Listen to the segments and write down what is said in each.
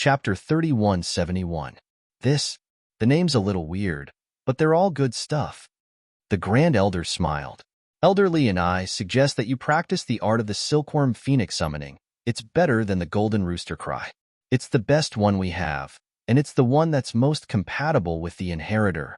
Chapter 3171. The name's a little weird, but they're all good stuff. The Grand Elder smiled. Elderly and I suggest that you practice the art of the silkworm phoenix summoning. It's better than the golden rooster cry. It's the best one we have, and it's the one that's most compatible with the inheritor.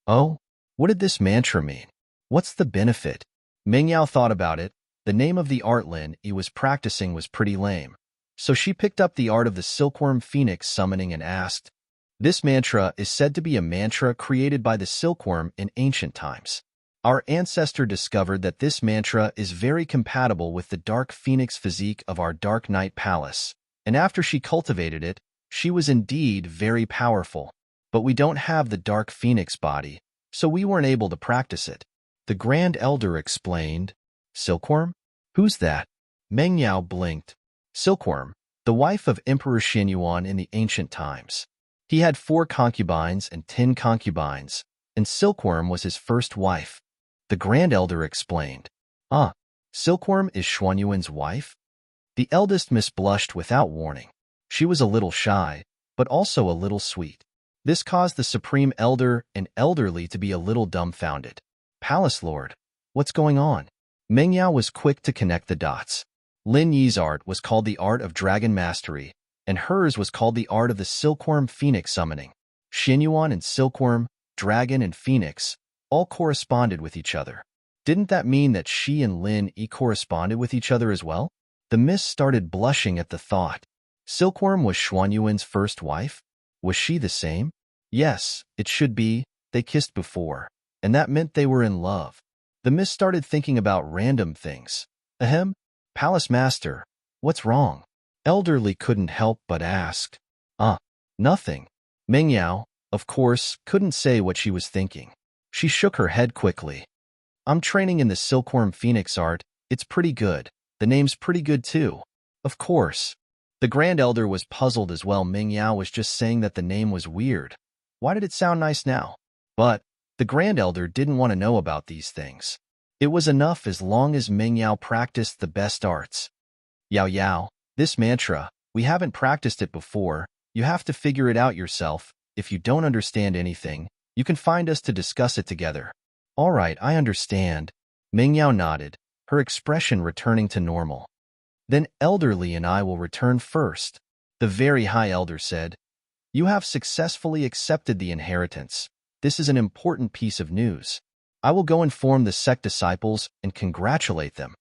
Oh, what did this mantra mean? What's the benefit? Meng Yao thought about it. The name of the art Lin Yi was practicing was pretty lame. So she picked up the art of the silkworm phoenix summoning and asked, "This mantra is said to be a mantra created by the silkworm in ancient times. Our ancestor discovered that this mantra is very compatible with the dark phoenix physique of our Dark Night Palace, and after she cultivated it, she was indeed very powerful. But we don't have the dark phoenix body, so we weren't able to practice it." The Grand Elder explained. Silkworm? Who's that? Meng Yao blinked. Silkworm, the wife of Emperor Xianyuan in the ancient times. He had 4 concubines and 10 concubines, and Silkworm was his first wife. The Grand Elder explained. Silkworm is Xuanyuan's wife? The eldest miss blushed without warning. She was a little shy, but also a little sweet. This caused the Supreme Elder and Elderly to be a little dumbfounded. Palace Lord, what's going on? Meng Yao was quick to connect the dots. Lin Yi's art was called the Art of Dragon Mastery, and hers was called the Art of the Silkworm Phoenix Summoning. Xianyuan and Silkworm, Dragon and Phoenix, all corresponded with each other. Didn't that mean that she and Lin Yi corresponded with each other as well? The miss started blushing at the thought. Silkworm was Xuanyuan's first wife? Was she the same? Yes, it should be. They kissed before, and that meant they were in love. The miss started thinking about random things. Ahem, Palace Master, what's wrong? Elderly couldn't help but ask. Nothing. Meng Yao, of course, couldn't say what she was thinking. She shook her head quickly. I'm training in the silkworm phoenix art. It's pretty good. The name's pretty good too. Of course. The Grand Elder was puzzled as well. Meng Yao was just saying that the name was weird. Why did it sound nice now? But the Grand Elder didn't want to know about these things. It was enough as long as Meng Yao practiced the best arts. Yao, this mantra, we haven't practiced it before. You have to figure it out yourself. If you don't understand anything, you can find us to discuss it together. All right, I understand. Meng Yao nodded, her expression returning to normal. Then Elderly and I will return first. The very high elder said, "You have successfully accepted the inheritance. This is an important piece of news. I will go inform the sect disciples and congratulate them."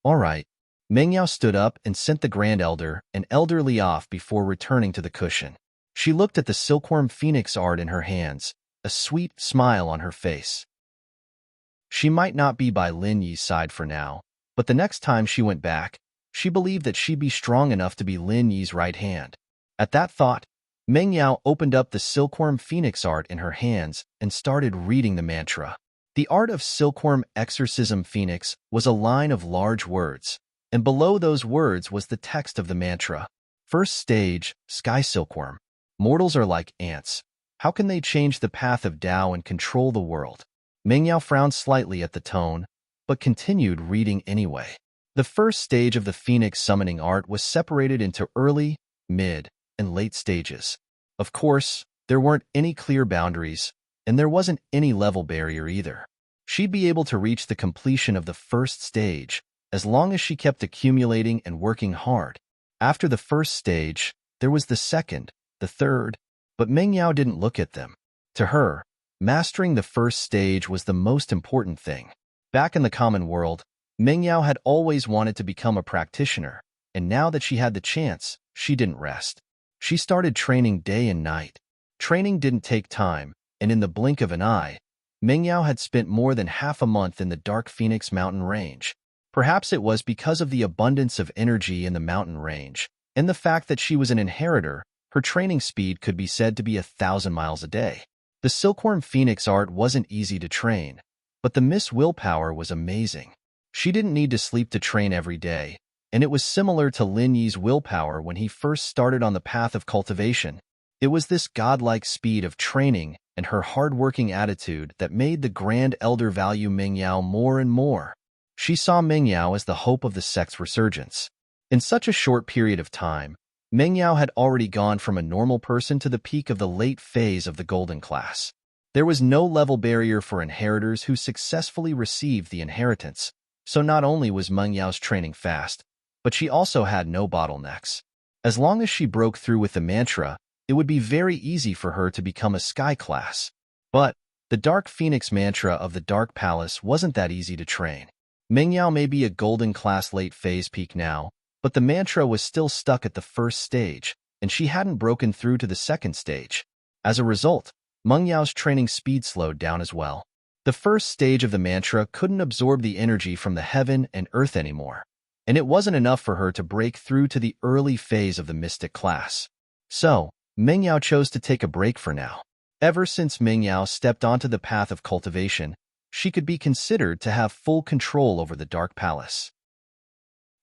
All right. Meng Yao stood up and sent the Grand Elder and Elderly off before returning to the cushion. She looked at the silkworm phoenix art in her hands, a sweet smile on her face. She might not be by Lin Yi's side for now, but the next time she went back, she believed that she'd be strong enough to be Lin Yi's right hand. At that thought, Meng Yao opened up the silkworm phoenix art in her hands and started reading the mantra. The art of silkworm exorcism phoenix was a line of large words, and below those words was the text of the mantra. First stage, sky silkworm. Mortals are like ants. How can they change the path of Tao and control the world? Meng Yao frowned slightly at the tone, but continued reading anyway. The first stage of the phoenix summoning art was separated into early, mid, and late stages. Of course, there weren't any clear boundaries, and there wasn't any level barrier either. She'd be able to reach the completion of the first stage, as long as she kept accumulating and working hard. After the first stage, there was the second, the third, but Meng Yao didn't look at them. To her, mastering the first stage was the most important thing. Back in the common world, Meng Yao had always wanted to become a practitioner, and now that she had the chance, she didn't rest. She started training day and night. Training didn't take time, and in the blink of an eye, Meng Yao had spent more than half a month in the Dark Phoenix mountain range. Perhaps it was because of the abundance of energy in the mountain range, and the fact that she was an inheritor, her training speed could be said to be 1,000 miles a day. The silkworm phoenix art wasn't easy to train, but the Miss willpower was amazing. She didn't need to sleep to train every day, and it was similar to Lin Yi's willpower when he first started on the path of cultivation. It was this godlike speed of training and her hard-working attitude that made the Grand Elder value Meng Yao more and more. She saw Meng Yao as the hope of the sect's resurgence. In such a short period of time, Meng Yao had already gone from a normal person to the peak of the late phase of the golden class. There was no level barrier for inheritors who successfully received the inheritance, so not only was Meng Yao's training fast, but she also had no bottlenecks. As long as she broke through with the mantra, it would be very easy for her to become a sky class. But the Dark Phoenix mantra of the Dark Palace wasn't that easy to train. Meng Yao may be a golden class late phase peak now, but the mantra was still stuck at the first stage, and she hadn't broken through to the second stage. As a result, Meng Yao's training speed slowed down as well. The first stage of the mantra couldn't absorb the energy from the heaven and earth anymore, and it wasn't enough for her to break through to the early phase of the mystic class. So, Meng Yao chose to take a break for now. Ever since Meng Yao stepped onto the path of cultivation, she could be considered to have full control over the Dark Palace.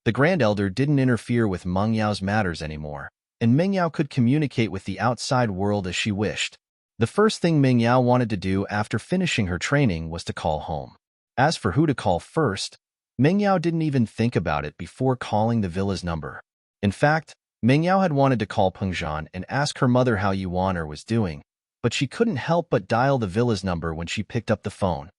The Grand Elder didn't interfere with Meng Yao's matters anymore, and Meng Yao could communicate with the outside world as she wished. The first thing Meng Yao wanted to do after finishing her training was to call home. As for who to call first, Meng Yao didn't even think about it before calling the villa's number. In fact, Meng Yao had wanted to call Pengzhan and ask her mother how Yuaner was doing, but she couldn't help but dial the villa's number when she picked up the phone.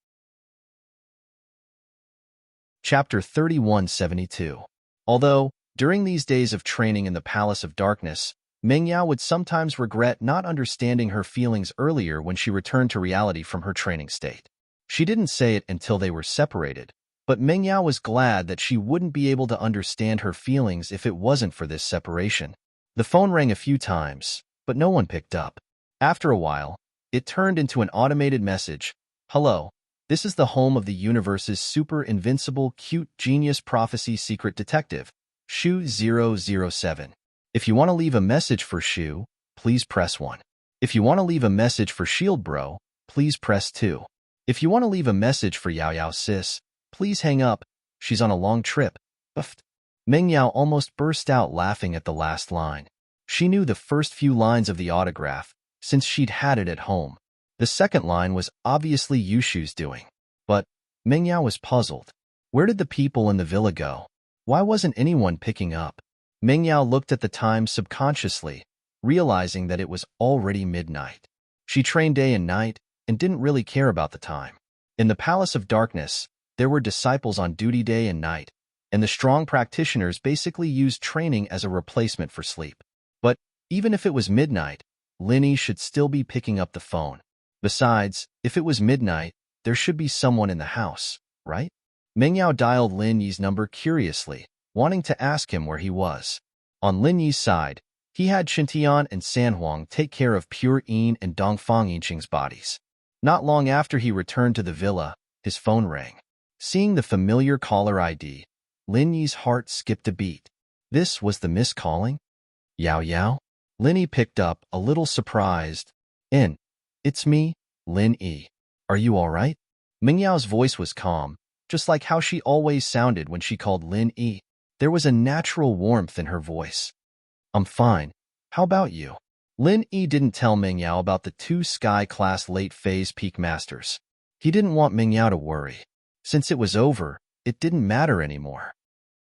Chapter 3172. Although, during these days of training in the Palace of Darkness, Meng Yao would sometimes regret not understanding her feelings earlier when she returned to reality from her training state. She didn't say it until they were separated, but Meng Yao was glad that she wouldn't be able to understand her feelings if it wasn't for this separation. The phone rang a few times, but no one picked up. After a while, it turned into an automated message. Hello, this is the home of the universe's super invincible cute genius prophecy secret detective, Shu 007. If you want to leave a message for Shu, please press 1. If you want to leave a message for Shield Bro, please press 2. If you want to leave a message for Yao Yao Sis, please hang up. She's on a long trip. Buffed. Meng Yao almost burst out laughing at the last line. She knew the first few lines of the autograph, since she'd had it at home. The second line was obviously Yushu's doing. But Meng Yao was puzzled. Where did the people in the villa go? Why wasn't anyone picking up? Meng Yao looked at the time subconsciously, realizing that it was already midnight. She trained day and night and didn't really care about the time. In the Palace of Darkness, there were disciples on duty day and night, and the strong practitioners basically used training as a replacement for sleep. But even if it was midnight, Lin Yi should still be picking up the phone. Besides, if it was midnight, there should be someone in the house, right? Meng Yao dialed Lin Yi's number curiously, wanting to ask him where he was. On Lin Yi's side, he had Shintian and Sanhuang take care of Pure Yin and Dongfang Yinqing's bodies. Not long after he returned to the villa, his phone rang. Seeing the familiar caller ID, Lin Yi's heart skipped a beat. This was the miss calling? Yao Yao? Lin Yi picked up, a little surprised. It's me, Lin Yi. Are you all right? Meng Yao's voice was calm, just like how she always sounded when she called Lin Yi. There was a natural warmth in her voice. I'm fine. How about you? Lin Yi didn't tell Meng Yao about the 2 Sky-class late-phase peak masters. He didn't want Meng Yao to worry. Since it was over, it didn't matter anymore.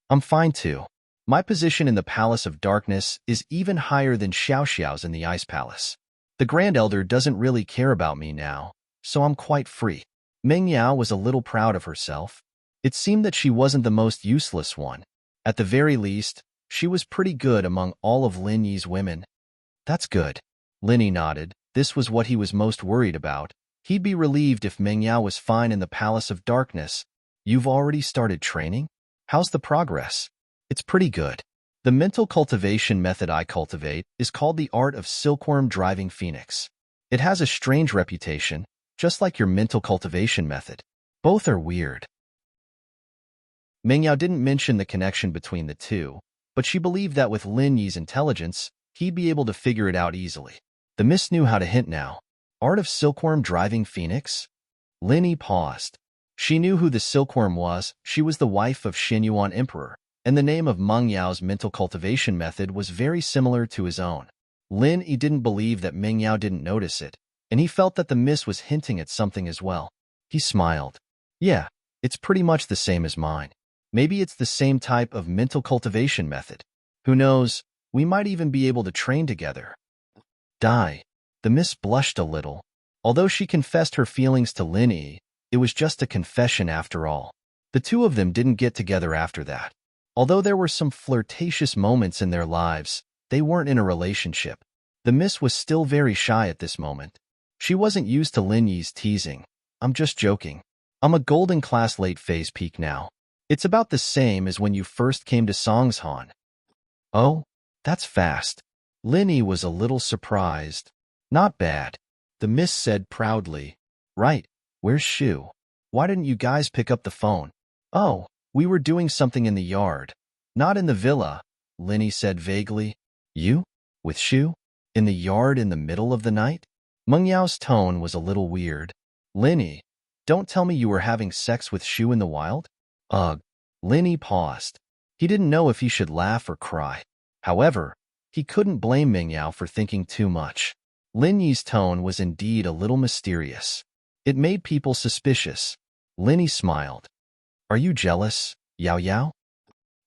I'm fine too. My position in the Palace of Darkness is even higher than Xiao Xiao's in the Ice Palace. The Grand Elder doesn't really care about me now, so I'm quite free. Meng Yao was a little proud of herself. It seemed that she wasn't the most useless one. At the very least, she was pretty good among all of Lin Yi's women. That's good. Lin Yi nodded. This was what he was most worried about. He'd be relieved if Meng Yao was fine in the Palace of Darkness. You've already started training? How's the progress? It's pretty good. The mental cultivation method I cultivate is called the art of silkworm driving phoenix. It has a strange reputation, just like your mental cultivation method. Both are weird. Meng Yao didn't mention the connection between the two, but she believed that with Lin Yi's intelligence, he'd be able to figure it out easily. The miss knew how to hint now. Art of silkworm driving phoenix? Lin Yi paused. She knew who the silkworm was. She was the wife of Xinyuan Emperor, and the name of Meng Yao's mental cultivation method was very similar to his own. Lin Yi didn't believe that Meng Yao didn't notice it, and he felt that the miss was hinting at something as well. He smiled. Yeah, it's pretty much the same as mine. Maybe it's the same type of mental cultivation method. Who knows, We might even be able to train together. Die. The miss blushed a little. Although she confessed her feelings to Lin Yi, it was just a confession after all. The two of them didn't get together after that. Although there were some flirtatious moments in their lives, they weren't in a relationship. The miss was still very shy at this moment. She wasn't used to Lin Yi's teasing. I'm just joking. I'm a golden class late phase peak now. It's about the same as when you first came to Songshan. Oh, that's fast. Lin Yi was a little surprised. Not bad. The miss said proudly. Right, where's Shu? Why didn't you guys pick up the phone? Oh, we were doing something in the yard. Not in the villa, Lin Yi said vaguely. You? With Shu? In the yard in the middle of the night? Meng Yao's tone was a little weird. Lin Yi, don't tell me you were having sex with Shu in the wild? Ugh. Lin Yi paused. He didn't know if he should laugh or cry. However, he couldn't blame Meng Yao for thinking too much. Lin Yi's tone was indeed a little mysterious. It made people suspicious. Lin Yi smiled. Are you jealous, Yao Yao?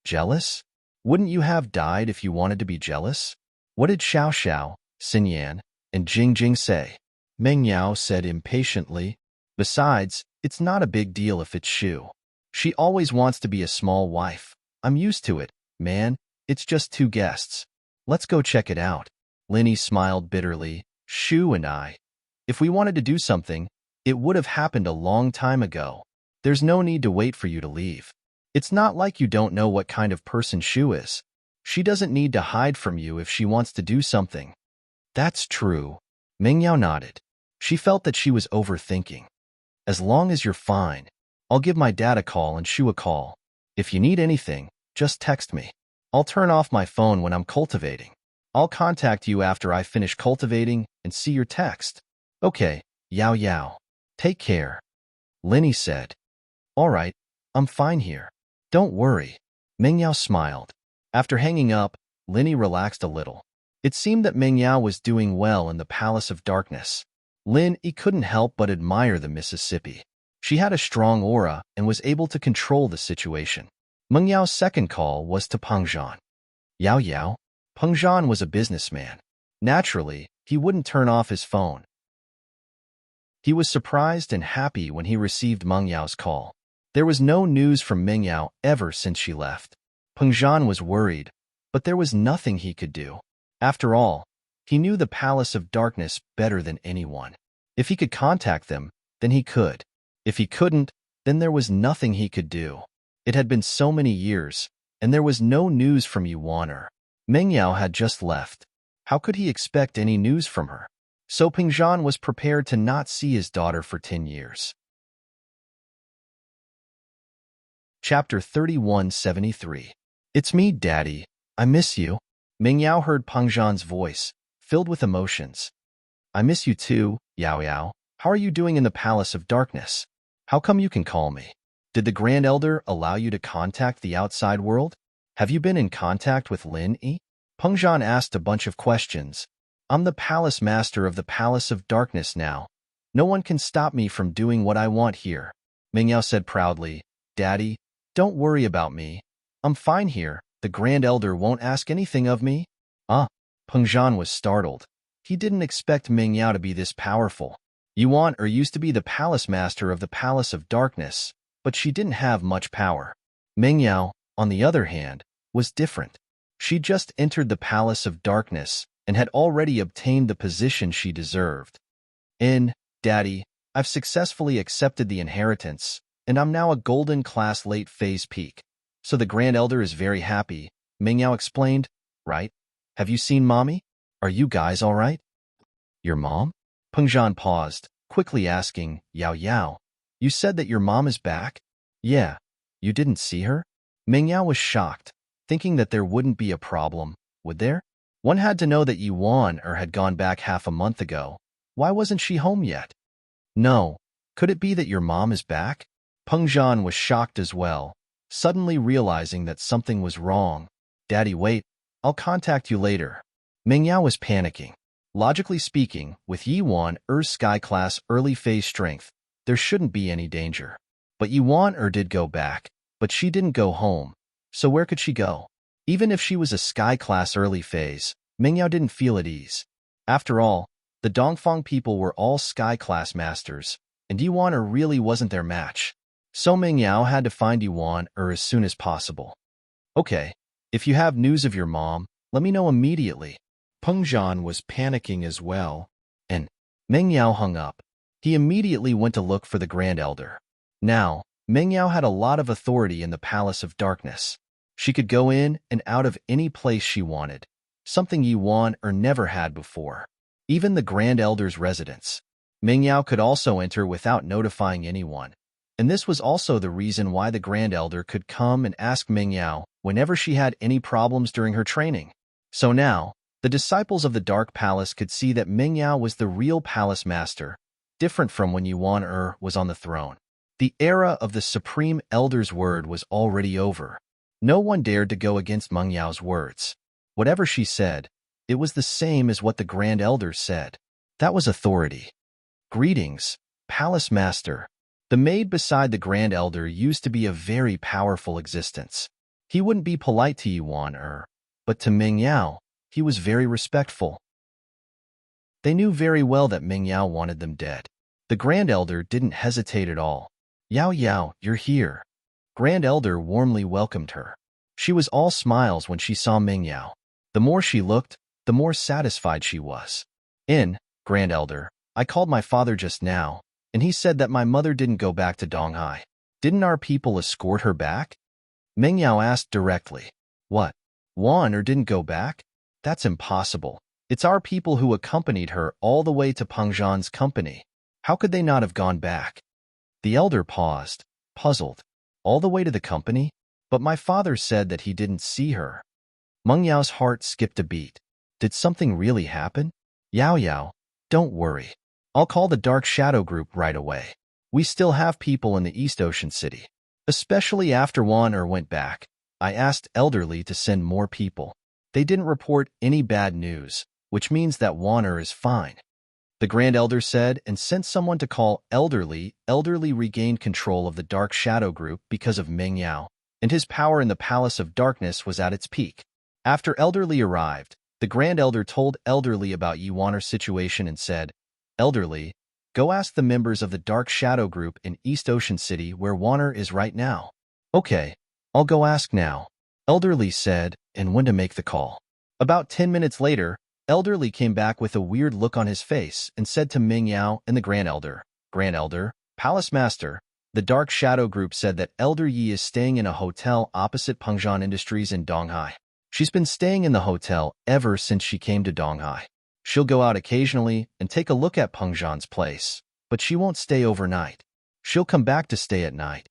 Jealous? Wouldn't you have died if you wanted to be jealous? What did Xiao Xiao, Xin Yan, and Jing Jing say? Meng Yao said impatiently. Besides, it's not a big deal if it's Shu. She always wants to be a small wife. I'm used to it, man. It's just 2 guests. Let's go check it out. Lin Yi smiled bitterly. Shu and I. If we wanted to do something, it would have happened a long time ago. There's no need to wait for you to leave. It's not like you don't know what kind of person Shu is. She doesn't need to hide from you if she wants to do something. That's true. Meng Yao nodded. She felt that she was overthinking. As long as you're fine, I'll give my dad a call and Shu a call. If you need anything, just text me. I'll turn off my phone when I'm cultivating. I'll contact you after I finish cultivating and see your text. Okay, Yao Yao. Take care. Lin Yi said. All right, I'm fine here. Don't worry. Meng Yao smiled. After hanging up, Lin Yi relaxed a little. It seemed that Meng Yao was doing well in the Palace of Darkness. Lin Yi couldn't help but admire the Mississippi. She had a strong aura and was able to control the situation. Meng Yao's second call was to Peng Zhan. Yao Yao? Peng Zhan was a businessman. Naturally, he wouldn't turn off his phone. He was surprised and happy when he received Meng Yao's call. There was no news from Meng Yao ever since she left. Peng Zhan was worried, but there was nothing he could do. After all, he knew the Palace of Darkness better than anyone. If he could contact them, then he could. If he couldn't, then there was nothing he could do. It had been so many years, and there was no news from Yuaner. Meng Yao had just left. How could he expect any news from her? So Peng Zhan was prepared to not see his daughter for 10 years. Chapter 3173. It's me, Daddy. I miss you. Meng Yao heard Peng Zhan's voice, filled with emotions. I miss you too, Yao Yao. How are you doing in the Palace of Darkness? How come you can call me? Did the Grand Elder allow you to contact the outside world? Have you been in contact with Lin Yi? Peng Zhan asked a bunch of questions. I'm the Palace Master of the Palace of Darkness now. No one can stop me from doing what I want here. Meng Yao said proudly. Daddy, don't worry about me. I'm fine here. The Grand Elder won't ask anything of me. Peng Zhan was startled. He didn't expect Meng Yao to be this powerful. Yuan used to be the Palace Master of the Palace of Darkness, but she didn't have much power. Meng Yao, on the other hand, was different. She just entered the Palace of Darkness and had already obtained the position she deserved. Daddy, I've successfully accepted the inheritance, and I'm now a golden class late phase peak. So the Grand Elder is very happy, Meng Yao explained. Right? Have you seen Mommy? Are you guys all right? Your mom? Peng Zhan paused, quickly asking, Yao Yao, you said that your mom is back? Yeah. You didn't see her? Meng Yao was shocked, thinking that there wouldn't be a problem, would there? One had to know that Yuan had gone back half a month ago. Why wasn't she home yet? No. Could it be that your mom is back? Peng Zhan was shocked as well, suddenly realizing that something was wrong. Daddy, wait. I'll contact you later. Meng Yao was panicking. Logically speaking, with Yuan-er's sky-class early phase strength, there shouldn't be any danger. But Yuan-er did go back, but she didn't go home. So where could she go? Even if she was a sky-class early phase, Mingyao didn't feel at ease. After all, the Dongfang people were all sky-class masters, and Yuan really wasn't their match. So Mingyao had to find Yuan as soon as possible. Okay, if you have news of your mom, let me know immediately. Peng Zhan was panicking as well, and Mingyao hung up. He immediately went to look for the Grand Elder. Now, Mingyao had a lot of authority in the Palace of Darkness. She could go in and out of any place she wanted, something Yuan never had before. Even the Grand Elder's residence. Mingyao could also enter without notifying anyone, and this was also the reason why the Grand Elder could come and ask Mingyao whenever she had any problems during her training. So now, the disciples of the Dark Palace could see that Mingyao was the real palace master, different from when Yuan was on the throne. The era of the Supreme Elder's word was already over. No one dared to go against Mengyao's words. Whatever she said, it was the same as what the Grand Elder said. That was authority. Greetings, Palace Master. The maid beside the Grand Elder used to be a very powerful existence. He wouldn't be polite to Yuan but to Mingyao, he was very respectful. They knew very well that Mingyao wanted them dead. The Grand Elder didn't hesitate at all. Yao Yao, you're here. Grand Elder warmly welcomed her. She was all smiles when she saw Mingyao. The more she looked, the more satisfied she was. Grand Elder, I called my father just now, and he said that my mother didn't go back to Donghai. Didn't our people escort her back? Mingyao asked directly. What? Wan didn't go back? That's impossible. It's our people who accompanied her all the way to Peng Zhan's company. How could they not have gone back? The elder paused, puzzled. All the way to the company? But my father said that he didn't see her. Mengyao's heart skipped a beat. Did something really happen? Yao Yao, don't worry. I'll call the Dark Shadow Group right away. We still have people in the East Ocean City. Especially after Wan went back, I asked Elderly to send more people. They didn't report any bad news, which means that Wan is fine. The Grand Elder said and sent someone to call Elderly. Elderly regained control of the Dark Shadow Group because of Mingyao, and his power in the Palace of Darkness was at its peak. After Elderly arrived, the Grand Elder told Elderly about Yuan's situation and said, Elderly, go ask the members of the Dark Shadow Group in East Ocean City where Wan is right now. Okay, I'll go ask now, Elderly said and went to make the call. About 10 minutes later, Elderly came back with a weird look on his face and said to Mingyao and the Grand Elder, Grand Elder, Palace Master, the Dark Shadow Group said that Elder Yi is staying in a hotel opposite Peng Zhan Industries in Donghai. She's been staying in the hotel ever since she came to Donghai. She'll go out occasionally and take a look at Peng Zhan's place, but she won't stay overnight. She'll come back to stay at night.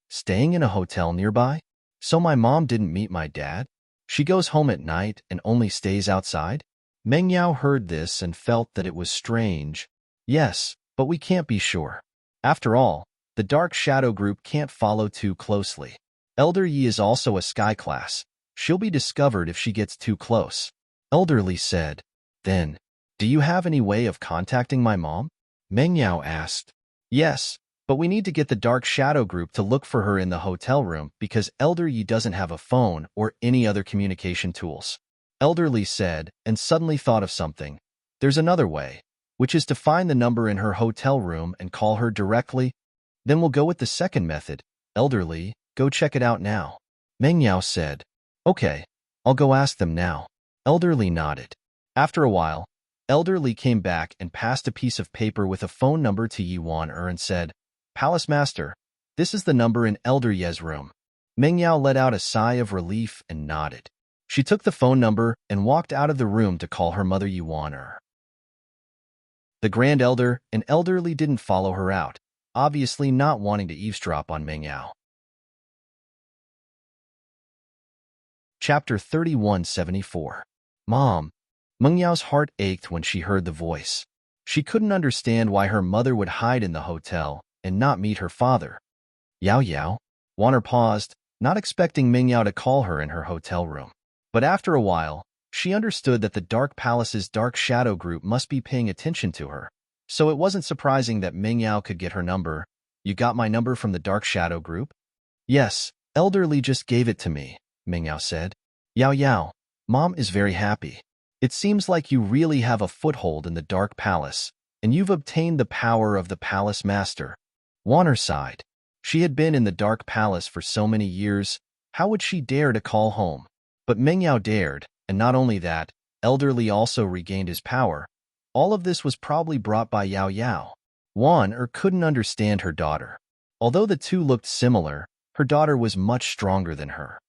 Staying in a hotel nearby? So my mom didn't meet my dad? She goes home at night and only stays outside? Mingyao heard this and felt that it was strange. Yes, but we can't be sure. After all, the Dark Shadow Group can't follow too closely. Elder Yi is also a sky class. She'll be discovered if she gets too close. Elderly said. Then, do you have any way of contacting my mom? Mingyao asked. Yes, but we need to get the Dark Shadow Group to look for her in the hotel room because Elder Yi doesn't have a phone or any other communication tools. Elderly said and suddenly thought of something. There's another way, which is to find the number in her hotel room and call her directly. Then we'll go with the second method. Elderly, go check it out now. Mingyao said. Okay, I'll go ask them now. Elderly nodded. After a while, Elderly came back and passed a piece of paper with a phone number to Yuan and said, Palace Master, this is the number in Elder Ye's room. Mingyao let out a sigh of relief and nodded. She took the phone number and walked out of the room to call her mother Yuan. The Grand Elder and Elderly didn't follow her out, obviously not wanting to eavesdrop on Mingyao. Chapter 3174. Mom. Mengyao's heart ached when she heard the voice. She couldn't understand why her mother would hide in the hotel and not meet her father. Yao Yao. Wan paused, not expecting Mingyao to call her in her hotel room. But after a while, she understood that the Dark Palace's Dark Shadow Group must be paying attention to her. So it wasn't surprising that Mingyao could get her number. You got my number from the Dark Shadow Group? Yes, Elderly just gave it to me, Mingyao said. Yao Yao, Mom is very happy. It seems like you really have a foothold in the Dark Palace, and you've obtained the power of the Palace Master. Warner sighed. She had been in the Dark Palace for so many years, how would she dare to call home? But Mengyao dared, and not only that, Elderly also regained his power. All of this was probably brought by Yao Yao. Warner couldn't understand her daughter. Although the two looked similar, her daughter was much stronger than her.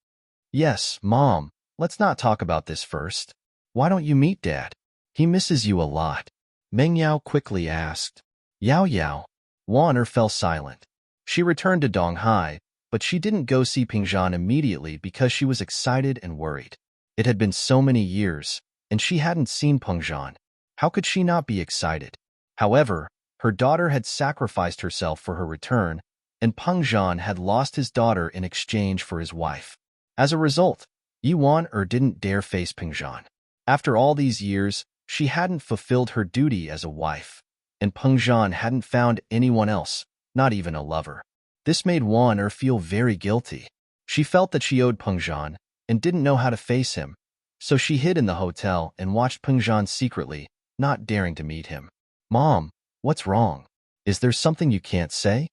Yes, Mom, let's not talk about this first. Why don't you meet Dad? He misses you a lot. Meng Yao quickly asked. Yao Yao. Warner fell silent. She returned to Donghai, but she didn't go see Pingzhan immediately because she was excited and worried. It had been so many years, and she hadn't seen Pingzhan. How could she not be excited? However, her daughter had sacrificed herself for her return, and Pingzhan had lost his daughter in exchange for his wife. As a result, Yuan didn't dare face Pingzhan. After all these years, she hadn't fulfilled her duty as a wife, and Pingzhan hadn't found anyone else, not even a lover. This made Wan feel very guilty. She felt that she owed Pingzhan and didn't know how to face him, so she hid in the hotel and watched Pingzhan secretly, not daring to meet him. Mom, what's wrong? Is there something you can't say?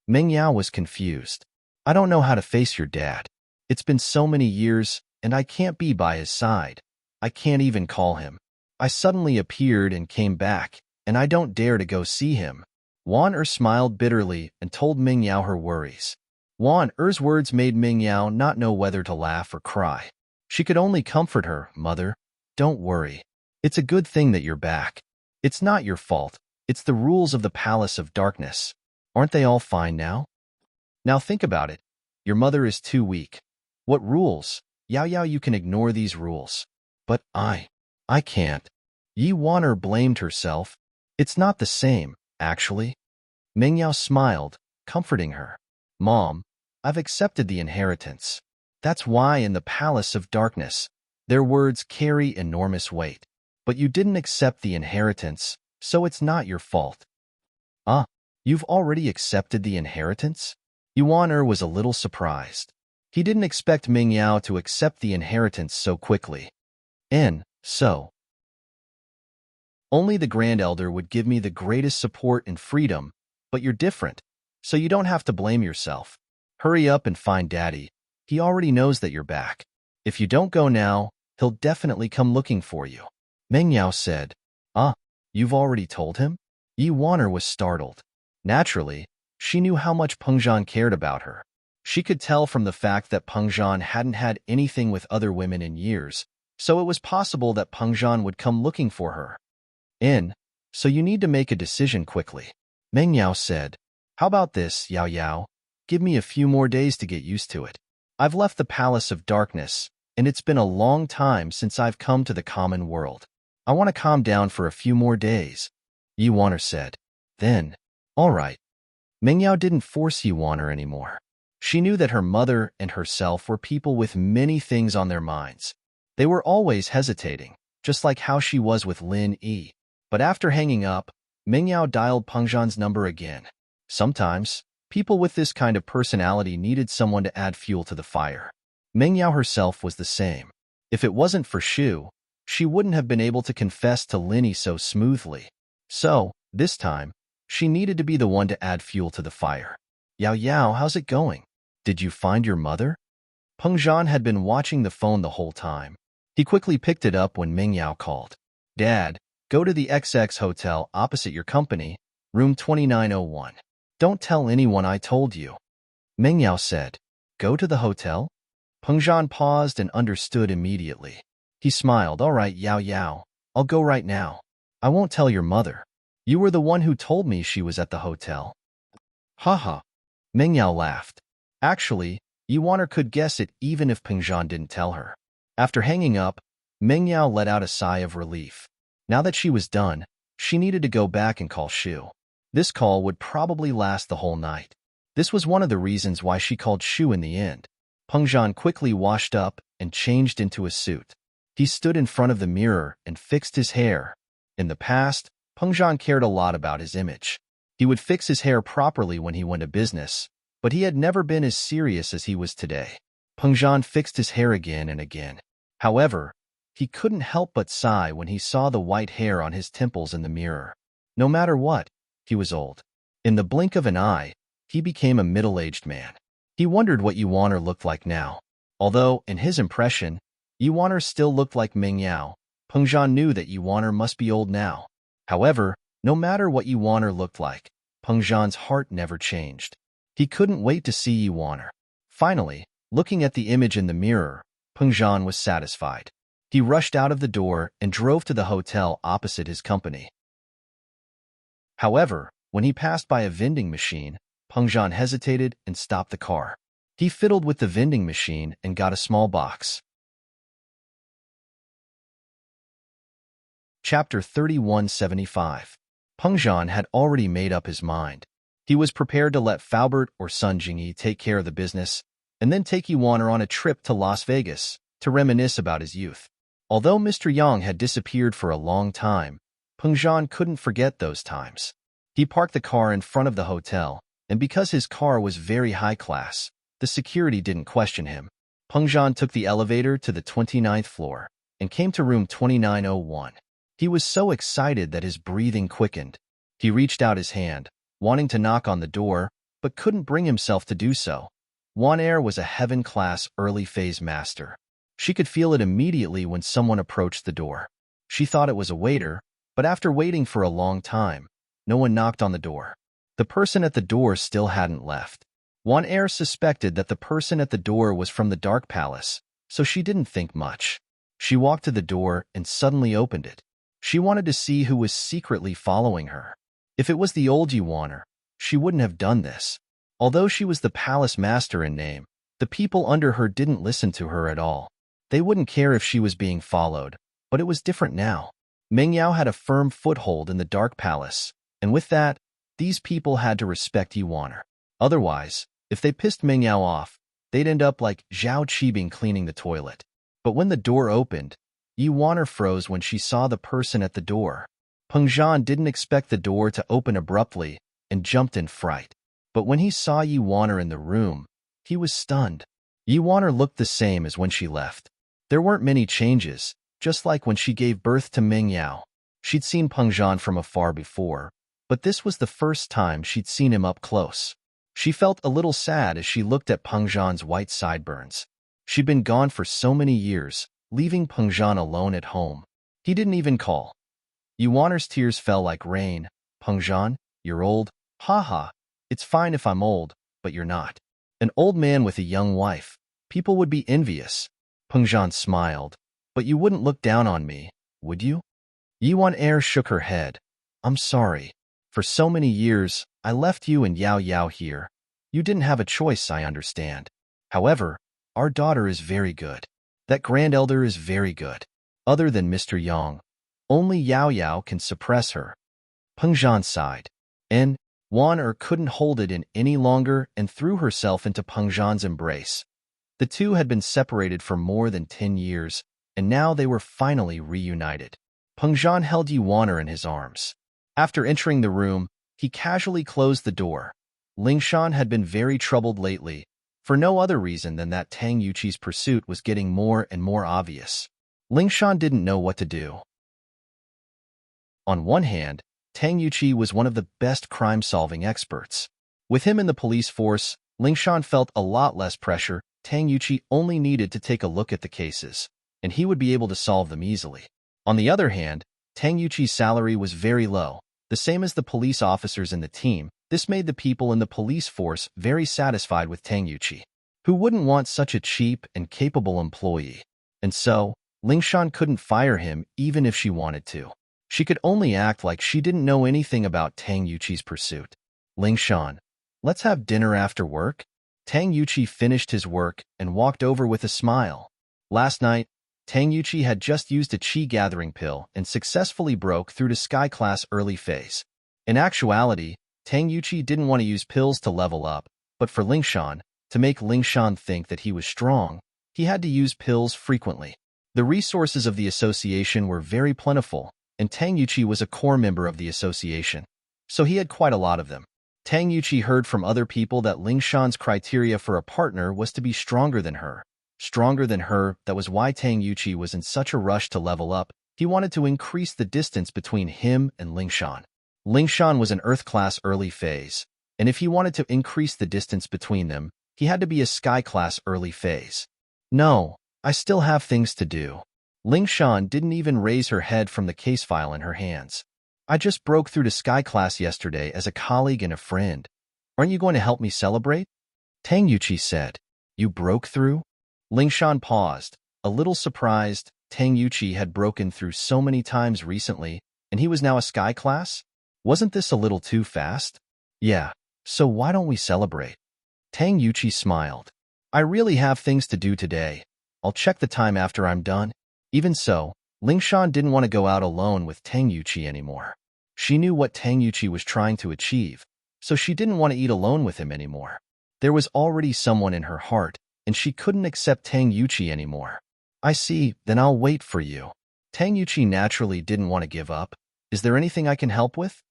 Meng Yao was confused. I don't know how to face your dad. It's been so many years, and I can't be by his side. I can't even call him. I suddenly appeared and came back, and I don't dare to go see him. Wan smiled bitterly and told Meng Yao her worries. Wan words made Meng Yao not know whether to laugh or cry. She could only comfort her. Mother, don't worry. It's a good thing that you're back. It's not your fault. It's the rules of the Palace of Darkness. Aren't they all fine now? Now think about it. Your mother is too weak. What rules? Yao Yao, you can ignore these rules. But I can't. Yi Waner blamed herself. It's not the same, actually. Meng Yao smiled, comforting her. Mom, I've accepted the inheritance. That's why in the Palace of Darkness, their words carry enormous weight. But you didn't accept the inheritance, so it's not your fault. You've already accepted the inheritance? Yuan was a little surprised. He didn't expect Meng Yao to accept the inheritance so quickly. So, only the Grand Elder would give me the greatest support and freedom, but you're different, so you don't have to blame yourself. Hurry up and find Daddy. He already knows that you're back. If you don't go now, he'll definitely come looking for you. Meng Yao said. You've already told him? Yi Waner was startled. Naturally, she knew how much Pengzhan cared about her. She could tell from the fact that Pengzhan hadn't had anything with other women in years, so it was possible that Pengzhan would come looking for her. So you need to make a decision quickly. Meng Yao said. How about this, Yao Yao? Give me a few more days to get used to it. I've left the Palace of Darkness, and it's been a long time since I've come to the common world. I want to calm down for a few more days, Yi Waner said. Then, all right. Meng Yao didn't force Yi Waner anymore. She knew that her mother and herself were people with many things on their minds. They were always hesitating, just like how she was with Lin Yi. But after hanging up, Meng Yao dialed Pengzhan's number again. Sometimes, people with this kind of personality needed someone to add fuel to the fire. Meng Yao herself was the same. If it wasn't for Shu, she wouldn't have been able to confess to Lin Yi so smoothly. So, this time, she needed to be the one to add fuel to the fire. Yao Yao, how's it going? Did you find your mother? Pengzhan had been watching the phone the whole time. He quickly picked it up when Meng Yao called. Dad, go to the XX hotel opposite your company, room 2901. Don't tell anyone I told you. Meng Yao said. Go to the hotel? Pengzhan paused and understood immediately. He smiled. All right, Yao Yao, I'll go right now. I won't tell your mother. You were the one who told me she was at the hotel. Haha. Meng Yao laughed. Actually, Yuaner could guess it even if Pengzhan didn't tell her. After hanging up, Meng Yao let out a sigh of relief. Now that she was done, she needed to go back and call Shu. This call would probably last the whole night. This was one of the reasons why she called Shu in the end. Pengzhan quickly washed up and changed into a suit. He stood in front of the mirror and fixed his hair. In the past, Pengzhan cared a lot about his image. He would fix his hair properly when he went to business, but he had never been as serious as he was today. Pengzhan fixed his hair again and again. However, he couldn't help but sigh when he saw the white hair on his temples in the mirror. No matter what, he was old. In the blink of an eye, he became a middle-aged man. He wondered what Yuaner looked like now. Although, in his impression, Yuaner still looked like Meng Yao, Peng Zhan knew that Yuaner must be old now. However, no matter what Yuaner looked like, Peng Zhan's heart never changed. He couldn't wait to see Yuaner. Finally, looking at the image in the mirror, Peng Zhan was satisfied. He rushed out of the door and drove to the hotel opposite his company. However, when he passed by a vending machine, Peng Zhan hesitated and stopped the car. He fiddled with the vending machine and got a small box. Chapter 3175. Peng Zhan had already made up his mind. He was prepared to let Faubert or Sun Jingyi take care of the business, and then take Yuaner on a trip to Las Vegas to reminisce about his youth. Although Mr. Yang had disappeared for a long time, Peng Zhan couldn't forget those times. He parked the car in front of the hotel, and because his car was very high class, the security didn't question him. Peng Zhan took the elevator to the 29th floor and came to room 2901. He was so excited that his breathing quickened. He reached out his hand, wanting to knock on the door, but couldn't bring himself to do so. Yuaner was a heaven-class early-phase master. She could feel it immediately when someone approached the door. She thought it was a waiter, but after waiting for a long time, no one knocked on the door. The person at the door still hadn't left. Yuaner suspected that the person at the door was from the Dark Palace, so she didn't think much. She walked to the door and suddenly opened it. She wanted to see who was secretly following her. If it was the old Yuaner, she wouldn't have done this. Although she was the palace master in name, the people under her didn't listen to her at all. They wouldn't care if she was being followed, but it was different now. Meng Yao had a firm foothold in the Dark Palace, and with that, these people had to respect Yuaner. Otherwise, if they pissed Meng Yao off, they'd end up like Zhao Qibing cleaning the toilet. But when the door opened, Yuaner froze when she saw the person at the door. Peng Zhan didn't expect the door to open abruptly and jumped in fright. But when he saw Yuaner in the room, he was stunned. Yuaner looked the same as when she left. There weren't many changes, just like when she gave birth to Meng Yao. She'd seen Peng Zhan from afar before, but this was the first time she'd seen him up close. She felt a little sad as she looked at Peng Zhan's white sideburns. She'd been gone for so many years, leaving Peng Zhan alone at home. He didn't even call. Yuaner's tears fell like rain. Peng Zhan, you're old. Ha. It's fine if I'm old, but you're not. An old man with a young wife. People would be envious. Peng Zhan smiled. But you wouldn't look down on me, would you? Yuaner shook her head. I'm sorry. For so many years, I left you and Yao Yao here. You didn't have a choice, I understand. However, our daughter is very good. That grand elder is very good. Other than Mr. Yang, only Yao Yao can suppress her. Peng Zhan sighed. And Yuaner couldn't hold it in any longer and threw herself into Peng Zhan's embrace. The two had been separated for more than 10 years, and now they were finally reunited. Peng Zhan held Yuaner in his arms. After entering the room, he casually closed the door. Lingshan had been very troubled lately, for no other reason than that Tang Yuqi's pursuit was getting more and more obvious. Lingshan didn't know what to do. On one hand, Tang Yuqi was one of the best crime-solving experts. With him in the police force, Lingshan felt a lot less pressure. Tang Yuqi only needed to take a look at the cases, and he would be able to solve them easily. On the other hand, Tang Yuqi's salary was very low, the same as the police officers in the team. This made the people in the police force very satisfied with Tang Yuqi. Who wouldn't want such a cheap and capable employee? And so, Lingshan couldn't fire him even if she wanted to. She could only act like she didn't know anything about Tang Yuqi's pursuit. Lingshan, let's have dinner after work? Tang Yuqi finished his work and walked over with a smile. Last night, Tang Yuqi had just used a chi gathering pill and successfully broke through to Sky Class early phase. In actuality, Tang Yuqi didn't want to use pills to level up, but for Lingshan, to make Lingshan think that he was strong, he had to use pills frequently. The resources of the association were very plentiful, and Tang Yuqi was a core member of the association, so he had quite a lot of them. Tang Yuqi heard from other people that Lingshan's criteria for a partner was to be stronger than her, stronger than her. That was why Tang Yuqi was in such a rush to level up. He wanted to increase the distance between him and Lingshan. Lingshan was an Earth-class early phase, and if he wanted to increase the distance between them, he had to be a Sky-class early phase. No, I still have things to do. Lingshan didn't even raise her head from the case file in her hands. I just broke through to Sky class yesterday as a colleague and a friend. Aren't you going to help me celebrate? Tang Yuqi said. You broke through? Lingshan paused, a little surprised. Tang Yuqi had broken through so many times recently, and he was now a Sky class? Wasn't this a little too fast? Yeah, so why don't we celebrate? Tang Yuqi smiled. I really have things to do today. I'll check the time after I'm done. Even so, Lingshan didn't want to go out alone with Tang Yuqi anymore. She knew what Tang Yuqi was trying to achieve, so she didn't want to eat alone with him anymore. There was already someone in her heart, and she couldn't accept Tang Yuqi anymore. I see, then I'll wait for you. Tang Yuqi naturally didn't want to give up. Is there anything I can help with?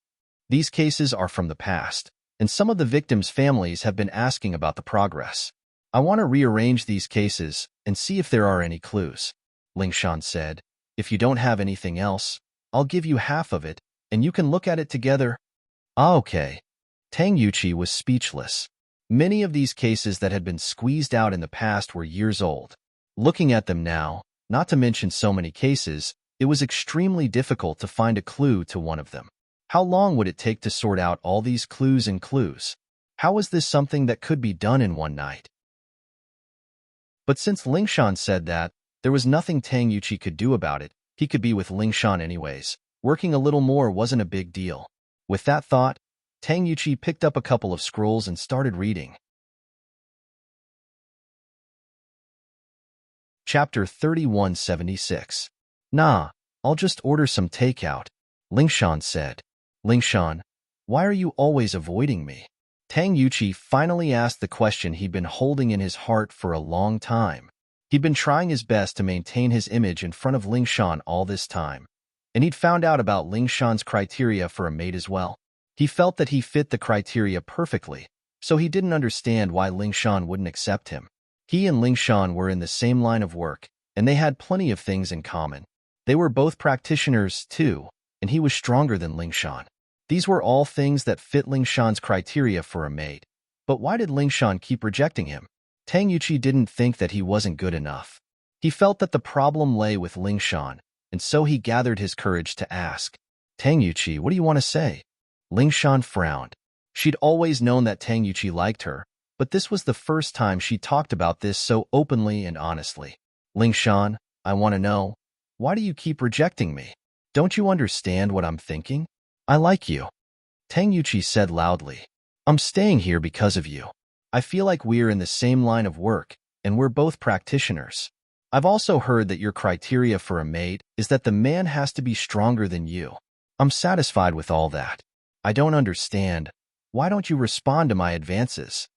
These cases are from the past, and some of the victims' families have been asking about the progress. I want to rearrange these cases and see if there are any clues. Lingshan said, if you don't have anything else, I'll give you half of it, and you can look at it together. Ah, okay. Tang Yuqi was speechless. Many of these cases that had been squeezed out in the past were years old. Looking at them now, not to mention so many cases, it was extremely difficult to find a clue to one of them. How long would it take to sort out all these clues and clues? How was this something that could be done in one night? But since Lingshan said that, there was nothing Tang Yuqi could do about it. He could be with Lingshan anyways. Working a little more wasn't a big deal. With that thought, Tang Yuqi picked up a couple of scrolls and started reading. Chapter 3176. Nah, I'll just order some takeout, Lingshan said. Lingshan, why are you always avoiding me? Tang Yuqi finally asked the question he'd been holding in his heart for a long time. He'd been trying his best to maintain his image in front of Lingshan all this time, and he'd found out about Lingshan's criteria for a mate as well. He felt that he fit the criteria perfectly, so he didn't understand why Lingshan wouldn't accept him. He and Lingshan were in the same line of work, and they had plenty of things in common. They were both practitioners, too, and he was stronger than Lingshan. These were all things that fit Lingshan's criteria for a mate. But why did Lingshan keep rejecting him? Tang Yuqi didn't think that he wasn't good enough. He felt that the problem lay with Lingshan, and so he gathered his courage to ask, Tang Yuqi, what do you want to say? Lingshan frowned. She'd always known that Tang Yuqi liked her, but this was the first time she talked about this so openly and honestly. Lingshan, I want to know, why do you keep rejecting me? Don't you understand what I'm thinking? I like you. Tang Yuqi said loudly. I'm staying here because of you. I feel like we're in the same line of work, and we're both practitioners. I've also heard that your criteria for a mate is that the man has to be stronger than you. I'm satisfied with all that. I don't understand. Why don't you respond to my advances?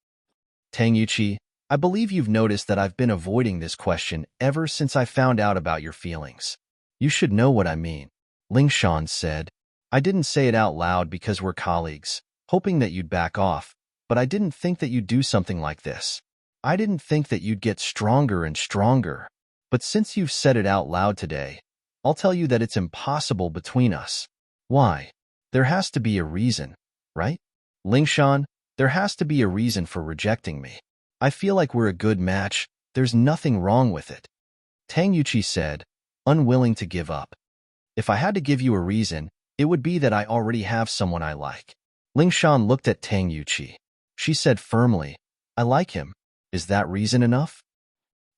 Tang Yuqi, I believe you've noticed that I've been avoiding this question ever since I found out about your feelings. You should know what I mean. Lingshan said. I didn't say it out loud because we're colleagues, hoping that you'd back off, but I didn't think that you'd do something like this. I didn't think that you'd get stronger and stronger. But since you've said it out loud today, I'll tell you that it's impossible between us. Why? There has to be a reason, right? Lingshan, there has to be a reason for rejecting me. I feel like we're a good match. There's nothing wrong with it. Tang Yuqi said, unwilling to give up. If I had to give you a reason, it would be that I already have someone I like. Lingshan looked at Tang Yuqi. She said firmly, I like him. Is that reason enough?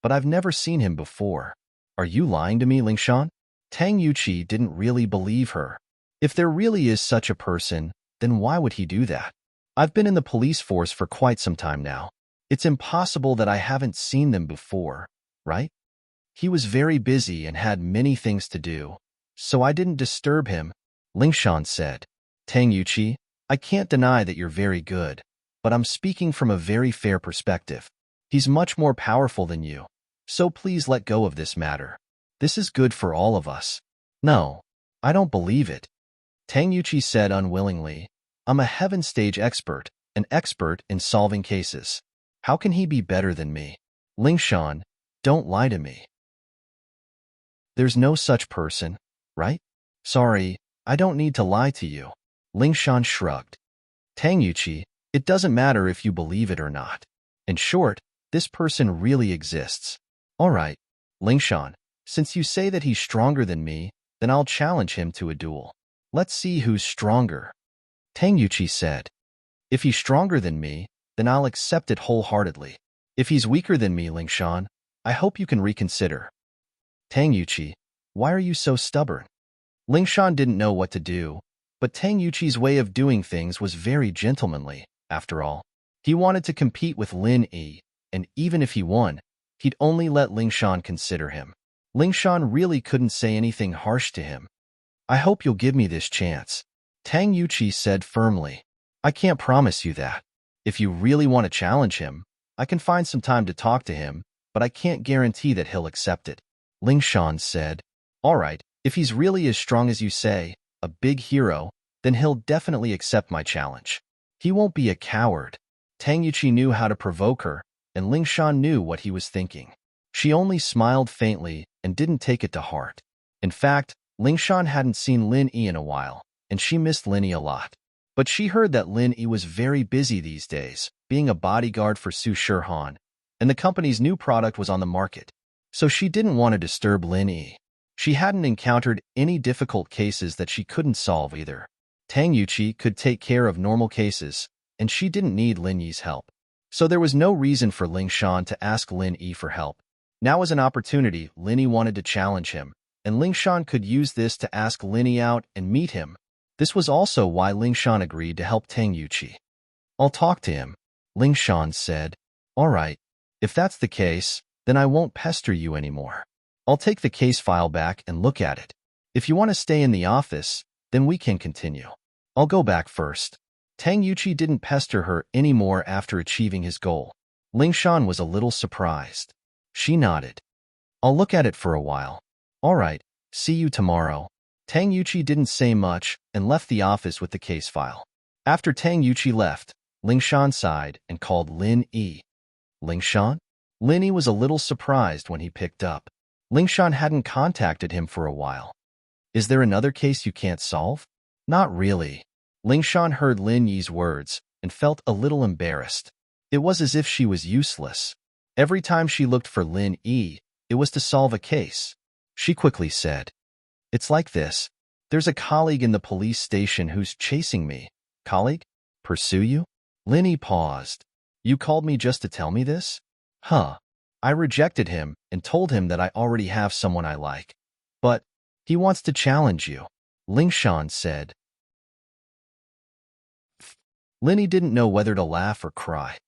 But I've never seen him before. Are you lying to me, Lingshan? Tang Yuqi didn't really believe her. If there really is such a person, then why would he do that? I've been in the police force for quite some time now. It's impossible that I haven't seen them before, right? He was very busy and had many things to do, so I didn't disturb him, Lingshan said. Tang Yuqi, I can't deny that you're very good, but I'm speaking from a very fair perspective. He's much more powerful than you, so please let go of this matter. This is good for all of us. No, I don't believe it. Tang Yuqi said unwillingly, I'm a heaven stage expert, an expert in solving cases. How can he be better than me? Lingshan, Don't lie to me. There's no such person, right? Sorry, I don't need to lie to you. Lingshan shrugged. Tang Yuqi, it doesn't matter if you believe it or not. In short, this person really exists. All right, Lingshan, since you say that he's stronger than me, then I'll challenge him to a duel. Let's see who's stronger. Tang Yuqi said. If he's stronger than me, then I'll accept it wholeheartedly. If he's weaker than me, Lingshan, I hope you can reconsider. Tang Yuqi, why are you so stubborn? Lingshan didn't know what to do, but Tang Yuqi's way of doing things was very gentlemanly, after all. He wanted to compete with Lin Yi, and even if he won, he'd only let Lingshan consider him. Lingshan really couldn't say anything harsh to him. I hope you'll give me this chance. Tang Yuqi said firmly. I can't promise you that. If you really want to challenge him, I can find some time to talk to him, but I can't guarantee that he'll accept it. Lingshan said. All right, if he's really as strong as you say, a big hero, then he'll definitely accept my challenge. He won't be a coward. Tang Yuqi knew how to provoke her, and Lingshan knew what he was thinking. She only smiled faintly and didn't take it to heart. In fact, Lingshan hadn't seen Lin Yi in a while, and she missed Lin Yi a lot. But she heard that Lin Yi was very busy these days, being a bodyguard for Su Shihan, and the company's new product was on the market. So she didn't want to disturb Lin Yi. She hadn't encountered any difficult cases that she couldn't solve either. Tang Yuqi could take care of normal cases, and she didn't need Lin Yi's help. So there was no reason for Lingshan to ask Lin Yi for help. Now was an opportunity. Lin Yi wanted to challenge him, and Lingshan could use this to ask Lin Yi out and meet him. This was also why Lingshan agreed to help Tang Yuqi. I'll talk to him, Lingshan said. All right, if that's the case, then I won't pester you anymore. I'll take the case file back and look at it. If you want to stay in the office, then we can continue. I'll go back first. Tang Yuqi didn't pester her anymore after achieving his goal. Lingshan was a little surprised. She nodded. I'll look at it for a while. All right, see you tomorrow. Tang Yuqi didn't say much and left the office with the case file. After Tang Yuqi left, Lingshan sighed and called Lin Yi. Lingshan? Lin Yi was a little surprised when he picked up. Lingshan hadn't contacted him for a while. Is there another case you can't solve? Not really. Lingshan heard Lin Yi's words and felt a little embarrassed. It was as if she was useless. Every time she looked for Lin Yi, it was to solve a case. She quickly said, It's like this. There's a colleague in the police station who's chasing me. Colleague? Pursue you? Lin Yi paused. You called me just to tell me this? Huh. I rejected him and told him that I already have someone I like. But he wants to challenge you, Lingshan said. Lin Yi didn't know whether to laugh or cry.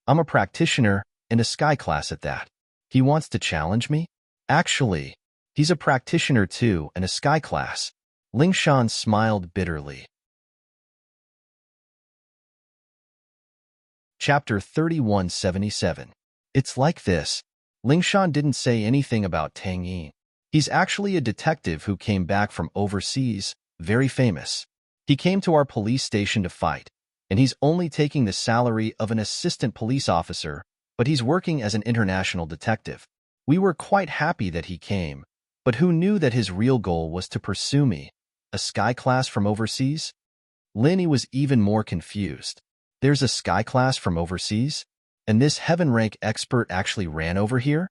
I'm a practitioner and a sky class at that. He wants to challenge me? Actually, he's a practitioner too and a sky class. Lingshan smiled bitterly. Chapter 3177. It's like this. Lingshan didn't say anything about Tang Yi. He's actually a detective who came back from overseas, very famous. He came to our police station to fight, and he's only taking the salary of an assistant police officer, but he's working as an international detective. We were quite happy that he came, but who knew that his real goal was to pursue me, a sky class from overseas? Lin Yi was even more confused. There's a sky class from overseas? And this heaven rank expert actually ran over here?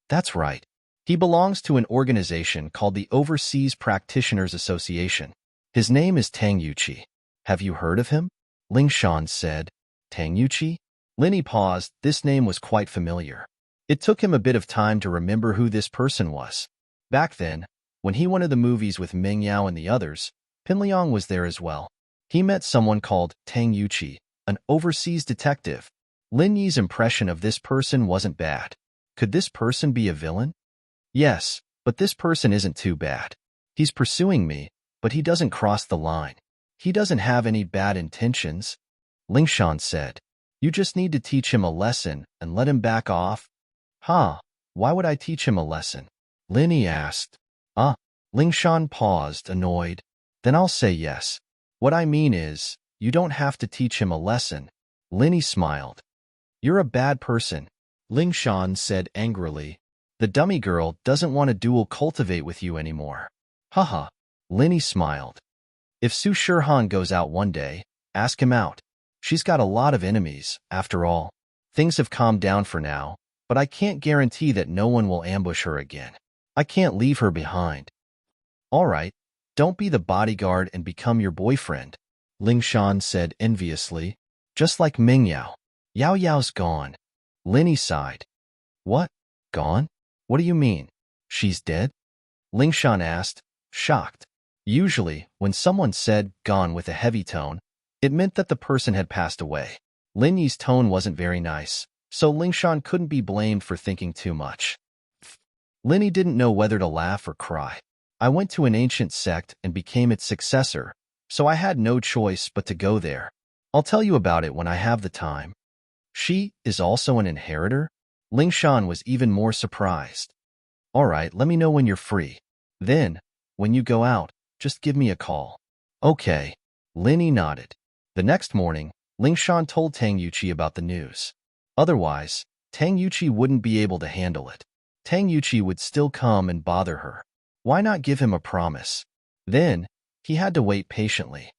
That's right. He belongs to an organization called the Overseas Practitioners Association. His name is Tang Yuqi. Have you heard of him? Lingshan said. Tang Yuqi? Lin Yi paused. This name was quite familiar. It took him a bit of time to remember who this person was. Back then, when he went to the movies with Meng Yao and the others, Pin Liang was there as well. He met someone called Tang Yuqi, an overseas detective. Lin Yi's impression of this person wasn't bad. Could this person be a villain? Yes, but this person isn't too bad. He's pursuing me, but he doesn't cross the line. He doesn't have any bad intentions, Lingshan said. You just need to teach him a lesson and let him back off. Huh, why would I teach him a lesson? Lin Yi asked. Lingshan paused, annoyed. Then I'll say yes. What I mean is, you don't have to teach him a lesson. Lin Yi smiled. You're a bad person, Lingshan said angrily. The dummy girl doesn't want to dual cultivate with you anymore. Haha. Linny smiled. If Su Shirhan goes out one day, ask him out. She's got a lot of enemies, after all. Things have calmed down for now, but I can't guarantee that no one will ambush her again. I can't leave her behind. All right, don't be the bodyguard and become your boyfriend, Ling Shan said enviously. Just like Ming Yao. Yao Yao's gone. Linny sighed. What? Gone? What do you mean? She's dead? Ling Shan asked, shocked. Usually, when someone said gone with a heavy tone, it meant that the person had passed away. Lin Yi's tone wasn't very nice, so Ling Shan couldn't be blamed for thinking too much. Lin Yi didn't know whether to laugh or cry. I went to an ancient sect and became its successor, so I had no choice but to go there. I'll tell you about it when I have the time. She is also an inheritor? Ling Shan was even more surprised. All right, let me know when you're free. Then, when you go out, just give me a call. Okay. Lin Yi nodded. The next morning, Ling Shan told Tang Yuqi about the news. Otherwise, Tang Yuqi wouldn't be able to handle it. Tang Yuqi would still come and bother her. Why not give him a promise? Then, he had to wait patiently.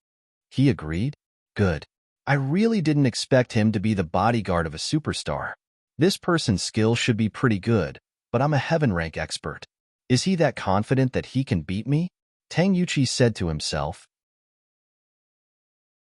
He agreed? Good. I really didn't expect him to be the bodyguard of a superstar. This person's skill should be pretty good, but I'm a heaven rank expert. Is he that confident that he can beat me? Tang Yuqi said to himself.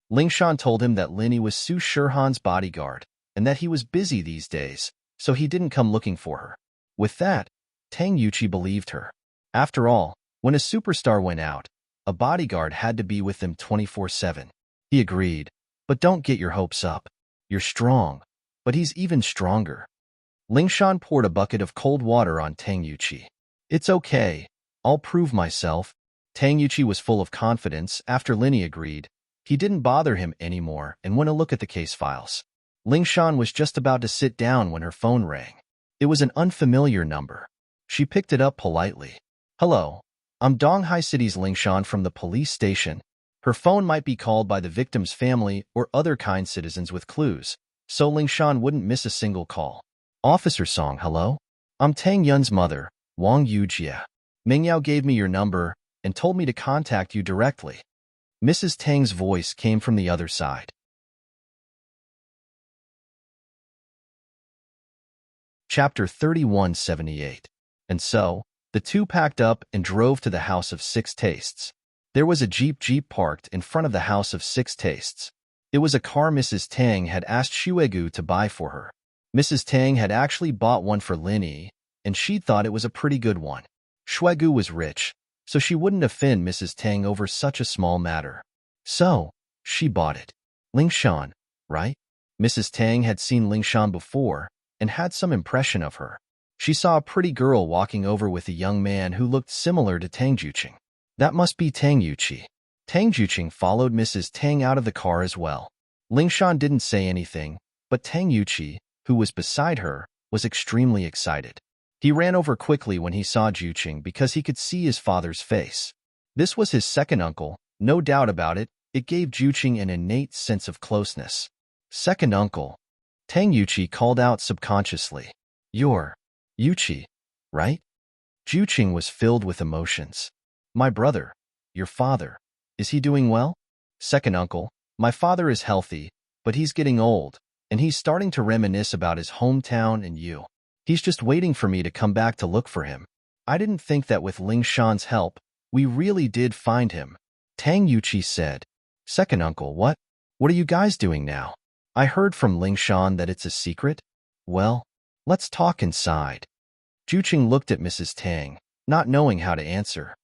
Ling Shan told him that Lin Yi was Su Shirhan's bodyguard, and that he was busy these days, so he didn't come looking for her. With that, Tang Yuqi believed her. After all, when a superstar went out, a bodyguard had to be with them 24/7. He agreed, but don't get your hopes up. You're strong, but he's even stronger. Ling Shan poured a bucket of cold water on Tang Yuqi. It's okay. I'll prove myself. Tang Yuqi was full of confidence after Lin Yi agreed. He didn't bother him anymore and went to look at the case files. Ling Shan was just about to sit down when her phone rang. It was an unfamiliar number. She picked it up politely. Hello, I'm Donghai City's Ling Shan from the police station. Her phone might be called by the victim's family or other kind citizens with clues, so Ling Shan wouldn't miss a single call. Officer Song, hello? I'm Tang Yun's mother, Wang Yujia. Ming Yao gave me your number and told me to contact you directly. Mrs. Tang's voice came from the other side. Chapter 3178. And so, the two packed up and drove to the House of Six Tastes. There was a jeep parked in front of the House of Six Tastes. It was a car Mrs. Tang had asked Shuegu to buy for her. Mrs. Tang had actually bought one for Lin Yi, and she thought it was a pretty good one. Shuegu was rich, so she wouldn't offend Mrs. Tang over such a small matter. So, she bought it. Ling Shan, right? Mrs. Tang had seen Ling Shan before and had some impression of her. She saw a pretty girl walking over with a young man who looked similar to Tang Juqing. That must be Tang Yuqi. Tang Juqing followed Mrs. Tang out of the car as well. Ling Shan didn't say anything, but Tang Yuqi, who was beside her, was extremely excited. He ran over quickly when he saw Juqing because he could see his father's face. This was his second uncle, no doubt about it. It gave Juqing an innate sense of closeness. Second uncle. Tang Yuqi called out subconsciously. You're Yuqi, right? Juqing was filled with emotions. My brother, your father, is he doing well? Second uncle, my father is healthy, but he's getting old, and he's starting to reminisce about his hometown and you. He's just waiting for me to come back to look for him. I didn't think that with Ling Shan's help, we really did find him. Tang Yuqi said. Second uncle, what? What are you guys doing now? I heard from Ling Shan that it's a secret. Well, let's talk inside. Juqing looked at Mrs. Tang, not knowing how to answer.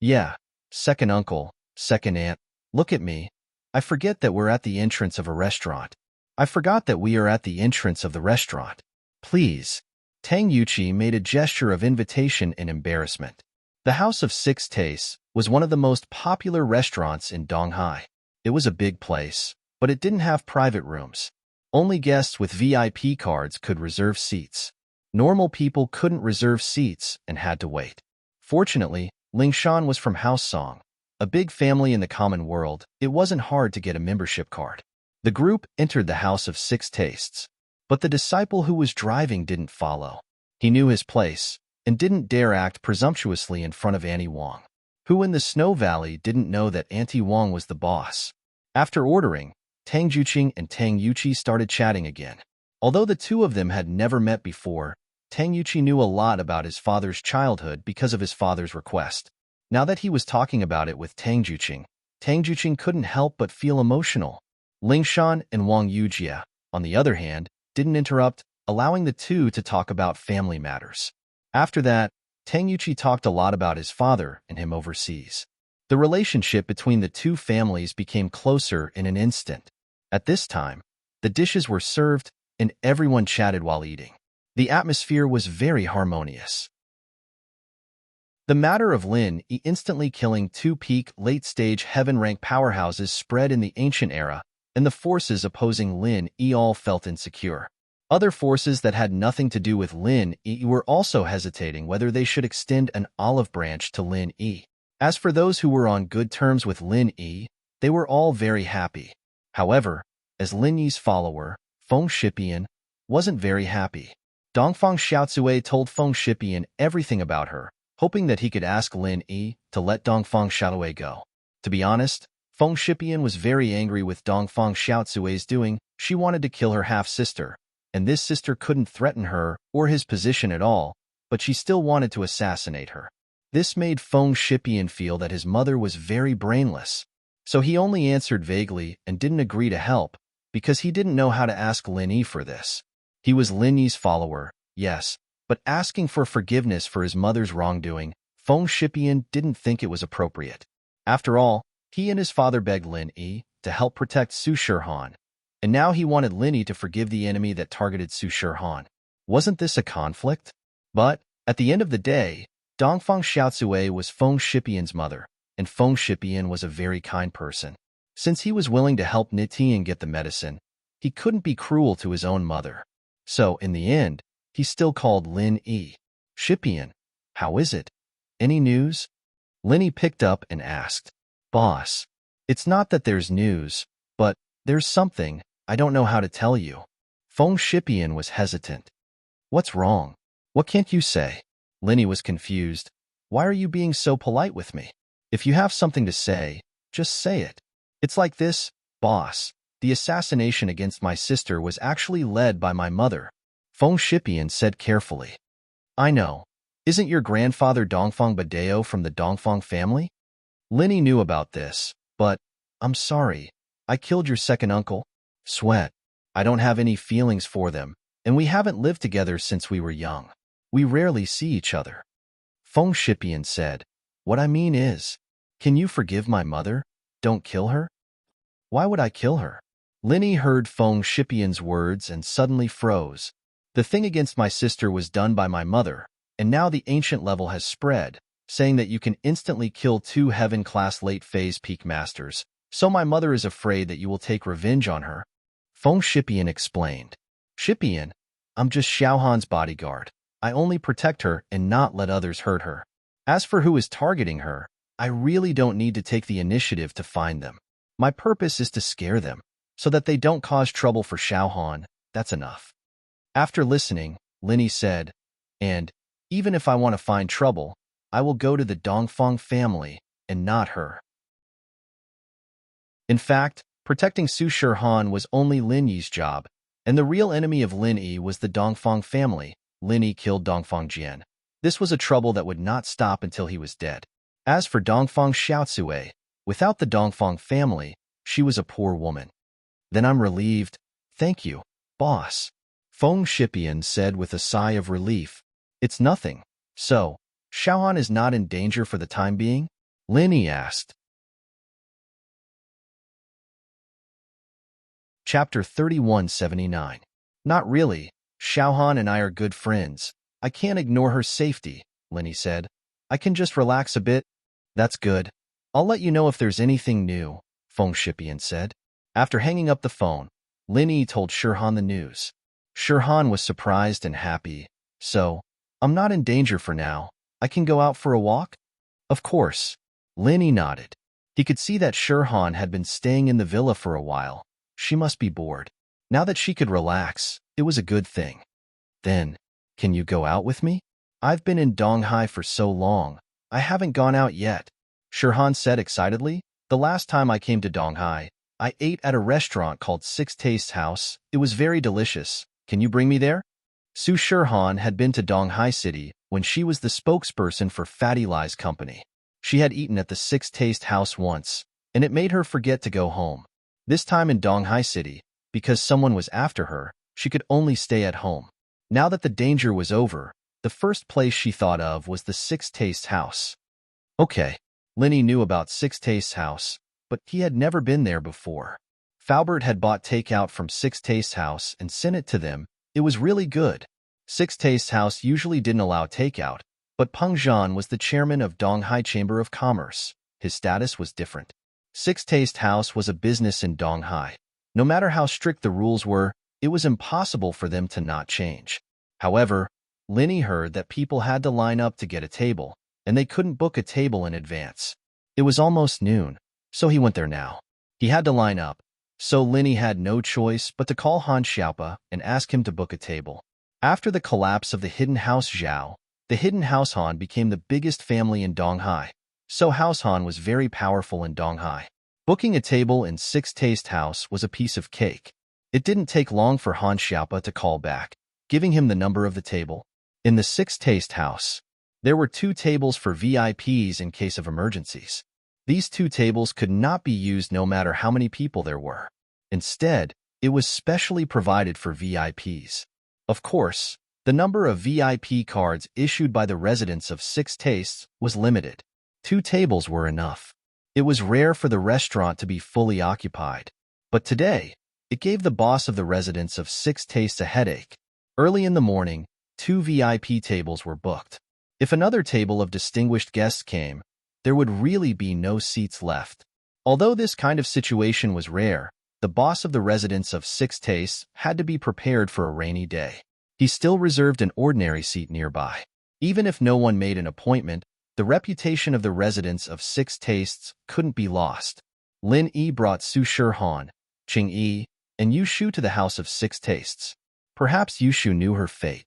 Yeah, second uncle, second aunt, look at me. I forget that we're at the entrance of a restaurant. I forgot that we are at the entrance of the restaurant. Please. Tang Yuqi made a gesture of invitation and embarrassment. The House of Six Tastes was one of the most popular restaurants in Donghai. It was a big place, but it didn't have private rooms. Only guests with VIP cards could reserve seats. Normal people couldn't reserve seats and had to wait. Fortunately, Ling Shan was from House Song, a big family in the common world. It wasn't hard to get a membership card. The group entered the House of Six Tastes, but the disciple who was driving didn't follow. He knew his place, and didn't dare act presumptuously in front of Auntie Wang. Who in the Snow Valley didn't know that Auntie Wang was the boss? After ordering, Tang Juqing and Tang Yuqi started chatting again. Although the two of them had never met before, Tang Yuqi knew a lot about his father's childhood because of his father's request. Now that he was talking about it with Tang Juqing couldn't help but feel emotional. Lingshan and Wang Yujia, on the other hand, didn't interrupt, allowing the two to talk about family matters. After that, Tang Yuqi talked a lot about his father and him overseas. The relationship between the two families became closer in an instant. At this time, the dishes were served and everyone chatted while eating. The atmosphere was very harmonious. The matter of Lin Yi instantly killing two peak late-stage heaven-rank powerhouses spread in the ancient era, and the forces opposing Lin Yi all felt insecure. Other forces that had nothing to do with Lin Yi were also hesitating whether they should extend an olive branch to Lin Yi. As for those who were on good terms with Lin Yi, they were all very happy. However, as Lin Yi's follower, Feng Shipian, wasn't very happy. Dongfang Xiaocui told Feng Shipian everything about her, hoping that he could ask Lin Yi to let Dongfang Xiaocui go. To be honest, Feng Shipian was very angry with Dongfang Xiaocui's doing. She wanted to kill her half-sister, and this sister couldn't threaten her or his position at all, but she still wanted to assassinate her. This made Feng Shipian feel that his mother was very brainless, so he only answered vaguely and didn't agree to help, because he didn't know how to ask Lin Yi for this. He was Lin Yi's follower, yes, but asking for forgiveness for his mother's wrongdoing, Feng Shipian didn't think it was appropriate. After all, he and his father begged Lin Yi to help protect Su Shirhan, and now he wanted Lin Yi to forgive the enemy that targeted Su Shirhan. Wasn't this a conflict? But, at the end of the day, Dongfang Xiaocui was Feng Shipian's mother, and Feng Shipian was a very kind person. Since he was willing to help Nitian get the medicine, he couldn't be cruel to his own mother. So, in the end, he still called Lin Yi. Shipian, how is it? Any news? Lin Yi picked up and asked. Boss, it's not that there's news, but there's something I don't know how to tell you. Feng Shipian was hesitant. What's wrong? What can't you say? Lin Yi was confused. Why are you being so polite with me? If you have something to say, just say it. It's like this, boss. The assassination against my sister was actually led by my mother. Feng Shipian said carefully. I know. Isn't your grandfather Dongfang Badeo from the Dongfang family? Lin Yi knew about this, but, I'm sorry. I killed your second uncle. Sweat. I don't have any feelings for them, and we haven't lived together since we were young. We rarely see each other. Feng Shipian said, what I mean is, can you forgive my mother? Don't kill her? Why would I kill her? Lin Yi heard Feng Shipian's words and suddenly froze. The thing against my sister was done by my mother, and now the ancient level has spread, saying that you can instantly kill 2 heaven-class late-phase peak masters, so my mother is afraid that you will take revenge on her. Feng Shipian explained. Shipian, I'm just Xiaohan's bodyguard. I only protect her and not let others hurt her. As for who is targeting her, I really don't need to take the initiative to find them. My purpose is to scare them, so that they don't cause trouble for Xiaohan. That's enough. After listening, Lin Yi said, and, even if I want to find trouble, I will go to the Dongfang family, and not her. In fact, protecting Su Shirhan was only Lin Yi's job, and the real enemy of Lin Yi was the Dongfang family. Lin Yi killed Dongfang Jian. This was a trouble that would not stop until he was dead. As for Dongfang Xiaocui, without the Dongfang family, she was a poor woman. Then I'm relieved. Thank you, boss. Feng Shipian said with a sigh of relief. It's nothing. So, Xiaohan is not in danger for the time being? Lin Yi asked. Chapter 3179. Not really. Xiaohan and I are good friends. I can't ignore her safety, Lin Yi said. I can just relax a bit. That's good. I'll let you know if there's anything new, Feng Shipian said. After hanging up the phone, Lin Yi told Shirhan the news. Shirhan was surprised and happy. So, I'm not in danger for now. I can go out for a walk? Of course. Lin Yi nodded. He could see that Shirhan had been staying in the villa for a while. She must be bored. Now that she could relax, it was a good thing. Then, can you go out with me? I've been in Donghai for so long. I haven't gone out yet. Shirhan said excitedly. The last time I came to Donghai, I ate at a restaurant called Six Tastes House. It was very delicious. Can you bring me there? Su Shirhan had been to Donghai City when she was the spokesperson for Fatty Lie's company. She had eaten at the Six Taste House once, and it made her forget to go home. This time in Donghai City, because someone was after her, she could only stay at home. Now that the danger was over, the first place she thought of was the Six Tastes House. Okay, Linny knew about Six Tastes House, but he had never been there before. Faubert had bought takeout from Six Tastes House and sent it to them. It was really good. Six Tastes House usually didn't allow takeout, but Peng Zhan was the chairman of Donghai Chamber of Commerce. His status was different. Six Taste House was a business in Donghai. No matter how strict the rules were, it was impossible for them to not change. However, Linny heard that people had to line up to get a table, and they couldn't book a table in advance. It was almost noon, so he went there now. He had to line up, so Linny had no choice but to call Han Xiaopa and ask him to book a table. After the collapse of the Hidden House Zhao, the Hidden House Han became the biggest family in Donghai, so House Han was very powerful in Donghai. Booking a table in Six Taste House was a piece of cake. It didn't take long for Han Xiaopa to call back, giving him the number of the table. In the Six Taste House, there were 2 tables for VIPs in case of emergencies. These 2 tables could not be used no matter how many people there were. Instead, it was specially provided for VIPs. Of course, the number of VIP cards issued by the residents of Six Tastes was limited. 2 tables were enough. It was rare for the restaurant to be fully occupied. But today, it gave the boss of the residents of Six Tastes a headache. Early in the morning, 2 VIP tables were booked. If another table of distinguished guests came, there would really be no seats left. Although this kind of situation was rare, the boss of the residents of Six Tastes had to be prepared for a rainy day. He still reserved an ordinary seat nearby. Even if no one made an appointment, the reputation of the residents of Six Tastes couldn't be lost. Lin Yi brought Su Shirhan, Qing Yi, and Yushu to the house of Six Tastes. Perhaps Yushu knew her fate.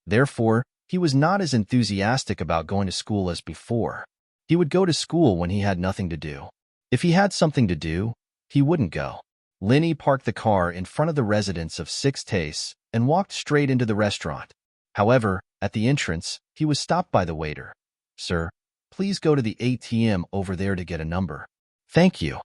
Therefore, he was not as enthusiastic about going to school as before. He would go to school when he had nothing to do. If he had something to do, he wouldn't go. Linny parked the car in front of the residence of Six Tastes and walked straight into the restaurant. However, at the entrance, he was stopped by the waiter. "Sir, please go to the ATM over there to get a number." "Thank you.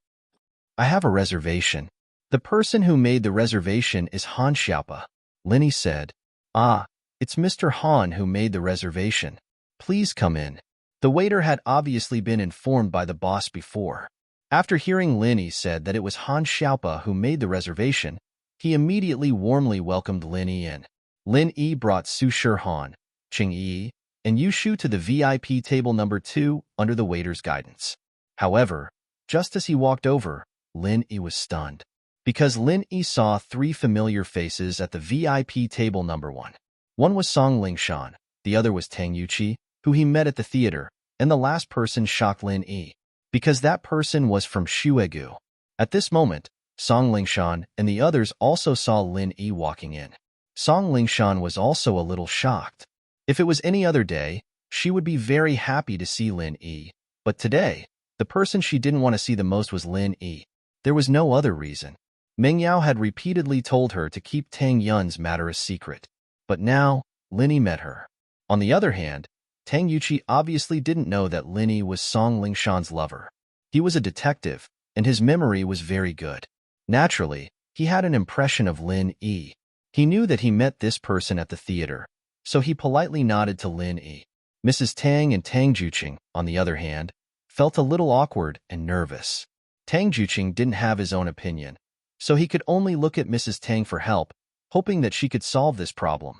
I have a reservation." "The person who made the reservation is Han Xiaopa," Linny said. "Ah, it's Mr. Han who made the reservation. Please come in." The waiter had obviously been informed by the boss before. After hearing Linny said that it was Han Xiaopa who made the reservation, he immediately warmly welcomed Linny in. Lin Yi brought Su Shirhan, Qing Yi, and Yushu to the VIP table number 2 under the waiter's guidance. However, just as he walked over, Lin Yi was stunned, because Lin Yi saw 3 familiar faces at the VIP table number 1. One was Song Lingshan, the other was Tang Yuqi, who he met at the theater, and the last person shocked Lin Yi, because that person was from Shuegu. At this moment, Song Lingshan and the others also saw Lin Yi walking in. Song Lingshan was also a little shocked. If it was any other day, she would be very happy to see Lin Yi, but today, the person she didn't want to see the most was Lin Yi. There was no other reason. Meng Yao had repeatedly told her to keep Tang Yun's matter a secret, but now, Lin Yi met her. On the other hand, Tang Yuqi obviously didn't know that Lin Yi was Song Lingshan's lover. He was a detective, and his memory was very good. Naturally, he had an impression of Lin Yi. He knew that he met this person at the theater, so he politely nodded to Lin Yi. Mrs. Tang and Tang Juqing, on the other hand, felt a little awkward and nervous. Tang Juqing didn't have his own opinion, so he could only look at Mrs. Tang for help, hoping that she could solve this problem.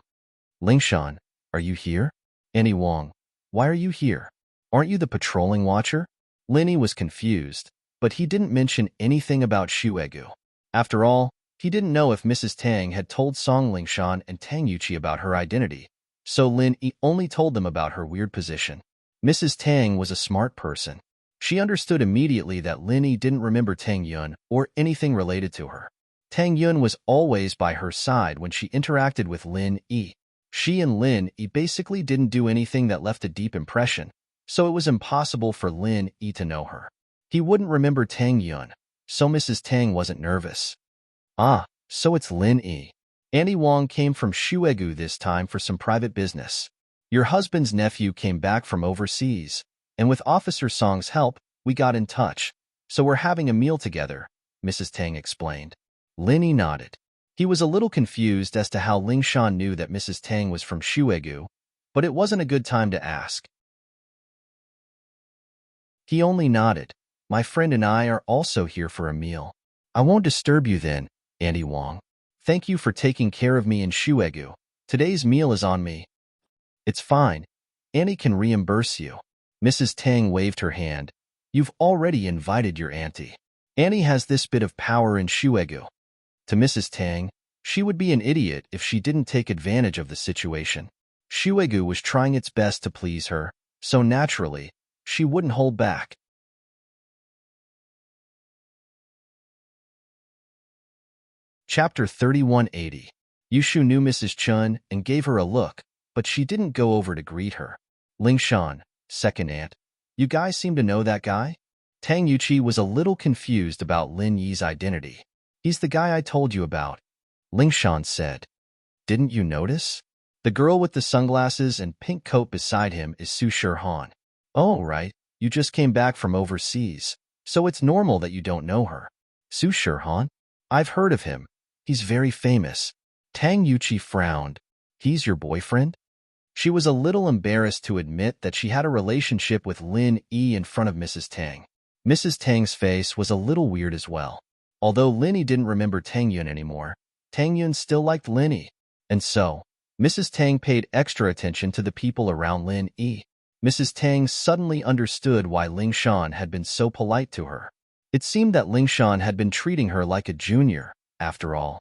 "Lingshan, are you here?" "Annie Wong, why are you here? Aren't you the patrolling watcher?" Linny was confused, but he didn't mention anything about Shuegu. After all, he didn't know if Mrs. Tang had told Song Lingshan and Tang Yuqi about her identity, so Lin Yi only told them about her weird position. Mrs. Tang was a smart person. She understood immediately that Lin Yi didn't remember Tang Yun or anything related to her. Tang Yun was always by her side when she interacted with Lin Yi. She and Lin Yi basically didn't do anything that left a deep impression, so it was impossible for Lin Yi to know her. He wouldn't remember Tang Yun, so Mrs. Tang wasn't nervous. Ah, so it's Lin Yi. Annie Wong came from Shuegu this time for some private business. Your husband's nephew came back from overseas, and with Officer Song's help, we got in touch. So we're having a meal together, Mrs. Tang explained. Lin Yi nodded. He was a little confused as to how Ling Shan knew that Mrs. Tang was from Shuegu, but it wasn't a good time to ask. He only nodded. My friend and I are also here for a meal. I won't disturb you then, Annie Wong. Thank you for taking care of me in Shuegu. Today's meal is on me. It's fine. Annie can reimburse you. Mrs. Tang waved her hand. You've already invited your auntie. Annie has this bit of power in Shuegu. To Mrs. Tang, she would be an idiot if she didn't take advantage of the situation. Shuegu was trying its best to please her, so naturally, she wouldn't hold back. Chapter 3180. Yushu knew Mrs. Chun and gave her a look, but she didn't go over to greet her. Ling Shan, second aunt. You guys seem to know that guy? Tang Yuqi was a little confused about Lin Yi's identity. He's the guy I told you about, Ling Shan said. Didn't you notice? The girl with the sunglasses and pink coat beside him is Su Shirhan. Oh, right. You just came back from overseas, so it's normal that you don't know her. Su Shirhan? I've heard of him. He's very famous. Tang Yuqi frowned. He's your boyfriend? She was a little embarrassed to admit that she had a relationship with Lin Yi in front of Mrs. Tang. Mrs. Tang's face was a little weird as well. Although Lin Yi didn't remember Tang Yun anymore, Tang Yun still liked Lin Yi. And so, Mrs. Tang paid extra attention to the people around Lin Yi. Mrs. Tang suddenly understood why Ling Shan had been so polite to her. It seemed that Ling Shan had been treating her like a junior, after all.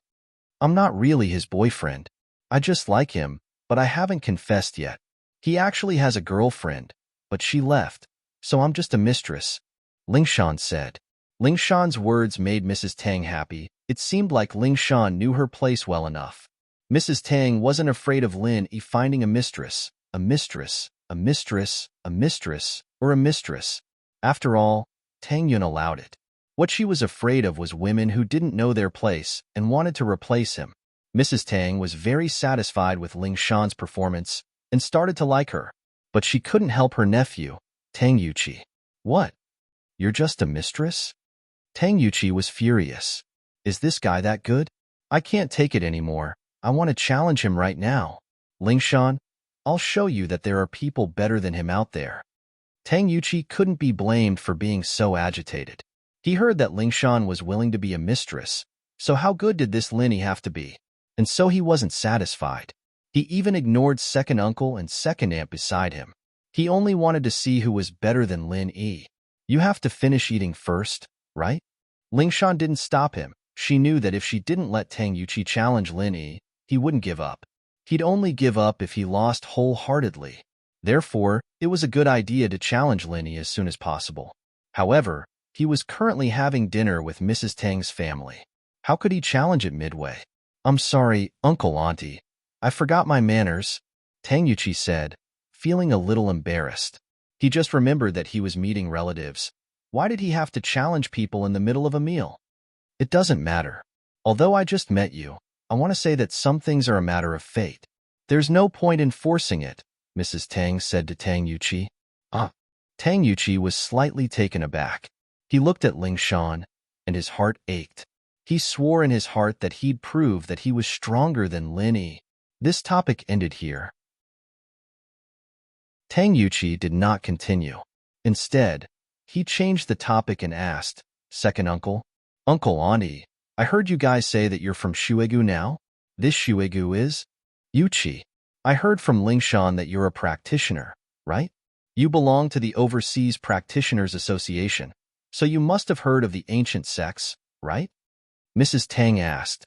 I'm not really his boyfriend. I just like him, but I haven't confessed yet. He actually has a girlfriend, but she left, so I'm just a mistress, Ling Shan said. Ling Shan's words made Mrs. Tang happy. It seemed like Ling Shan knew her place well enough. Mrs. Tang wasn't afraid of Lin Yi finding a mistress, a mistress, a mistress, a mistress, or a mistress. After all, Tang Yun allowed it. What she was afraid of was women who didn't know their place and wanted to replace him. Mrs. Tang was very satisfied with Ling Shan's performance and started to like her. But she couldn't help her nephew, Tang Yuqi. What? You're just a mistress? Tang Yuqi was furious. Is this guy that good? I can't take it anymore. I want to challenge him right now. Ling Shan, I'll show you that there are people better than him out there. Tang Yuqi couldn't be blamed for being so agitated. He heard that Ling Shan was willing to be a mistress, so how good did this Lin Yi have to be? And so he wasn't satisfied. He even ignored second uncle and second aunt beside him. He only wanted to see who was better than Lin Yi. You have to finish eating first, right? Ling Shan didn't stop him. She knew that if she didn't let Tang Yuqi challenge Lin Yi, he wouldn't give up. He'd only give up if he lost wholeheartedly. Therefore, it was a good idea to challenge Lin Yi as soon as possible. However, he was currently having dinner with Mrs. Tang's family. How could he challenge it midway? I'm sorry, Uncle Auntie. I forgot my manners, Tang Yuqi said, feeling a little embarrassed. He just remembered that he was meeting relatives. Why did he have to challenge people in the middle of a meal? It doesn't matter. Although I just met you, I want to say that some things are a matter of fate. There's no point in forcing it, Mrs. Tang said to Tang Yuqi. Tang Yuqi was slightly taken aback. He looked at Ling Shan, and his heart ached. He swore in his heart that he'd prove that he was stronger than Lin Yi. This topic ended here. Tang Yuqi did not continue. Instead, he changed the topic and asked, Second uncle? Uncle Auntie, I heard you guys say that you're from Shuegu now? This Shuegu is? Yuqi. I heard from Ling Shan that you're a practitioner, right? You belong to the Overseas Practitioners Association, so you must have heard of the ancient sects, right? Mrs. Tang asked.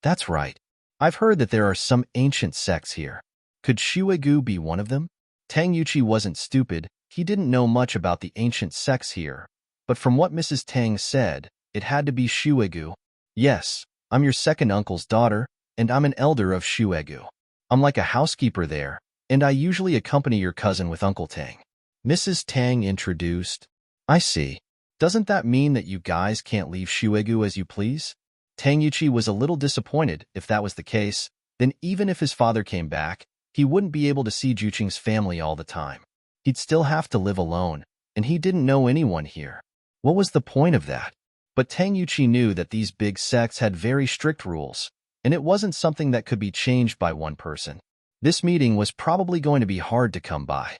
That's right. I've heard that there are some ancient sects here. Could Shuegu be one of them? Tang Yuqi wasn't stupid. He didn't know much about the ancient sects here, but from what Mrs. Tang said, it had to be Shuegu. Yes, I'm your second uncle's daughter, and I'm an elder of Shuegu. I'm like a housekeeper there, and I usually accompany your cousin with Uncle Tang. Mrs. Tang introduced. I see. Doesn't that mean that you guys can't leave Shuegu as you please? Tang Yuqi was a little disappointed. If that was the case, then even if his father came back, he wouldn't be able to see Juqing's family all the time. He'd still have to live alone, and he didn't know anyone here. What was the point of that? But Tang Yuqi knew that these big sects had very strict rules, and it wasn't something that could be changed by one person. This meeting was probably going to be hard to come by.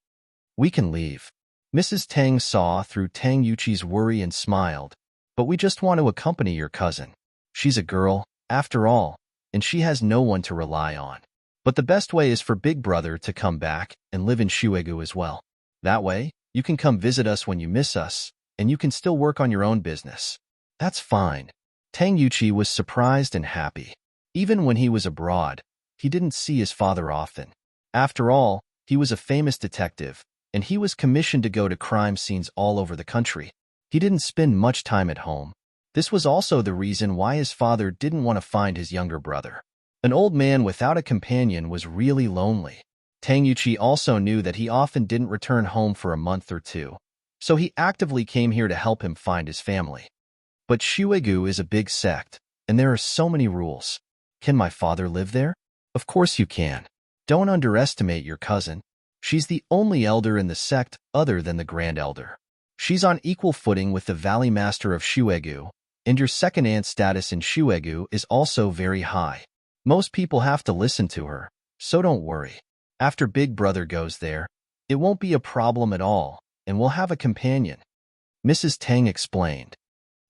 We can leave. Mrs. Tang saw through Tang Yuqi's worry and smiled. But we just want to accompany your cousin. She's a girl, after all, and she has no one to rely on. But the best way is for Big Brother to come back and live in Shuegu as well. That way, you can come visit us when you miss us, and you can still work on your own business. That's fine. Tang Yuqi was surprised and happy. Even when he was abroad, he didn't see his father often. After all, he was a famous detective, and he was commissioned to go to crime scenes all over the country. He didn't spend much time at home. This was also the reason why his father didn't want to find his younger brother. An old man without a companion was really lonely. Tang Yuqi also knew that he often didn't return home for a month or two, so he actively came here to help him find his family. But Shuegu is a big sect, and there are so many rules. Can my father live there? Of course you can. Don't underestimate your cousin. She's the only elder in the sect other than the Grand Elder. She's on equal footing with the Valley Master of Shuegu, and your second aunt status in Shuegu is also very high. Most people have to listen to her, so don't worry. After Big Brother goes there, it won't be a problem at all, and we'll have a companion. Mrs. Tang explained.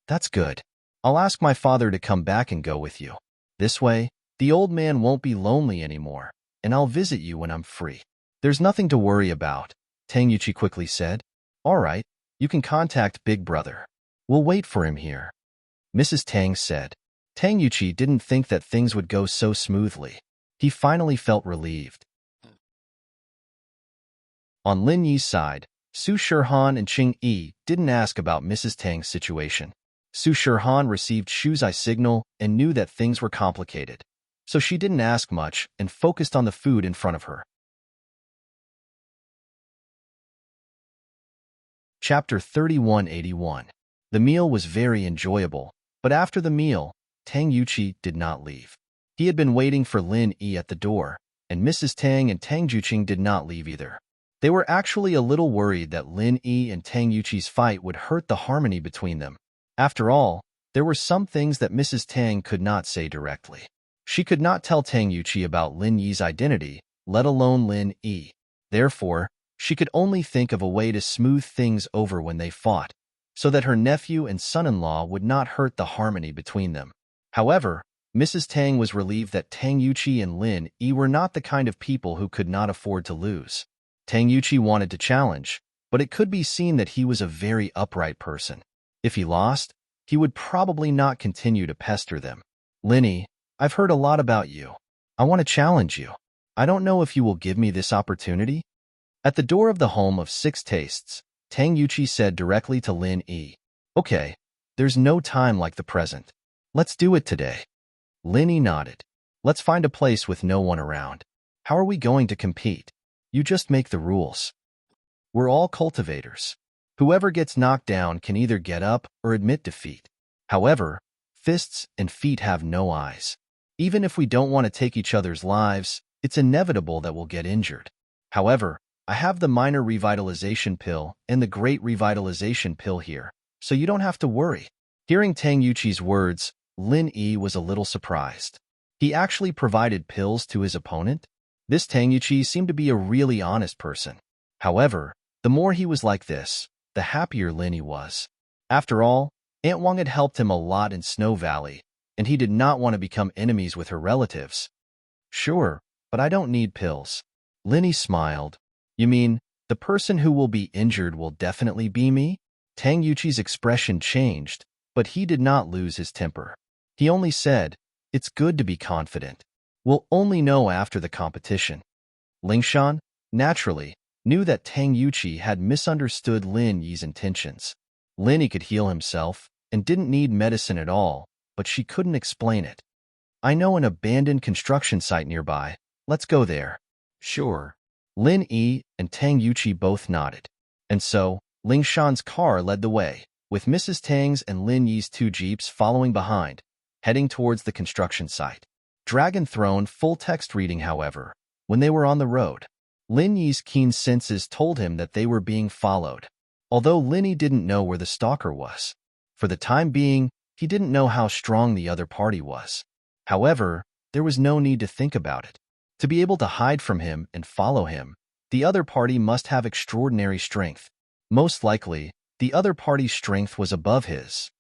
That's good. I'll ask my father to come back and go with you. This way, the old man won't be lonely anymore, and I'll visit you when I'm free. There's nothing to worry about, Tang Yuqi quickly said. All right, you can contact Big Brother. We'll wait for him here. Mrs. Tang said. Tang Yuqi didn't think that things would go so smoothly. He finally felt relieved. On Lin Yi's side, Su Shirhan and Qing Yi didn't ask about Mrs. Tang's situation. Su Shirhan received Shu's eye signal and knew that things were complicated, so she didn't ask much and focused on the food in front of her. Chapter 3181. The meal was very enjoyable, but after the meal, Tang Yuqi did not leave. He had been waiting for Lin Yi at the door, and Mrs. Tang and Tang Juqing did not leave either. They were actually a little worried that Lin Yi and Tang Yuqi's fight would hurt the harmony between them. After all, there were some things that Mrs. Tang could not say directly. She could not tell Tang Yuqi about Lin Yi's identity, let alone Lin Yi. Therefore, she could only think of a way to smooth things over when they fought, so that her nephew and son-in-law would not hurt the harmony between them. However, Mrs. Tang was relieved that Tang Yuqi and Lin Yi were not the kind of people who could not afford to lose. Tang Yuqi wanted to challenge, but it could be seen that he was a very upright person. If he lost, he would probably not continue to pester them. Lin Yi, I've heard a lot about you. I want to challenge you. I don't know if you will give me this opportunity. At the door of the home of 6 tastes, Tang Yuqi said directly to Lin Yi. Okay, there's no time like the present. Let's do it today. Lin Yi nodded. Let's find a place with no one around. How are we going to compete? You just make the rules. We're all cultivators. Whoever gets knocked down can either get up or admit defeat. However, fists and feet have no eyes. Even if we don't want to take each other's lives, it's inevitable that we'll get injured. However, I have the minor revitalization pill and the great revitalization pill here, so you don't have to worry. Hearing Tang Yuqi's words, Lin Yi was a little surprised. He actually provided pills to his opponent? This Tang Yuqi seemed to be a really honest person. However, the more he was like this, the happier Lin Yi was. After all, Aunt Wang had helped him a lot in Snow Valley, and he did not want to become enemies with her relatives. Sure, but I don't need pills. Lin Yi smiled. You mean, the person who will be injured will definitely be me? Tang Yuqi's expression changed, but he did not lose his temper. He only said, it's good to be confident. We'll only know after the competition. Lingshan, naturally, knew that Tang Yuqi had misunderstood Lin Yi's intentions. Lin Yi could heal himself and didn't need medicine at all, but she couldn't explain it. I know an abandoned construction site nearby, Let's go there. Sure. Lin Yi and Tang Yuqi both nodded. And so, Ling Shan's car led the way, with Mrs. Tang's and Lin Yi's two jeeps following behind, heading towards the construction site. Dragon Throne full text reading, however, when they were on the road. Lin Yi's keen senses told him that they were being followed, although Lin Yi didn't know where the stalker was. For the time being, he didn't know how strong the other party was. However, there was no need to think about it. To be able to hide from him and follow him, the other party must have extraordinary strength. Most likely, the other party's strength was above his.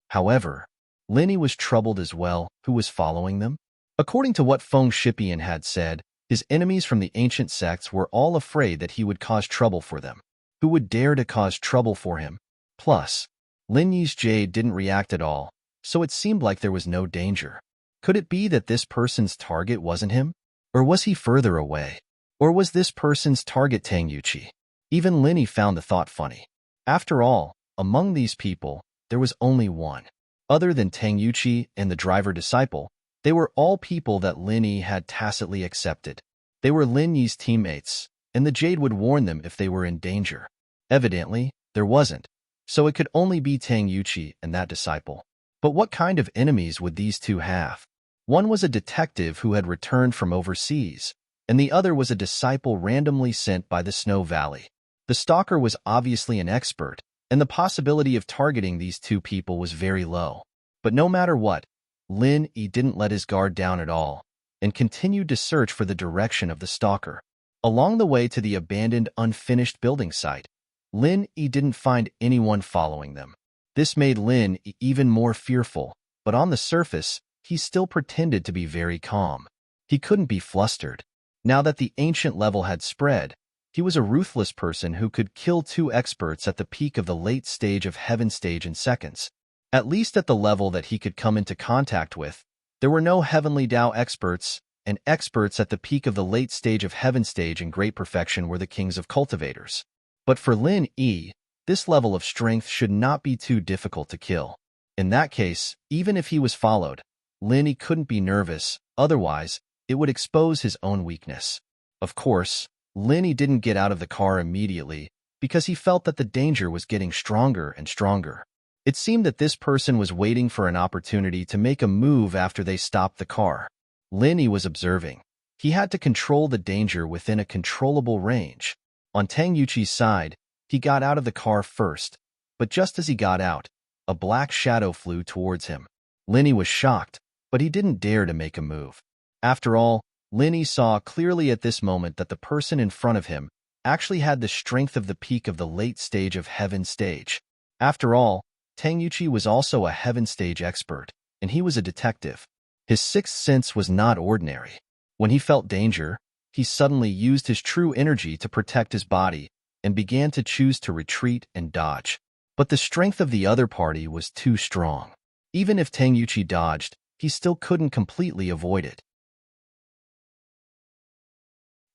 However, Lin Yi was troubled as well. Who was following them? According to what Feng Shipian had said, his enemies from the ancient sects were all afraid that he would cause trouble for them. Who would dare to cause trouble for him? Plus, Lin Yi's jade didn't react at all, so it seemed like there was no danger. Could it be that this person's target wasn't him? Or was he further away? Or was this person's target Tang Yuqi? Even Lin Yi found the thought funny. After all, among these people, there was only one. Other than Tang Yuqi and the driver disciple, they were all people that Lin Yi had tacitly accepted. They were Lin Yi's teammates, and the jade would warn them if they were in danger. Evidently, there wasn't, so it could only be Tang Yuqi and that disciple. But what kind of enemies would these two have? One was a detective who had returned from overseas, and the other was a disciple randomly sent by the Snow Valley. The stalker was obviously an expert, and the possibility of targeting these two people was very low. But no matter what, Lin Yi didn't let his guard down at all, and continued to search for the direction of the stalker. Along the way to the abandoned, unfinished building site, Lin Yi didn't find anyone following them. This made Lin Yi even more fearful, but on the surface, he still pretended to be very calm. He couldn't be flustered. Now that the ancient level had spread, he was a ruthless person who could kill two experts at the peak of the late stage of Heaven stage in seconds. At least at the level that he could come into contact with, there were no Heavenly Tao experts, and experts at the peak of the late stage of Heaven stage in great perfection were the kings of cultivators. But for Lin Yi, this level of strength should not be too difficult to kill. In that case, even if he was followed, Lin Yi couldn't be nervous, otherwise, it would expose his own weakness. Of course, Lin Yi didn't get out of the car immediately because he felt that the danger was getting stronger and stronger. It seemed that this person was waiting for an opportunity to make a move after they stopped the car. Lin Yi was observing. He had to control the danger within a controllable range. On Tang Yuqi's side, he got out of the car first, but just as he got out, a black shadow flew towards him. Lin Yi was shocked, but he didn't dare to make a move. After all, Lin Yi saw clearly at this moment that the person in front of him actually had the strength of the peak of the late stage of Heaven stage. After all, Tang Yuqi was also a Heaven stage expert, and he was a detective. His sixth sense was not ordinary. When he felt danger, he suddenly used his true energy to protect his body and began to choose to retreat and dodge. But the strength of the other party was too strong. Even if Tang Yuqi dodged, he still couldn't completely avoid it.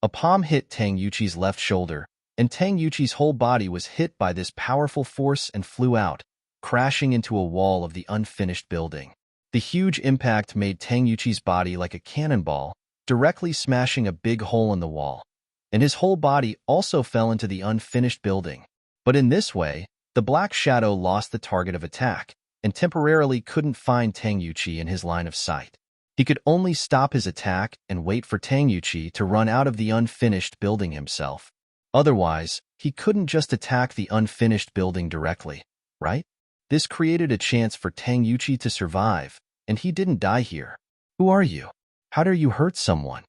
A palm hit Tang Yuqi's left shoulder, and Tang Yuqi's whole body was hit by this powerful force and flew out, crashing into a wall of the unfinished building. The huge impact made Tang Yuqi's body like a cannonball, directly smashing a big hole in the wall, and his whole body also fell into the unfinished building. But in this way, the black shadow lost the target of attack, and temporarily couldn't find Tang Yuqi in his line of sight. He could only stop his attack and wait for Tang Yuqi to run out of the unfinished building himself. Otherwise, he couldn't just attack the unfinished building directly, right? This created a chance for Tang Yuqi to survive, and he didn't die here. Who are you? How dare you hurt someone?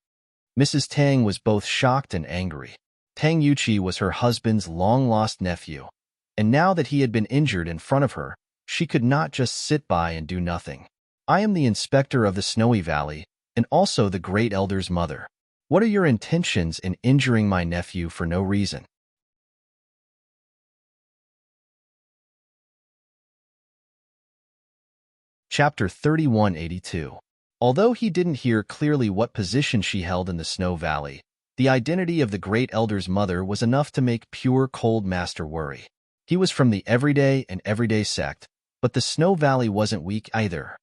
Mrs. Tang was both shocked and angry. Tang Yuqi was her husband's long-lost nephew, and now that he had been injured in front of her, she could not just sit by and do nothing. I am the inspector of the Snowy Valley, and also the Great Elder's mother. What are your intentions in injuring my nephew for no reason? Chapter 3182. Although he didn't hear clearly what position she held in the Snow Valley, the identity of the Great Elder's mother was enough to make pure Cold Master worry. He was from the Everyday and Everyday sect, but the Snow Valley wasn't weak either.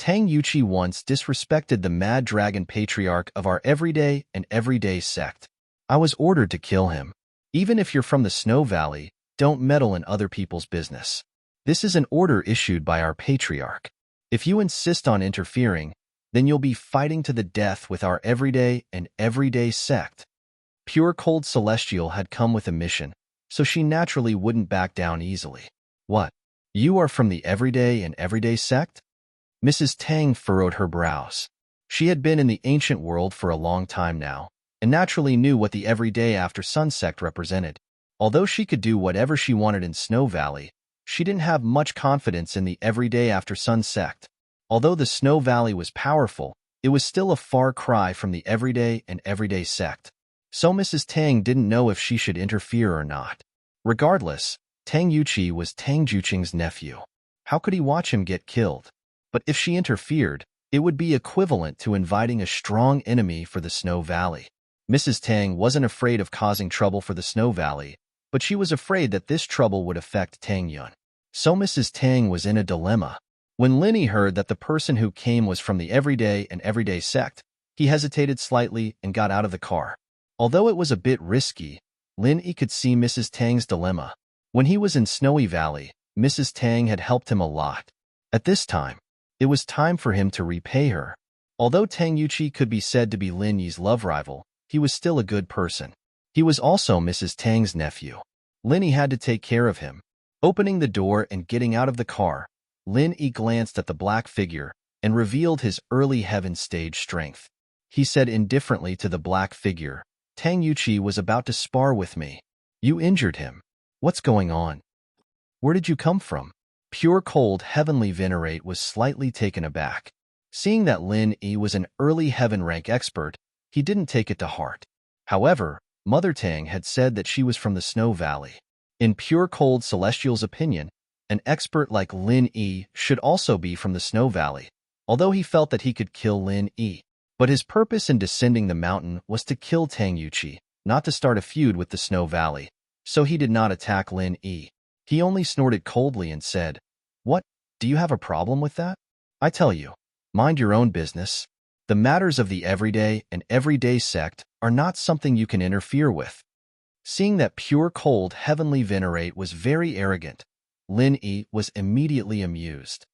Tang Yuchi once disrespected the mad dragon patriarch of our everyday and everyday sect. I was ordered to kill him. Even if you're from the Snow Valley, don't meddle in other people's business. This is an order issued by our patriarch. If you insist on interfering, then you'll be fighting to the death with our everyday and everyday sect. Pure Cold Celestial had come with a mission, so she naturally wouldn't back down easily. What? You are from the everyday and everyday sect? Mrs. Tang furrowed her brows. She had been in the ancient world for a long time now, and naturally knew what the everyday after sun sect represented. Although she could do whatever she wanted in Snow Valley, she didn't have much confidence in the everyday after sun sect. Although the Snow Valley was powerful, it was still a far cry from the everyday and everyday sect. So Mrs. Tang didn't know if she should interfere or not. Regardless, Tang Yuchi was Tang Juqing's nephew. How could he watch him get killed? But if she interfered, it would be equivalent to inviting a strong enemy for the Snow Valley. Mrs. Tang wasn't afraid of causing trouble for the Snow Valley, but she was afraid that this trouble would affect Tang Yun. So Mrs. Tang was in a dilemma. When Linny heard that the person who came was from the everyday and everyday sect, he hesitated slightly and got out of the car. Although it was a bit risky, Linny could see Mrs. Tang's dilemma. When he was in Snowy Valley, Mrs. Tang had helped him a lot. At this time, it was time for him to repay her. Although Tang Yuchi could be said to be Lin Yi's love rival, he was still a good person. He was also Mrs. Tang's nephew. Lin Yi had to take care of him. Opening the door and getting out of the car, Lin Yi glanced at the black figure and revealed his early heaven stage strength. He said indifferently to the black figure, Tang Yuchi was about to spar with me. You injured him. What's going on? Where did you come from? Pure Cold Heavenly Venerate was slightly taken aback. Seeing that Lin Yi was an early heaven rank expert, he didn't take it to heart. However, Mother Tang had said that she was from the Snow Valley. In Pure Cold Celestial's opinion, an expert like Lin Yi should also be from the Snow Valley, although he felt that he could kill Lin Yi. But his purpose in descending the mountain was to kill Tang Yuchi, not to start a feud with the Snow Valley, so he did not attack Lin Yi. He only snorted coldly and said, What, do you have a problem with that? I tell you, mind your own business. The matters of the everyday and everyday sect are not something you can interfere with. Seeing that Pure Cold Heavenly Venerate was very arrogant, Lin Yi was immediately amused.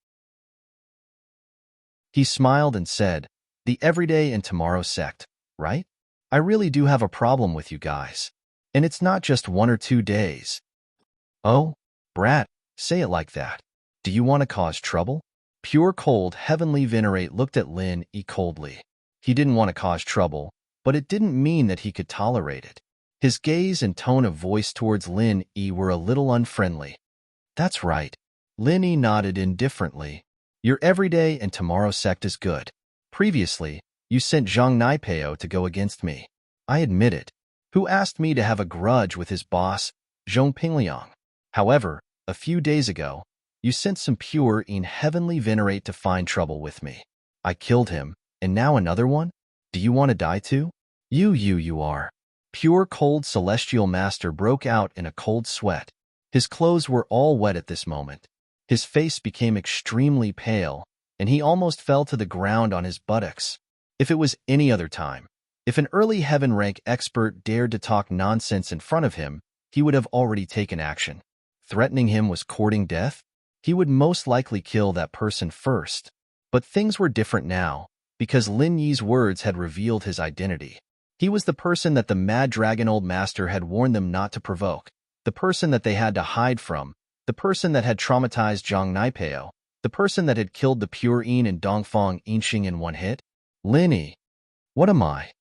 He smiled and said, The everyday and tomorrow sect, right? I really do have a problem with you guys. And it's not just 1 or 2 days. Oh, brat, say it like that. Do you want to cause trouble? Pure Cold Heavenly Venerate looked at Lin Yi coldly. He didn't want to cause trouble, but it didn't mean that he could tolerate it. His gaze and tone of voice towards Lin Yi were a little unfriendly. That's right. Lin Yi nodded indifferently. Your everyday and tomorrow sect is good. Previously, you sent Zhang Naipeo to go against me. I admit it. Who asked me to have a grudge with his boss, Zhong Pingliang. However, a few days ago, you sent some pure in Heavenly Venerate to find trouble with me. I killed him, and now another one? Do you want to die too? You are. Pure Cold Celestial Master broke out in a cold sweat. His clothes were all wet at this moment. His face became extremely pale, and he almost fell to the ground on his buttocks. If it was any other time, if an early heaven rank expert dared to talk nonsense in front of him, he would have already taken action. Threatening him was courting death? He would most likely kill that person first. But things were different now, because Lin Yi's words had revealed his identity. He was the person that the Mad Dragon Old Master had warned them not to provoke, the person that they had to hide from, the person that had traumatized Zhang Naipeo, the person that had killed the Pure Yin and Dongfang Yinxing in one hit. Lin Yi. What am I?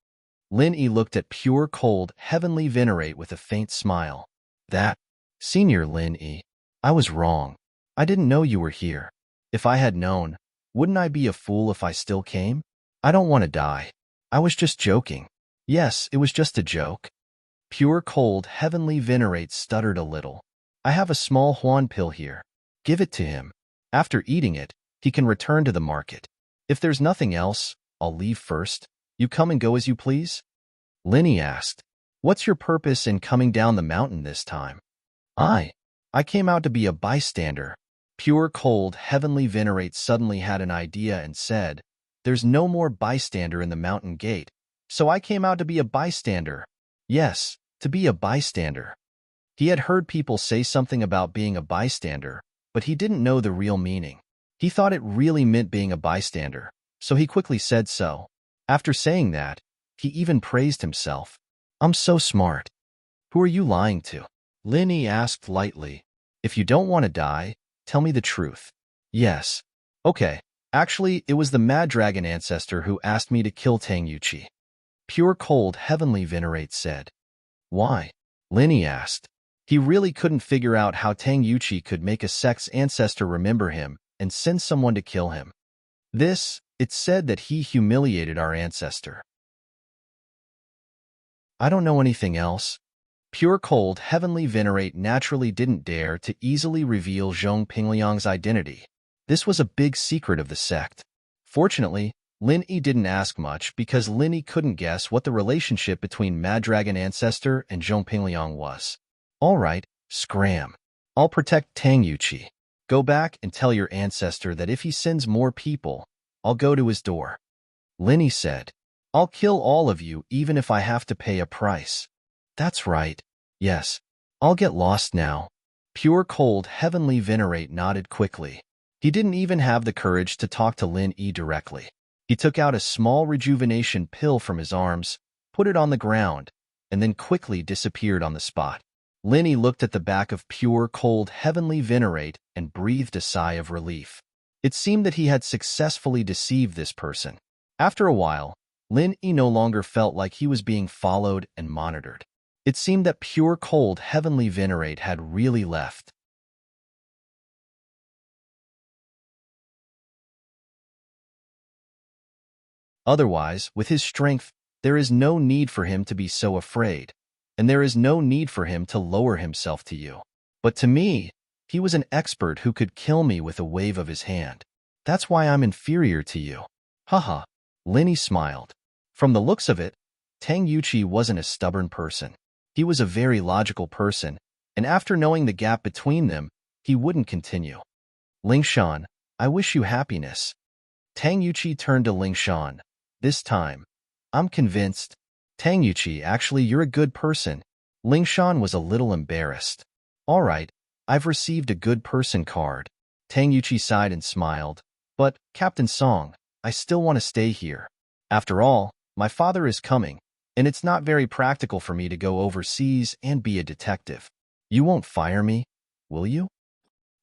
Lin Yi looked at Pure Cold Heavenly Venerate with a faint smile. That, Senior Lin Yi, I was wrong. I didn't know you were here. If I had known, wouldn't I be a fool if I still came? I don't want to die. I was just joking. Yes, it was just a joke. Pure Cold Heavenly Venerate stuttered a little. I have a small Huan pill here. Give it to him. After eating it, he can return to the market. If there's nothing else, I'll leave first. You come and go as you please? Lin Yi asked. What's your purpose in coming down the mountain this time? I came out to be a bystander. Pure cold, heavenly venerate suddenly had an idea and said, "There's no more bystander in the mountain gate, so I came out to be a bystander." Yes, to be a bystander. He had heard people say something about being a bystander, but he didn't know the real meaning. He thought it really meant being a bystander, so he quickly said so. After saying that, he even praised himself. "I'm so smart." "Who are you lying to?" Linny asked lightly. "If you don't want to die, tell me the truth." "Yes." "Okay. Actually, it was the Mad Dragon ancestor who asked me to kill Tangyuchi." Pure cold, heavenly venerate said. "Why?" Linny asked. He really couldn't figure out how Tangyuchi could make a sex ancestor remember him and send someone to kill him. It said that he humiliated our ancestor. "I don't know anything else." Pure cold, heavenly venerate naturally didn't dare to easily reveal Zhong Pingliang's identity. This was a big secret of the sect. Fortunately, Lin Yi didn't ask much because Lin Yi couldn't guess what the relationship between Mad Dragon Ancestor and Zhong Pingliang was. "All right, scram. I'll protect Tangyuchi. Go back and tell your ancestor that if he sends more people, I'll go to his door." Lin Yi said, "I'll kill all of you even if I have to pay a price." "That's right. Yes. I'll get lost now." Pure cold, heavenly venerate nodded quickly. He didn't even have the courage to talk to Lin Yi directly. He took out a small rejuvenation pill from his arms, put it on the ground, and then quickly disappeared on the spot. Lin Yi looked at the back of pure cold, heavenly venerate and breathed a sigh of relief. It seemed that he had successfully deceived this person. After a while, Lin Yi no longer felt like he was being followed and monitored. It seemed that pure cold, heavenly venerate had really left. Otherwise, with his strength, there is no need for him to be so afraid, and there is no need for him to lower himself to you. But to me, he was an expert who could kill me with a wave of his hand. That's why I'm inferior to you. Haha. Linny smiled. From the looks of it, Tangyuchi wasn't a stubborn person. He was a very logical person, and after knowing the gap between them, he wouldn't continue. "Lingshan, I wish you happiness." Tangyuchi turned to Lingshan. "This time, I'm convinced." "Tangyuchi, actually, you're a good person." Lingshan was a little embarrassed. "All right, I've received a good person card." Tangyuchi sighed and smiled. "But, Captain Song, I still want to stay here. After all, my father is coming, and it's not very practical for me to go overseas and be a detective." "You won't fire me, will you?"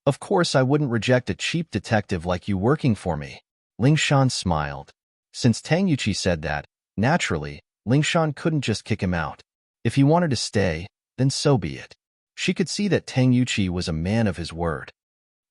"Of course I wouldn't reject a cheap detective like you working for me." Lingshan smiled. Since Tangyuchi said that, naturally, Lingshan couldn't just kick him out. If he wanted to stay, then so be it. She could see that Tangyuchi was a man of his word.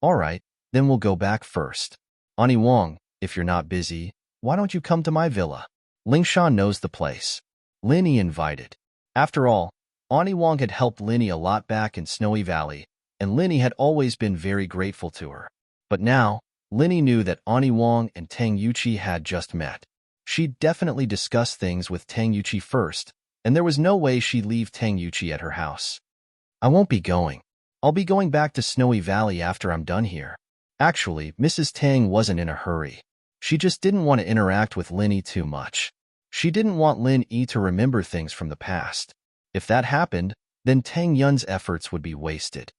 "All right, then we'll go back first. Ani Wong, if you're not busy, why don't you come to my villa? Lingshan knows the place." Linny invited. After all, Ani Wong had helped Linny a lot back in Snowy Valley, and Linny had always been very grateful to her. But now, Linny knew that Ani Wong and Tangyuchi had just met. She'd definitely discuss things with Tangyuchi first, and there was no way she'd leave Tangyuchi at her house. "I won't be going. I'll be going back to Snowy Valley after I'm done here." Actually, Mrs. Tang wasn't in a hurry. She just didn't want to interact with Linny too much. She didn't want Lin Yi to remember things from the past. If that happened, then Tang Yun's efforts would be wasted.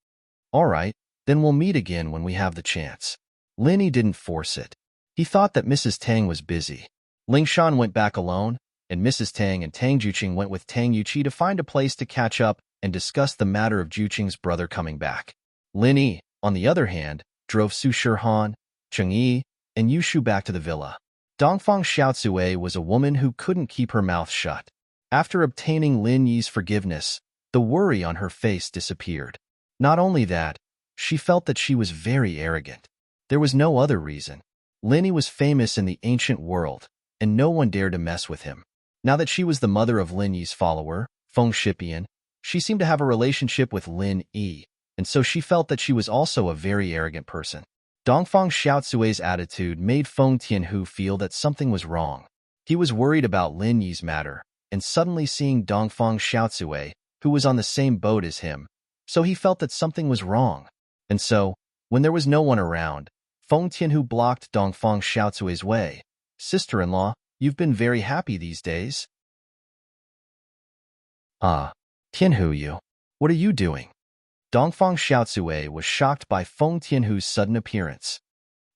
"All right, then we'll meet again when we have the chance." Linny didn't force it. He thought that Mrs. Tang was busy. Lingshan went back alone, and Mrs. Tang and Tang Juqing went with Tang Yuqi to find a place to catch up and discuss the matter of Juqing's brother coming back. Lin Yi, on the other hand, drove Su Shirhan, Cheng Yi, and Yushu back to the villa. Dongfang Xiaotsue was a woman who couldn't keep her mouth shut. After obtaining Lin Yi's forgiveness, the worry on her face disappeared. Not only that, she felt that she was very arrogant. There was no other reason. Lin Yi was famous in the ancient world, and no one dared to mess with him. Now that she was the mother of Lin Yi's follower, Feng Shipian, she seemed to have a relationship with Lin Yi, and so she felt that she was also a very arrogant person. Dongfang Xiaotsue's attitude made Feng Tianhu feel that something was wrong. He was worried about Lin Yi's matter, and suddenly seeing Dongfang Xiaotsue, who was on the same boat as him, so he felt that something was wrong. And so, When there was no one around, Feng Tianhu blocked Dongfang Xiaozui's way. Sister-in-law, you've been very happy these days. Ah, Tianhu, you. What are you doing? Dongfang Xiaozui was shocked by Feng Tianhu's sudden appearance.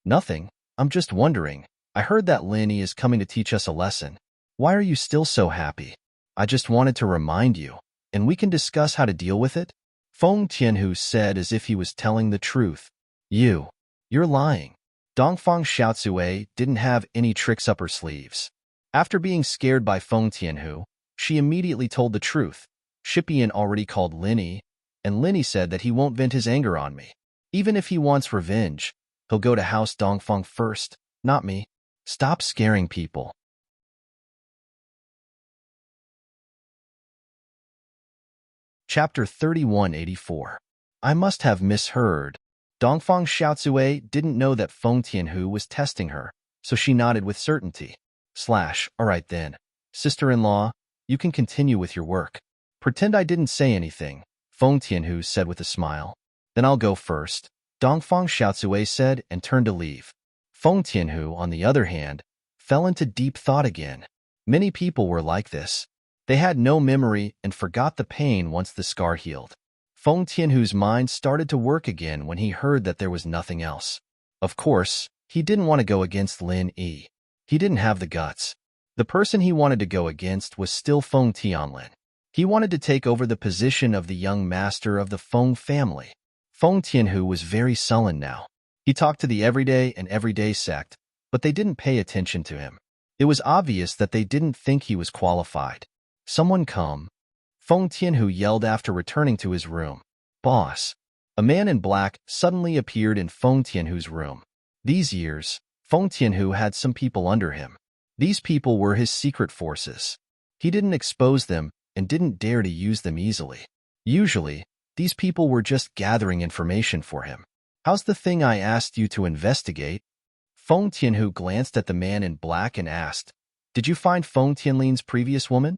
Nothing. I'm just wondering. I heard that Lin Yi is coming to teach us a lesson. Why are you still so happy? I just wanted to remind you, and we can discuss how to deal with it. Feng Tianhu said as if he was telling the truth. You're lying. Dongfang Xiaozui didn't have any tricks up her sleeves. After being scared by Feng Tianhu, she immediately told the truth. Shipian already called Lin Yi, and Lin Yi said that he won't vent his anger on me. Even if he wants revenge, he'll go to House Dongfang first, not me. Stop scaring people. Chapter 3184. I must have misheard. Dongfang Xiaozui didn't know that Feng Tianhu was testing her, so she nodded with certainty. All right then. Sister-in-law, you can continue with your work. Pretend I didn't say anything, Feng Tianhu said with a smile. Then I'll go first, Dongfang Xiaozui said and turned to leave. Feng Tianhu, on the other hand, fell into deep thought again. Many people were like this. They had no memory and forgot the pain once the scar healed. Feng Tianhu's mind started to work again when he heard that there was nothing else. Of course, he didn't want to go against Lin Yi. He didn't have the guts. The person he wanted to go against was still Feng Tianlin. He wanted to take over the position of the young master of the Feng family. Feng Tianhu was very sullen now. He talked to the everyday sect, but they didn't pay attention to him. It was obvious that they didn't think he was qualified. Someone come. Feng Tianhu yelled after returning to his room. Boss. A man in black suddenly appeared in Feng Tianhu's room. These years, Feng Tianhu had some people under him. These people were his secret forces. He didn't expose them and didn't dare to use them easily. Usually, these people were just gathering information for him. How's the thing I asked you to investigate? Feng Tianhu glanced at the man in black and asked, Did you find Feng Tianlin's previous woman?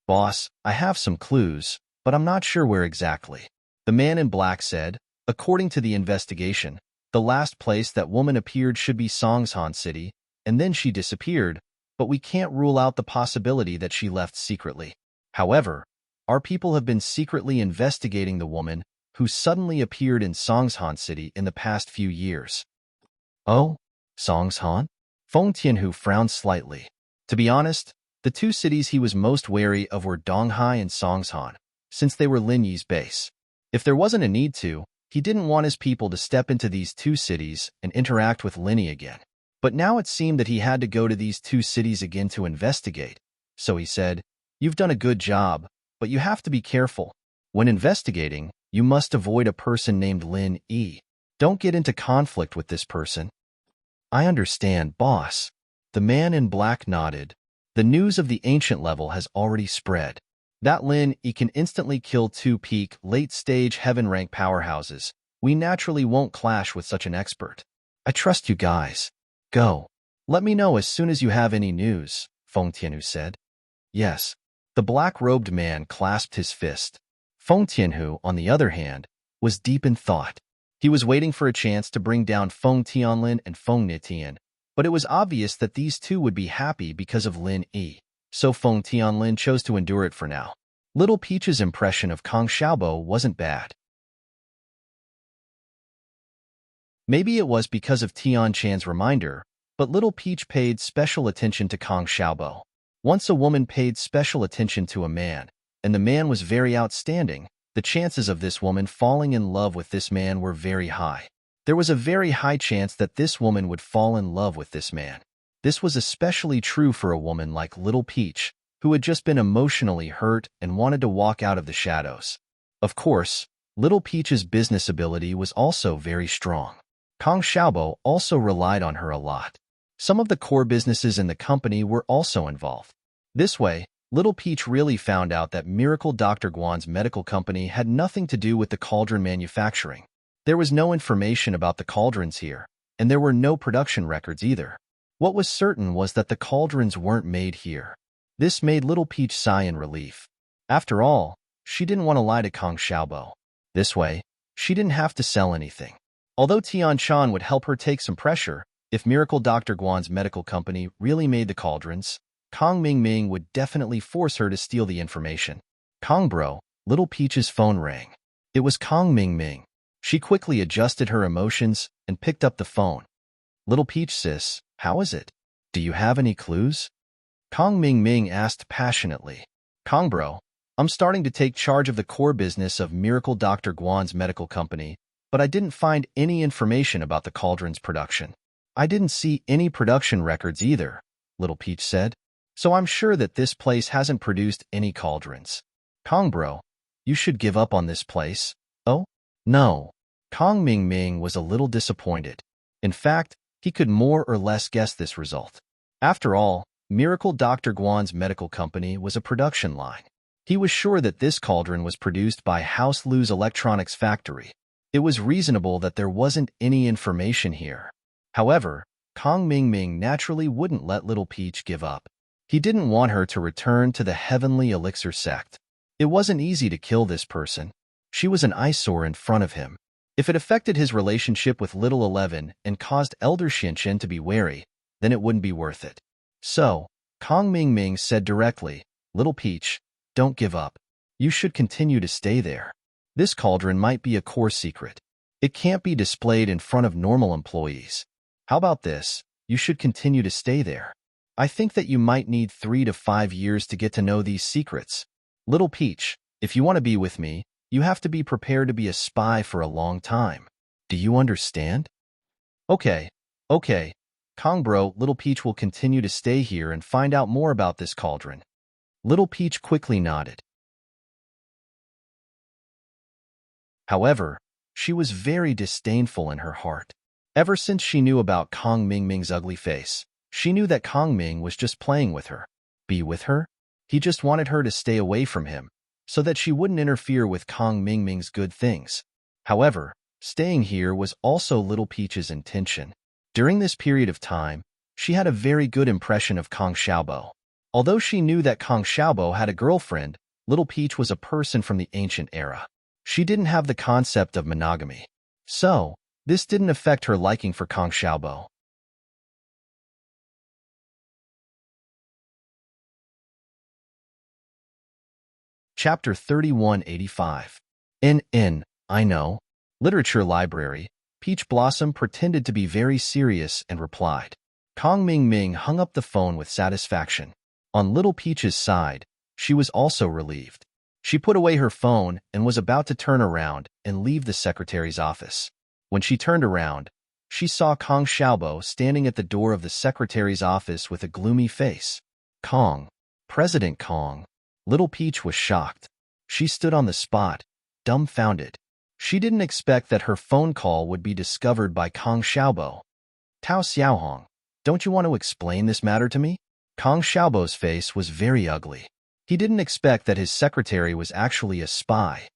Boss, I have some clues, but I'm not sure where exactly. The man in black said, According to the investigation, the last place that woman appeared should be Songshan City, and then she disappeared, but we can't rule out the possibility that she left secretly. However, our people have been secretly investigating the woman who suddenly appeared in Songshan City in the past few years. Oh, Songshan? Feng Tianhu frowned slightly. To be honest, the two cities he was most wary of were Donghai and Songshan, since they were Lin Yi's base. If there wasn't a need to, he didn't want his people to step into these two cities and interact with Lin Yi again. But now it seemed that he had to go to these two cities again to investigate. So he said, You've done a good job, but you have to be careful. When investigating, you must avoid a person named Lin Yi. Don't get into conflict with this person. I understand, boss. The man in black nodded. The news of the ancient level has already spread. That Lin Yi can instantly kill two peak, late-stage heaven-rank powerhouses. We naturally won't clash with such an expert. I trust you guys. Go. Let me know as soon as you have any news, Feng Tianhu said. Yes. The black-robed man clasped his fist. Feng Tianhu, on the other hand, was deep in thought. He was waiting for a chance to bring down Feng Tianlin and Feng Nitian, but it was obvious that these two would be happy because of Lin Yi, so Feng Tianlin chose to endure it for now. Little Peach's impression of Kang Xiaobo wasn't bad. Maybe it was because of Tian Chan's reminder, but Little Peach paid special attention to Kang Xiaobo. Once a woman paid special attention to a man, and the man was very outstanding, the chances of this woman falling in love with this man were very high. There was a very high chance that this woman would fall in love with this man. This was especially true for a woman like Little Peach, who had just been emotionally hurt and wanted to walk out of the shadows. Of course, Little Peach's business ability was also very strong. Kang Xiaobo also relied on her a lot. Some of the core businesses in the company were also involved. This way, Little Peach really found out that Miracle Dr. Guan's medical company had nothing to do with the cauldron manufacturing. There was no information about the cauldrons here, and there were no production records either. What was certain was that the cauldrons weren't made here. This made Little Peach sigh in relief. After all, she didn't want to lie to Kang Xiaobo. This way, she didn't have to sell anything. Although Tian Chan would help her take some pressure, if Miracle Dr. Guan's medical company really made the cauldrons, Kong Ming Ming would definitely force her to steal the information. Kong bro, Little Peach's phone rang. It was Kong Ming Ming. She quickly adjusted her emotions and picked up the phone. Little Peach sis, how is it? Do you have any clues? Kong Ming Ming asked passionately. Kong bro, I'm starting to take charge of the core business of Miracle Dr. Guan's medical company, but I didn't find any information about the cauldron's production. I didn't see any production records either, Little Peach said. So I'm sure that this place hasn't produced any cauldrons. Kong bro, you should give up on this place. Oh? No. Kong Ming Ming was a little disappointed. In fact, he could more or less guess this result. After all, Miracle Dr. Guan's medical company was a production line. He was sure that this cauldron was produced by House Lu's electronics factory. It was reasonable that there wasn't any information here. However, Kong Ming Ming naturally wouldn't let Little Peach give up. He didn't want her to return to the Heavenly Elixir sect. It wasn't easy to kill this person. She was an eyesore in front of him. If it affected his relationship with Little 11 and caused Elder Xianchen to be wary, then it wouldn't be worth it. So, Kong Ming Ming said directly, Little Peach, don't give up. You should continue to stay there. This cauldron might be a core secret. It can't be displayed in front of normal employees. How about this? You should continue to stay there. I think that you might need 3 to 5 years to get to know these secrets. Little Peach, if you want to be with me, you have to be prepared to be a spy for a long time. Do you understand? Okay. Kong bro, Little Peach will continue to stay here and find out more about this cauldron. Little Peach quickly nodded. However, she was very disdainful in her heart. Ever since she knew about Kong Ming Ming's ugly face, she knew that Kong Ming was just playing with her. Be with her? He just wanted her to stay away from him, so that she wouldn't interfere with Kong Ming Ming's good things. However, staying here was also Little Peach's intention. During this period of time, she had a very good impression of Kong Xiaobo. Although she knew that Kong Xiaobo had a girlfriend, Little Peach was a person from the ancient era. She didn't have the concept of monogamy. So, this didn't affect her liking for Kong Xiaobo. Chapter 3185. I know. Literature Library. Peach Blossom pretended to be very serious and replied. Kong Ming Ming hung up the phone with satisfaction. On Little Peach's side, she was also relieved. She put away her phone and was about to turn around and leave the secretary's office. When she turned around, she saw Kong Xiaobo standing at the door of the secretary's office with a gloomy face. Kong. President Kong. Little Peach was shocked. She stood on the spot, dumbfounded. She didn't expect that her phone call would be discovered by Kong Xiaobo. Tao Xiaohong, don't you want to explain this matter to me? Kong Xiaobo's face was very ugly. He didn't expect that his secretary was actually a spy.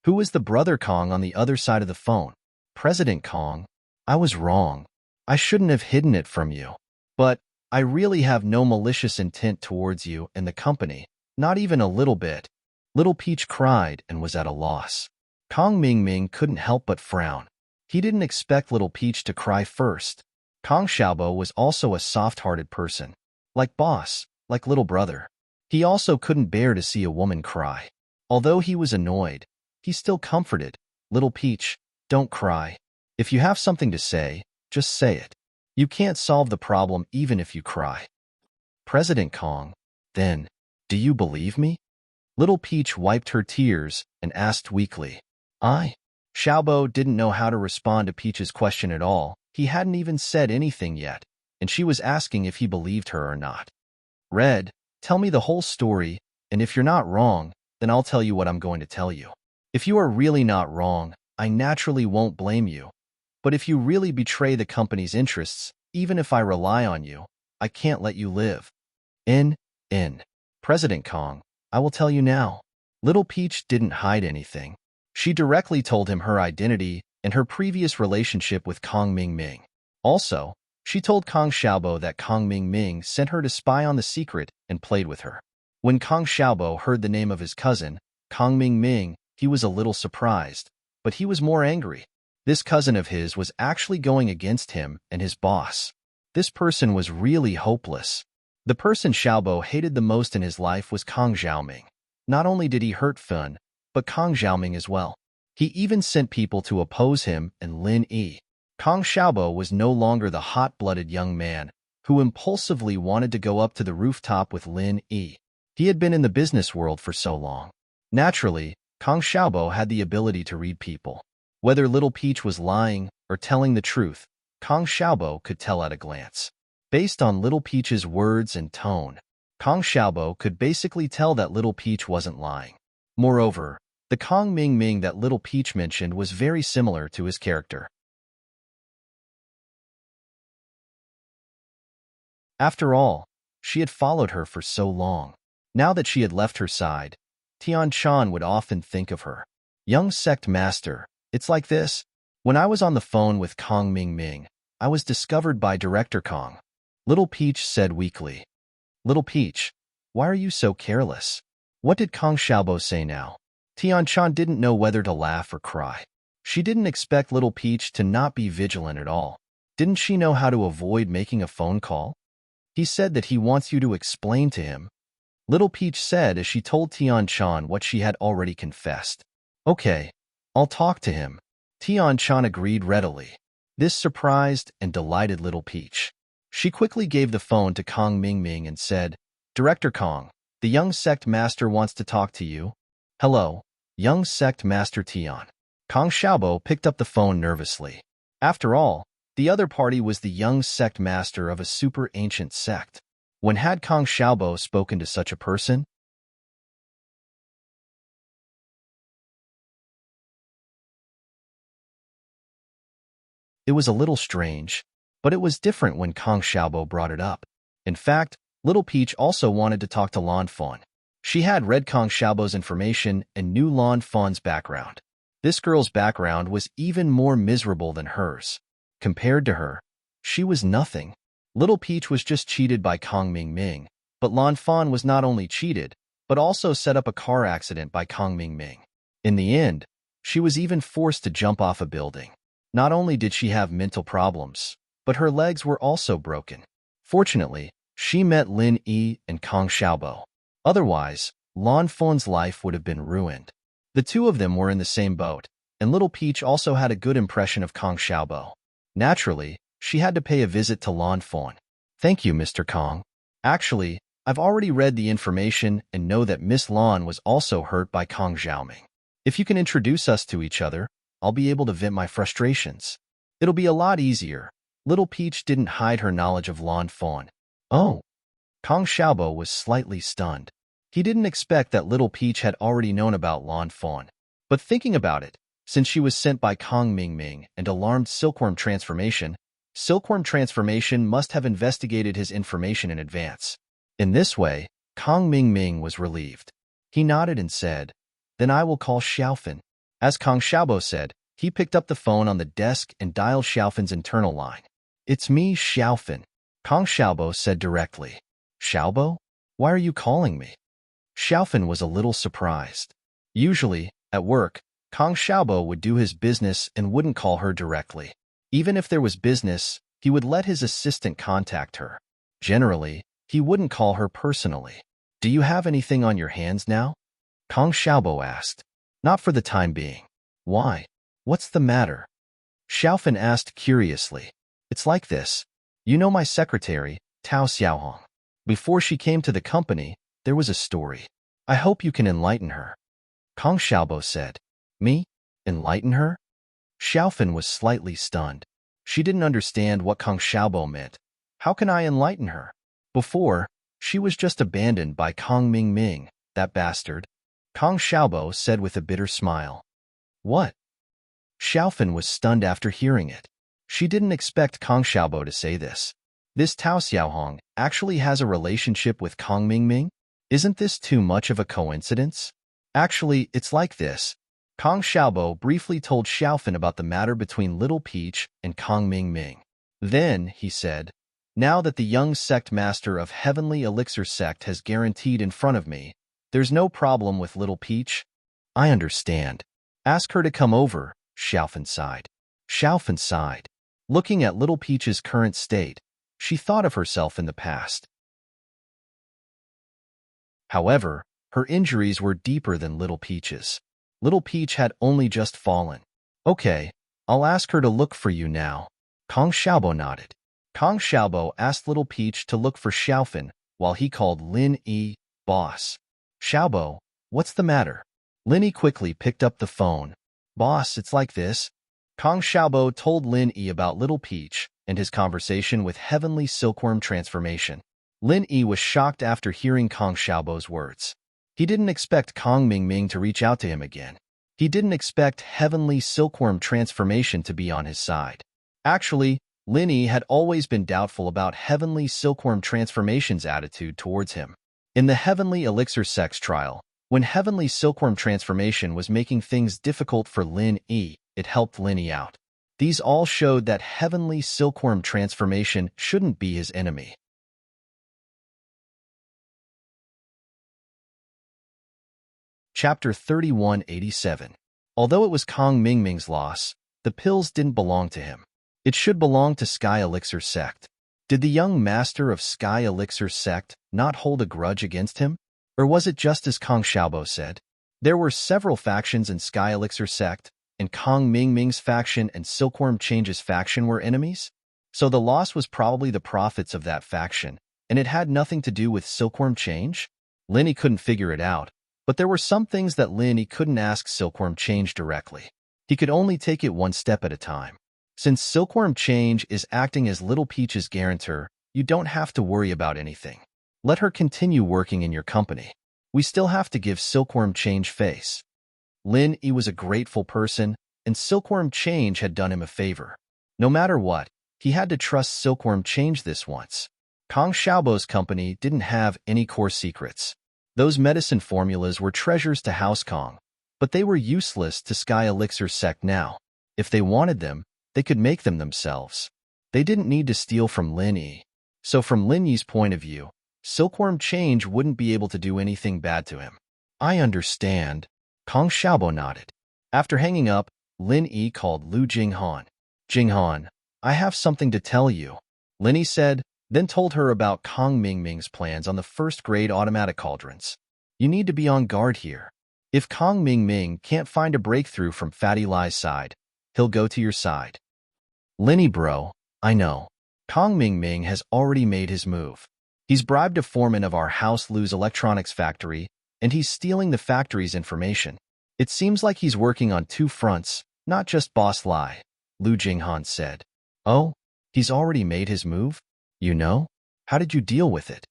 Who was the brother Kong on the other side of the phone? President Kong. I was wrong. I shouldn't have hidden it from you. But I really have no malicious intent towards you and the company, not even a little bit. Little Peach cried and was at a loss. Kong Ming Ming couldn't help but frown. He didn't expect Little Peach to cry first. Kong Xiaobo was also a soft-hearted person. Like boss, like little brother. He also couldn't bear to see a woman cry. Although he was annoyed, he still comforted. Little Peach, don't cry. If you have something to say, just say it. You can't solve the problem even if you cry. President Kong, then, do you believe me? Little Peach wiped her tears and asked weakly. Xiaobo didn't know how to respond to Peach's question at all. He hadn't even said anything yet, and she was asking if he believed her or not. Red, tell me the whole story, and if you're not wrong, then I'll tell you what I'm going to tell you. If you are really not wrong, I naturally won't blame you. But if you really betray the company's interests, even if I rely on you, I can't let you live. President Kong, I will tell you now. Little Peach didn't hide anything. She directly told him her identity and her previous relationship with Kong Ming Ming. Also, she told Kong Xiaobo that Kong Ming Ming sent her to spy on the secret and played with her. When Kong Xiaobo heard the name of his cousin, Kong Ming Ming, he was a little surprised, but he was more angry. This cousin of his was actually going against him and his boss. This person was really hopeless. The person Xiaobo hated the most in his life was Kang Xiaoming. Not only did he hurt Fun, but Kang Xiaoming as well. He even sent people to oppose him and Lin Yi. Kang Xiaobo was no longer the hot-blooded young man who impulsively wanted to go up to the rooftop with Lin Yi. He had been in the business world for so long. Naturally, Kang Xiaobo had the ability to read people. Whether Little Peach was lying or telling the truth, Kang Xiaobo could tell at a glance. Based on Little Peach's words and tone, Kang Xiaobo could basically tell that Little Peach wasn't lying. Moreover, the Kang Ming Ming that Little Peach mentioned was very similar to his character. After all, she had followed her for so long. Now that she had left her side, Tian Chan would often think of her. Young sect master, it's like this. When I was on the phone with Kang Ming Ming, I was discovered by Director Kang. Little Peach said weakly. Little Peach, why are you so careless? What did Kang Xiaobo say now? Tian Chan didn't know whether to laugh or cry. She didn't expect Little Peach to not be vigilant at all. Didn't she know how to avoid making a phone call? He said that he wants you to explain to him. Little Peach said as she told Tian Chan what she had already confessed. Okay, I'll talk to him. Tian Chan agreed readily. This surprised and delighted Little Peach. She quickly gave the phone to Kang Ming Ming and said, Director Kang, the young sect master wants to talk to you. Hello, young sect master Tian. Kang Xiaobo picked up the phone nervously. After all, the other party was the young sect master of a super ancient sect. When had Kang Xiaobo spoken to such a person? It was a little strange, but it was different when Kang Xiaobo brought it up. In fact, Little Peach also wanted to talk to Lan Fan. She had read Kang Xiaobo's information and knew Lan Fan's background. This girl's background was even more miserable than hers. Compared to her, she was nothing. Little Peach was just cheated by Kang Ming Ming, but Lan Fan was not only cheated, but also set up a car accident by Kang Ming Ming. In the end, she was even forced to jump off a building. Not only did she have mental problems, but her legs were also broken. Fortunately, she met Lin Yi and Kang Xiaobo. Otherwise, Lan Fan's life would have been ruined. The two of them were in the same boat, and Little Peach also had a good impression of Kang Xiaobo. Naturally, she had to pay a visit to Lan Fan. Thank you, Mr. Kang. Actually, I've already read the information and know that Miss Lan was also hurt by Kang Xiaoming. If you can introduce us to each other, I'll be able to vent my frustrations. It'll be a lot easier. Little Peach didn't hide her knowledge of Lan Fan. Oh. Kang Xiaobo was slightly stunned. He didn't expect that Little Peach had already known about Lan Fan. But thinking about it, since she was sent by Kang Ming Ming and alarmed Silkworm Transformation must have investigated his information in advance. In this way, Kang Ming Ming was relieved. He nodded and said, Then I will call Xiaofan. As Kang Xiaobo said, he picked up the phone on the desk and dialed Xiaofan's internal line. It's me, Xiaofan. Kang Xiaobo said directly. Xiaobo? Why are you calling me? Xiaofan was a little surprised. Usually, at work, Kang Xiaobo would do his business and wouldn't call her directly. Even if there was business, he would let his assistant contact her. Generally, he wouldn't call her personally. Do you have anything on your hands now? Kang Xiaobo asked. Not for the time being. Why? What's the matter? Xiaofan asked curiously. It's like this. You know my secretary, Tao Xiaohong. Before she came to the company, there was a story. I hope you can enlighten her. Kang Xiaobo said. Me? Enlighten her? Xiaofan was slightly stunned. She didn't understand what Kang Xiaobo meant. How can I enlighten her? Before, she was just abandoned by Kang Ming Ming, that bastard. Kang Xiaobo said with a bitter smile. What? Xiaofan was stunned after hearing it. She didn't expect Kang Xiaobo to say this. This Tao Xiaohong actually has a relationship with Kang Ming Ming? Isn't this too much of a coincidence? Actually, it's like this. Kang Xiaobo briefly told Xiaofan about the matter between Little Peach and Kang Ming Ming. Then, he said, now that the young sect master of Heavenly Elixir Sect has guaranteed in front of me, there's no problem with Little Peach. I understand. Ask her to come over, Xiaofan sighed. Xiaofan sighed. Looking at Little Peach's current state, she thought of herself in the past. However, her injuries were deeper than Little Peach's. Little Peach had only just fallen. Okay, I'll ask her to look for you now. Kong Xiaobo nodded. Kong Xiaobo asked Little Peach to look for Xiaofan while he called Lin Yi, boss. Xiaobo, what's the matter? Lin Yi quickly picked up the phone. Boss, it's like this. Kong Xiaobo told Lin Yi about Little Peach and his conversation with Heavenly Silkworm Transformation. Lin Yi was shocked after hearing Kong Xiaobo's words. He didn't expect Kong Mingming to reach out to him again. He didn't expect Heavenly Silkworm Transformation to be on his side. Actually, Lin Yi had always been doubtful about Heavenly Silkworm Transformation's attitude towards him. In the Heavenly Elixir sex trial, when Heavenly Silkworm Transformation was making things difficult for Lin Yi, it helped Lin Yi out. These all showed that Heavenly Silkworm Transformation shouldn't be his enemy. Chapter 3187. Although it was Kong Mingming's loss, the pills didn't belong to him. It should belong to Sky Elixir Sect. Did the young master of Sky Elixir Sect not hold a grudge against him? Or was it just as Kong Xiaobo said? There were several factions in Sky Elixir Sect, and Kong Mingming's faction and Silkworm Change's faction were enemies? So the loss was probably the profits of that faction, and it had nothing to do with Silkworm Change? Lin Yi couldn't figure it out, but there were some things that Lin Yi couldn't ask Silkworm Change directly. He could only take it one step at a time. Since Silkworm Change is acting as Little Peach's guarantor, you don't have to worry about anything. Let her continue working in your company. We still have to give Silkworm Change face. Lin Yi was a grateful person, and Silkworm Change had done him a favor. No matter what, he had to trust Silkworm Change this once. Kong Xiaobo's company didn't have any core secrets. Those medicine formulas were treasures to House Kong, but they were useless to Sky Elixir Sect now. If they wanted them, they could make them themselves. They didn't need to steal from Lin Yi. So from Lin Yi's point of view, Silkworm Change wouldn't be able to do anything bad to him. I understand. Kong Xiaobo nodded. After hanging up, Lin Yi called Lu Jinghan. Jinghan, I have something to tell you, Lin Yi said, then told her about Kong Mingming's plans on the first-grade automatic cauldrons. You need to be on guard here. If Kong Mingming can't find a breakthrough from Fatty Lie's side, he'll go to your side. Lin Yi bro, I know. Kong Mingming has already made his move. He's bribed a foreman of our House Lu's electronics factory, and he's stealing the factory's information. It seems like he's working on two fronts, not just Boss Lai, Lu Jinghan said. Oh, he's already made his move? You know? How did you deal with it?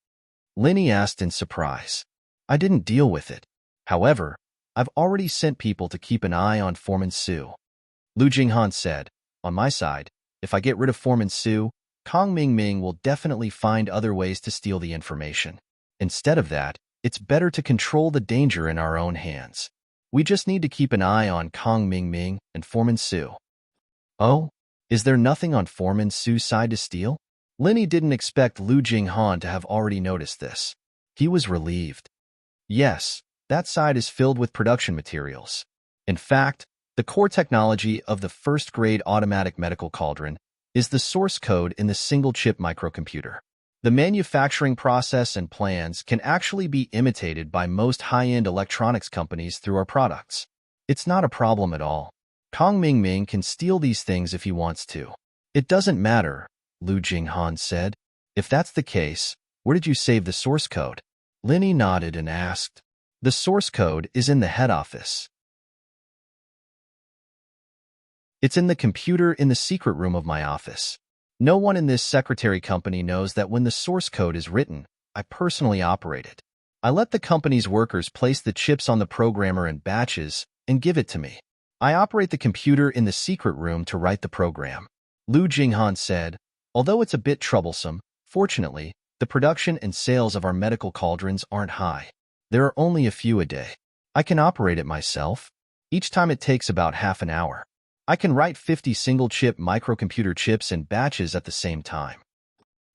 Lin Yi asked in surprise. I didn't deal with it. However, I've already sent people to keep an eye on Foreman Su. Lu Jinghan said, on my side, if I get rid of Foreman Su, Kong Mingming will definitely find other ways to steal the information. Instead of that, it's better to control the danger in our own hands. We just need to keep an eye on Kong Mingming and Foreman Su. Oh, is there nothing on Foreman Su's side to steal? Lin Yi didn't expect Lu Jinghan to have already noticed this. He was relieved. Yes, that side is filled with production materials. In fact, the core technology of the first-grade automatic medical cauldron is the source code in the single-chip microcomputer. The manufacturing process and plans can actually be imitated by most high-end electronics companies through our products. It's not a problem at all. Kong Mingming can steal these things if he wants to. It doesn't matter, Lu Jinghan said. If that's the case, where did you save the source code? Lin Yi nodded and asked. The source code is in the head office. It's in the computer in the secret room of my office. No one in this secretary company knows that when the source code is written, I personally operate it. I let the company's workers place the chips on the programmer in batches and give it to me. I operate the computer in the secret room to write the program. Lu Jinghan said, although it's a bit troublesome, fortunately, the production and sales of our medical cauldrons aren't high. There are only a few a day. I can operate it myself. Each time it takes about half an hour. I can write 50 single-chip microcomputer chips in batches at the same time.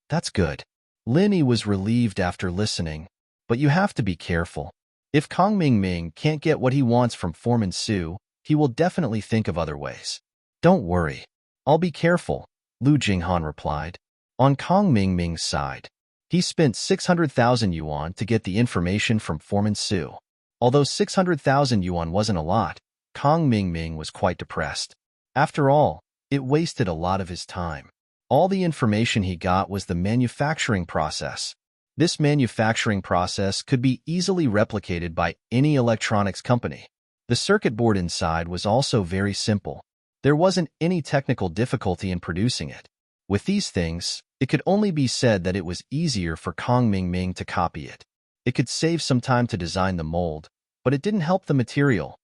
That's good. Lin Yi was relieved after listening, but you have to be careful. If Kong Mingming can't get what he wants from Foreman Su, he will definitely think of other ways. Don't worry. I'll be careful, Lu Jinghan replied. On Kong Mingming's side, he spent 600,000 yuan to get the information from Foreman Su. Although 600,000 yuan wasn't a lot, Kong Mingming was quite depressed. After all, it wasted a lot of his time. All the information he got was the manufacturing process. This manufacturing process could be easily replicated by any electronics company. The circuit board inside was also very simple. There wasn't any technical difficulty in producing it. With these things, it could only be said that it was easier for Kong Mingming to copy it. It could save some time to design the mold, but it didn't help the material.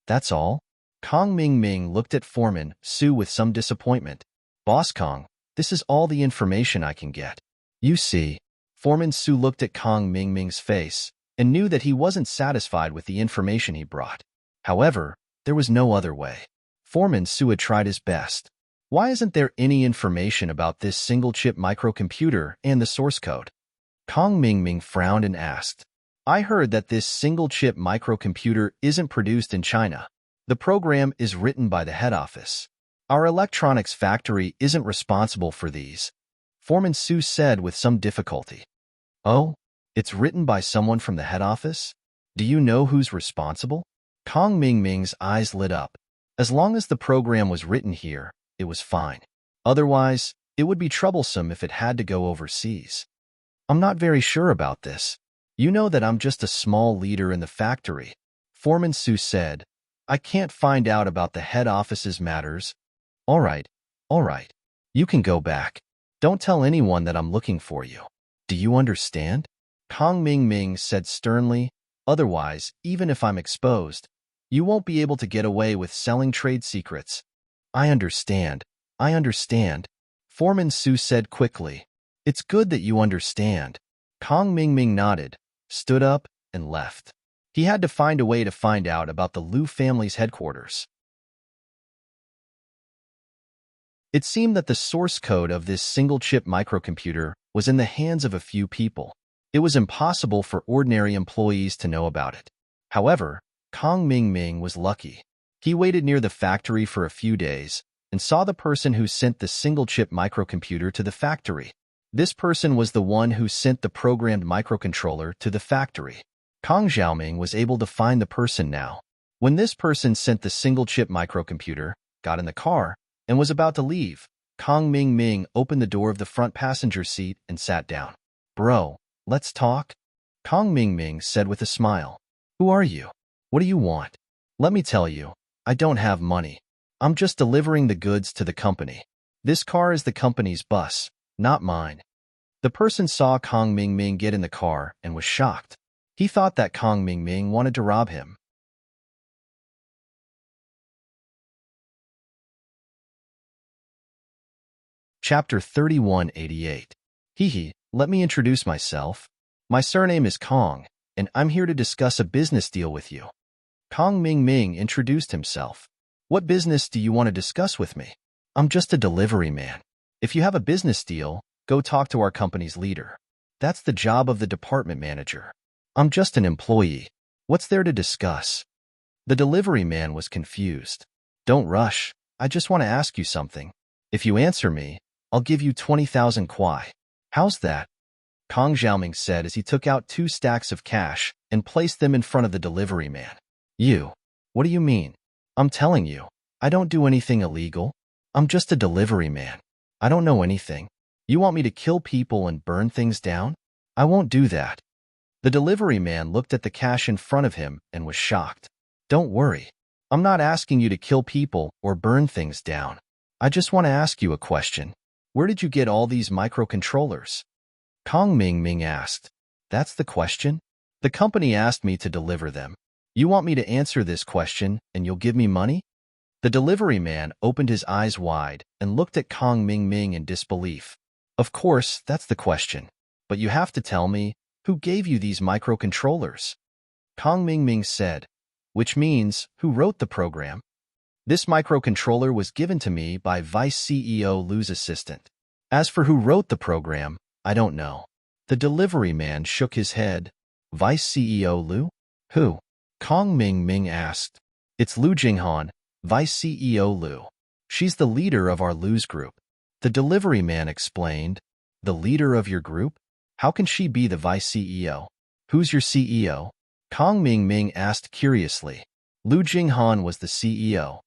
That's all? Kong Mingming looked at Foreman Su with some disappointment. Boss Kong, this is all the information I can get. You see, Foreman Su looked at Kong Mingming's face and knew that he wasn't satisfied with the information he brought. However, there was no other way. Foreman Su had tried his best. Why isn't there any information about this single-chip microcomputer and the source code? Kong Mingming frowned and asked. I heard that this single-chip microcomputer isn't produced in China. The program is written by the head office. Our electronics factory isn't responsible for these, Foreman Su said with some difficulty. Oh, it's written by someone from the head office? Do you know who's responsible? Kong Mingming's eyes lit up. As long as the program was written here, it was fine. Otherwise, it would be troublesome if it had to go overseas. I'm not very sure about this. You know that I'm just a small leader in the factory, Foreman Su said. I can't find out about the head office's matters. All right. You can go back. Don't tell anyone that I'm looking for you. Do you understand? Kong Mingming said sternly. Otherwise, even if I'm exposed, you won't be able to get away with selling trade secrets. I understand. Foreman Su said quickly. It's good that you understand. Kong Mingming nodded, stood up, and left. He had to find a way to find out about the Lu family's headquarters. It seemed that the source code of this single-chip microcomputer was in the hands of a few people. It was impossible for ordinary employees to know about it. However, Kong Mingming was lucky. He waited near the factory for a few days and saw the person who sent the single-chip microcomputer to the factory. This person was the one who sent the programmed microcontroller to the factory. Kong Xiaoming was able to find the person now. When this person sent the single-chip microcomputer, got in the car, and was about to leave, Kong Mingming opened the door of the front passenger seat and sat down. Bro, let's talk? Kong Mingming said with a smile. Who are you? What do you want? Let me tell you, I don't have money. I'm just delivering the goods to the company. This car is the company's bus, not mine. The person saw Kong Mingming get in the car and was shocked. He thought that Kong Mingming wanted to rob him. Chapter 3188. Hee, let me introduce myself. My surname is Kong, and I'm here to discuss a business deal with you. Kong Mingming introduced himself. What business do you want to discuss with me? I'm just a delivery man. If you have a business deal, go talk to our company's leader. That's the job of the department manager. I'm just an employee. What's there to discuss? The delivery man was confused. Don't rush. I just want to ask you something. If you answer me, I'll give you 20,000 kwai. How's that? Kong Xiaoming said as he took out 2 stacks of cash and placed them in front of the delivery man. You. What do you mean? I'm telling you, I don't do anything illegal. I'm just a delivery man. I don't know anything. You want me to kill people and burn things down? I won't do that. The delivery man looked at the cash in front of him and was shocked. Don't worry. I'm not asking you to kill people or burn things down. I just want to ask you a question. Where did you get all these microcontrollers? Kong Mingming asked. That's the question? The company asked me to deliver them. You want me to answer this question and you'll give me money? The delivery man opened his eyes wide and looked at Kong Mingming in disbelief. Of course, that's the question. But you have to tell me, who gave you these microcontrollers? Kong Mingming said, which means, who wrote the program? This microcontroller was given to me by Vice CEO Lu's assistant. As for who wrote the program, I don't know. The delivery man shook his head. Vice CEO Lu? Who? Kong Mingming asked. It's Lu Jinghan, Vice CEO Lu. She's the leader of our Lu's group. The delivery man explained. The leader of your group? How can she be the vice CEO? Who's your CEO? Kong Ming asked curiously. Lu Jinghan was the CEO.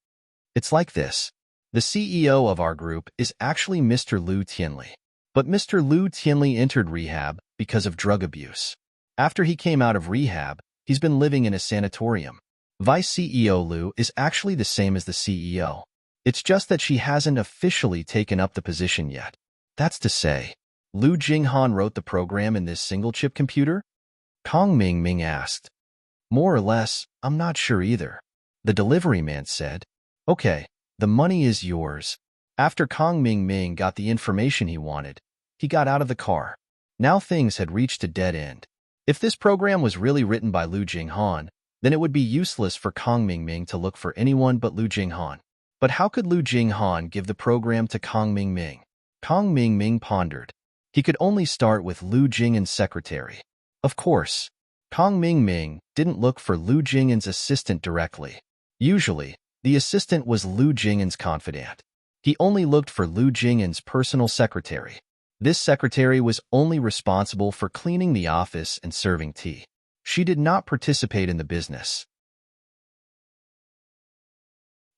It's like this. The CEO of our group is actually Mr. Lu Tianli. But Mr. Lu Tianli entered rehab because of drug abuse. After he came out of rehab, he's been living in a sanatorium. Vice CEO Lu is actually the same as the CEO. It's just that she hasn't officially taken up the position yet. That's to say, Lu Jinghan wrote the program in this single-chip computer? Kong Ming asked. More or less, I'm not sure either. The delivery man said. Okay, the money is yours. After Kong Ming got the information he wanted, he got out of the car. Now things had reached a dead end. If this program was really written by Lu Jinghan, then it would be useless for Kong Ming to look for anyone but Lu Jinghan. But how could Lu Jinghan give the program to Kong Ming? Kong Ming pondered. He could only start with Lu Jing'an's secretary. Of course, Kong Ming didn't look for Lu Jing'an's assistant directly. Usually, the assistant was Lu Jing'an's confidant. He only looked for Lu Jing'an's personal secretary. This secretary was only responsible for cleaning the office and serving tea. She did not participate in the business.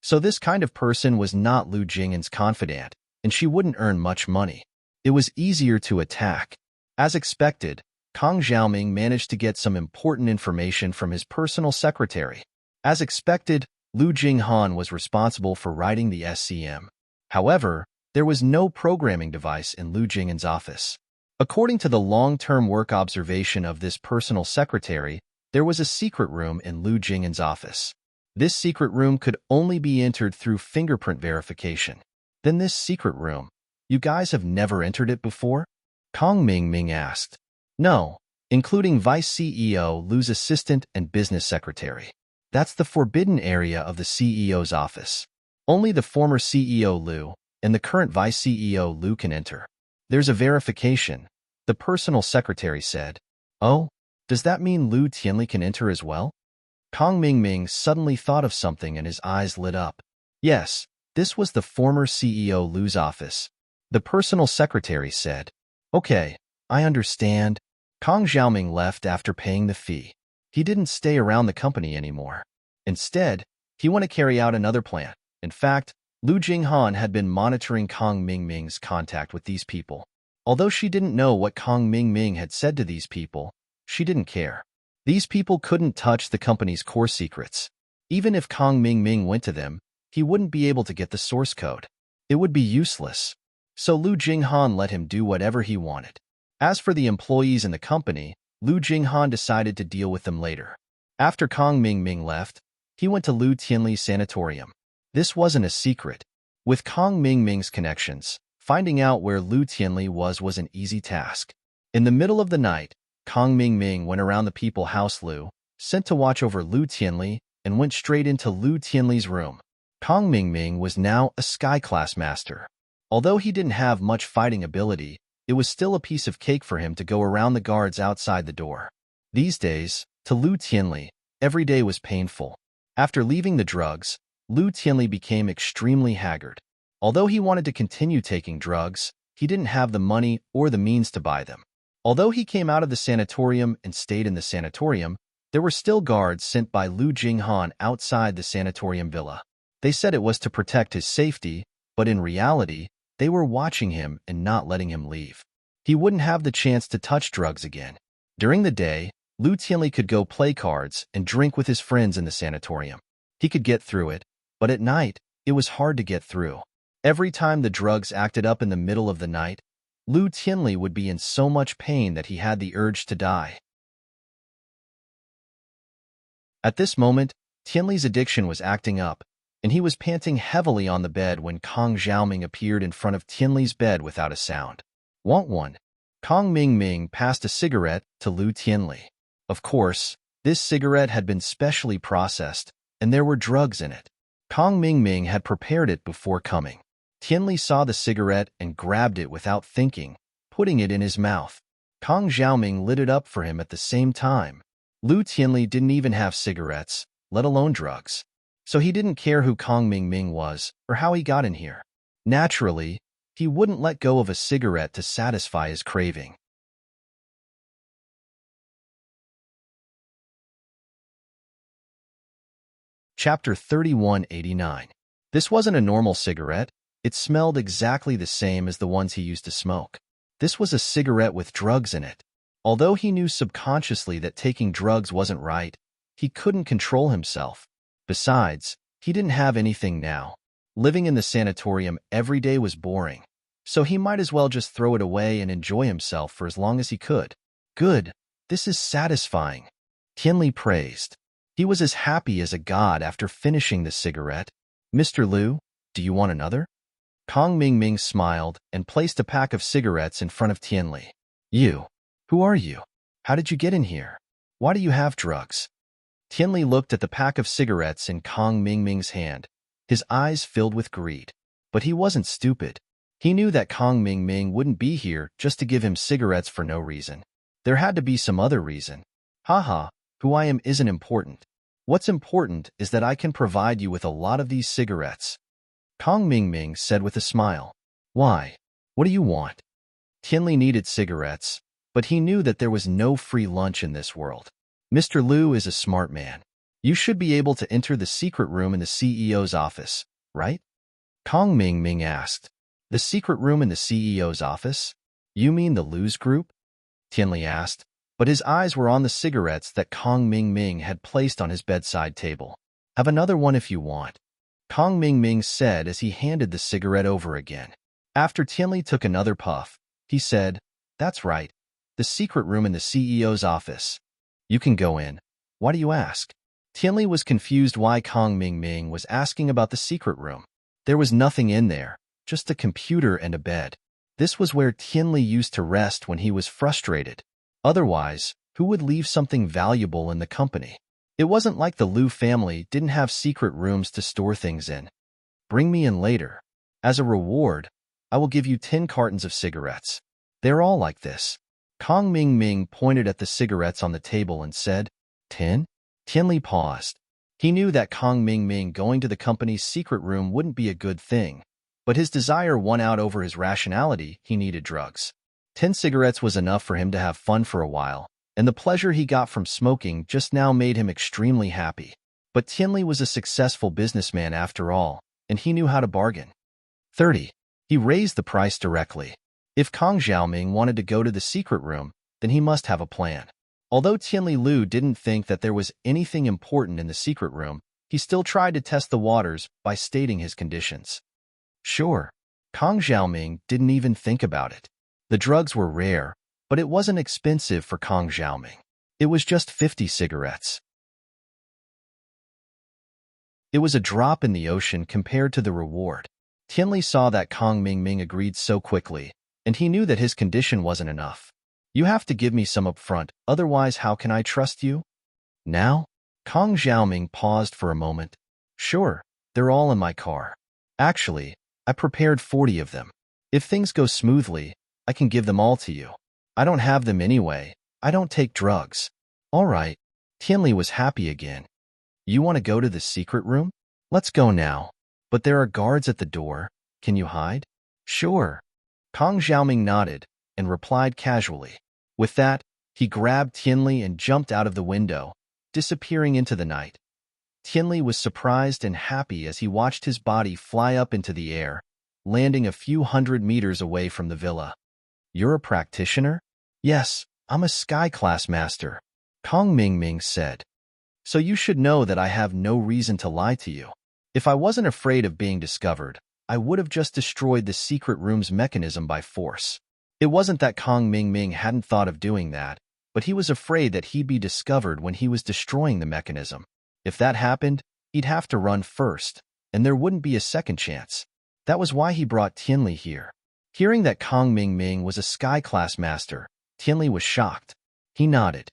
So this kind of person was not Lu Jing'an's confidant, and she wouldn't earn much money. It was easier to attack. As expected, Kong Xiaoming managed to get some important information from his personal secretary. As expected, Lu Jinghan was responsible for writing the SCM. However, there was no programming device in Lu Jing'an's office. According to the long-term work observation of this personal secretary, there was a secret room in Lu Jing'an's office. This secret room could only be entered through fingerprint verification. Then this secret room, you guys have never entered it before? Kong Ming asked. No, including Vice CEO Lu's assistant and business secretary. That's the forbidden area of the CEO's office. Only the former CEO Lu and the current Vice CEO Lu can enter. There's a verification, the personal secretary said. Oh, does that mean Lu Tianli can enter as well? Kong Ming suddenly thought of something and his eyes lit up. Yes, this was the former CEO Lu's office. The personal secretary said. Okay, I understand. Kong Xiaoming left after paying the fee. He didn't stay around the company anymore. Instead, he went to carry out another plan. In fact, Lu Jinghan had been monitoring Kong Ming's contact with these people. Although she didn't know what Kong Ming had said to these people, she didn't care. These people couldn't touch the company's core secrets. Even if Kong Ming went to them, he wouldn't be able to get the source code. It would be useless. So Lu Jinghan let him do whatever he wanted. As for the employees in the company, Lu Jinghan decided to deal with them later. After Kong Ming left, he went to Lu Tianli's sanatorium. This wasn't a secret. With Kong Ming's connections, finding out where Lu Tianli was an easy task. In the middle of the night, Kong Ming went around the people house Lu, sent to watch over Lu Tianli, and went straight into Lu Tianli's room. Kong Ming was now a sky-class master. Although he didn't have much fighting ability, it was still a piece of cake for him to go around the guards outside the door. These days, to Lu Tianli, every day was painful. After leaving the drugs, Lu Tianli became extremely haggard. Although he wanted to continue taking drugs, he didn't have the money or the means to buy them. Although he came out of the sanatorium and stayed in the sanatorium, there were still guards sent by Lu Jinghan outside the sanatorium villa. They said it was to protect his safety, but in reality, they were watching him and not letting him leave. He wouldn't have the chance to touch drugs again. During the day, Lu Tianli could go play cards and drink with his friends in the sanatorium. He could get through it, but at night, it was hard to get through. Every time the drugs acted up in the middle of the night, Lu Tianli would be in so much pain that he had the urge to die. At this moment, Tianli's addiction was acting up, and he was panting heavily on the bed when Kong Xiaoming appeared in front of Tianli's bed without a sound. Want one? Kong Ming passed a cigarette to Lu Tianli. Of course, this cigarette had been specially processed, and there were drugs in it. Kong Ming had prepared it before coming. Tianli saw the cigarette and grabbed it without thinking, putting it in his mouth. Kong Xiaoming lit it up for him at the same time. Lu Tianli didn't even have cigarettes, let alone drugs. so he didn't care who Kong Ming Ming was or how he got in here. Naturally, he wouldn't let go of a cigarette to satisfy his craving. Chapter 3189. This wasn't a normal cigarette. It smelled exactly the same as the ones he used to smoke. This was a cigarette with drugs in it. Although he knew subconsciously that taking drugs wasn't right, he couldn't control himself. Besides, he didn't have anything now. Living in the sanatorium every day was boring, so he might as well just throw it away and enjoy himself for as long as he could. Good, this is satisfying, Tianli praised. He was as happy as a god after finishing the cigarette. Mr. Liu, do you want another? Kong Ming Ming smiled and placed a pack of cigarettes in front of Tianli. You. Who are you? How did you get in here? Why do you have drugs? Tianli looked at the pack of cigarettes in Kong Ming Ming's hand, his eyes filled with greed. But he wasn't stupid. He knew that Kong Ming Ming wouldn't be here just to give him cigarettes for no reason. There had to be some other reason. Haha, who I am isn't important. What's important is that I can provide you with a lot of these cigarettes. Kong Ming Ming said with a smile. Why? What do you want? Tianli needed cigarettes, but he knew that there was no free lunch in this world. Mr. Liu is a smart man. You should be able to enter the secret room in the CEO's office, right? Kong Ming Ming asked. The secret room in the CEO's office? You mean the Liu's group? Tianli asked, but his eyes were on the cigarettes that Kong Ming Ming had placed on his bedside table. Have another one if you want, Kong Ming Ming said as he handed the cigarette over again. After Tianli took another puff, he said, That's right, the secret room in the CEO's office. You can go in. Why do you ask? Tianli was confused why Kong Ming Ming was asking about the secret room. There was nothing in there, just a computer and a bed. This was where Tianli used to rest when he was frustrated. Otherwise, who would leave something valuable in the company? It wasn't like the Liu family didn't have secret rooms to store things in. Bring me in later. As a reward, I will give you 10 cartons of cigarettes. They're all like this. Kong Ming Ming pointed at the cigarettes on the table and said, 10? Tianli paused. He knew that Kong Ming Ming going to the company's secret room wouldn't be a good thing, but his desire won out over his rationality. He needed drugs. 10 cigarettes was enough for him to have fun for a while, and the pleasure he got from smoking just now made him extremely happy. But Tianli was a successful businessman after all, and he knew how to bargain. 30. He raised the price directly. If Kong Xiaoming wanted to go to the secret room, then he must have a plan. Although Tianli Liu didn't think that there was anything important in the secret room, he still tried to test the waters by stating his conditions. Sure, Kong Xiaoming didn't even think about it. The drugs were rare, but it wasn't expensive for Kong Xiaoming. It was just 50 cigarettes. It was a drop in the ocean compared to the reward. Tianli saw that Kong Ming Ming agreed so quickly, and he knew that his condition wasn't enough. You have to give me some up front, otherwise how can I trust you? Now? Kong Xiaoming paused for a moment. Sure, they're all in my car. Actually, I prepared 40 of them. If things go smoothly, I can give them all to you. I don't have them anyway. I don't take drugs. All right. Tianli was happy again. You want to go to the secret room? Let's go now. But there are guards at the door. Can you hide? Sure. Kong Xiaoming nodded and replied casually. With that, he grabbed Tianli and jumped out of the window, disappearing into the night. Tianli was surprised and happy as he watched his body fly up into the air, landing a few hundred meters away from the villa. You're a practitioner? Yes, I'm a sky class master, Kong Ming Ming said. So you should know that I have no reason to lie to you. If I wasn't afraid of being discovered, I would have just destroyed the secret room's mechanism by force. It wasn't that Kong Ming Ming hadn't thought of doing that, but he was afraid that he'd be discovered when he was destroying the mechanism. If that happened, he'd have to run first, and there wouldn't be a second chance. That was why he brought Tianli here. Hearing that Kong Ming Ming was a sky class master, Tianli was shocked. He nodded.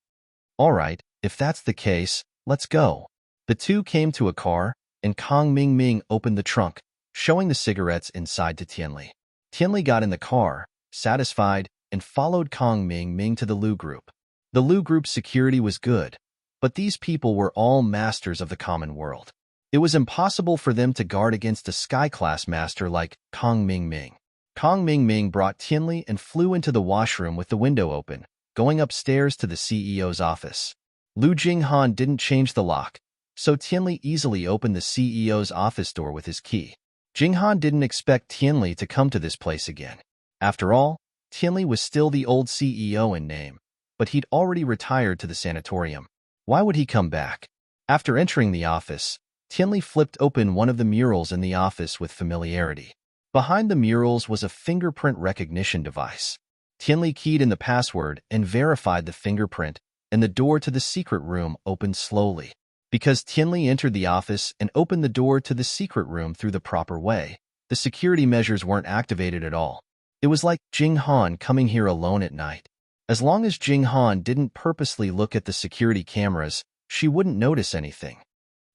All right, if that's the case, let's go. The two came to a car, and Kong Ming Ming opened the trunk, showing the cigarettes inside to Tianli. Tianli got in the car, satisfied, and followed Kong Ming Ming to the Liu group. The Liu group's security was good, but these people were all masters of the common world. It was impossible for them to guard against a sky-class master like Kong Ming. Kong Ming brought Tianli and flew into the washroom with the window open, going upstairs to the CEO's office. Lu Jinghan didn't change the lock, so Tianli easily opened the CEO's office door with his key. Jinghan didn't expect Tianli to come to this place again. After all, Tianli was still the old CEO in name, but he'd already retired to the sanatorium. Why would he come back? After entering the office, Tianli flipped open one of the murals in the office with familiarity. Behind the murals was a fingerprint recognition device. Tianli keyed in the password and verified the fingerprint, and the door to the secret room opened slowly. Because Tianli entered the office and opened the door to the secret room through the proper way, the security measures weren't activated at all. It was like Jinghan coming here alone at night. As long as Jinghan didn't purposely look at the security cameras, she wouldn't notice anything.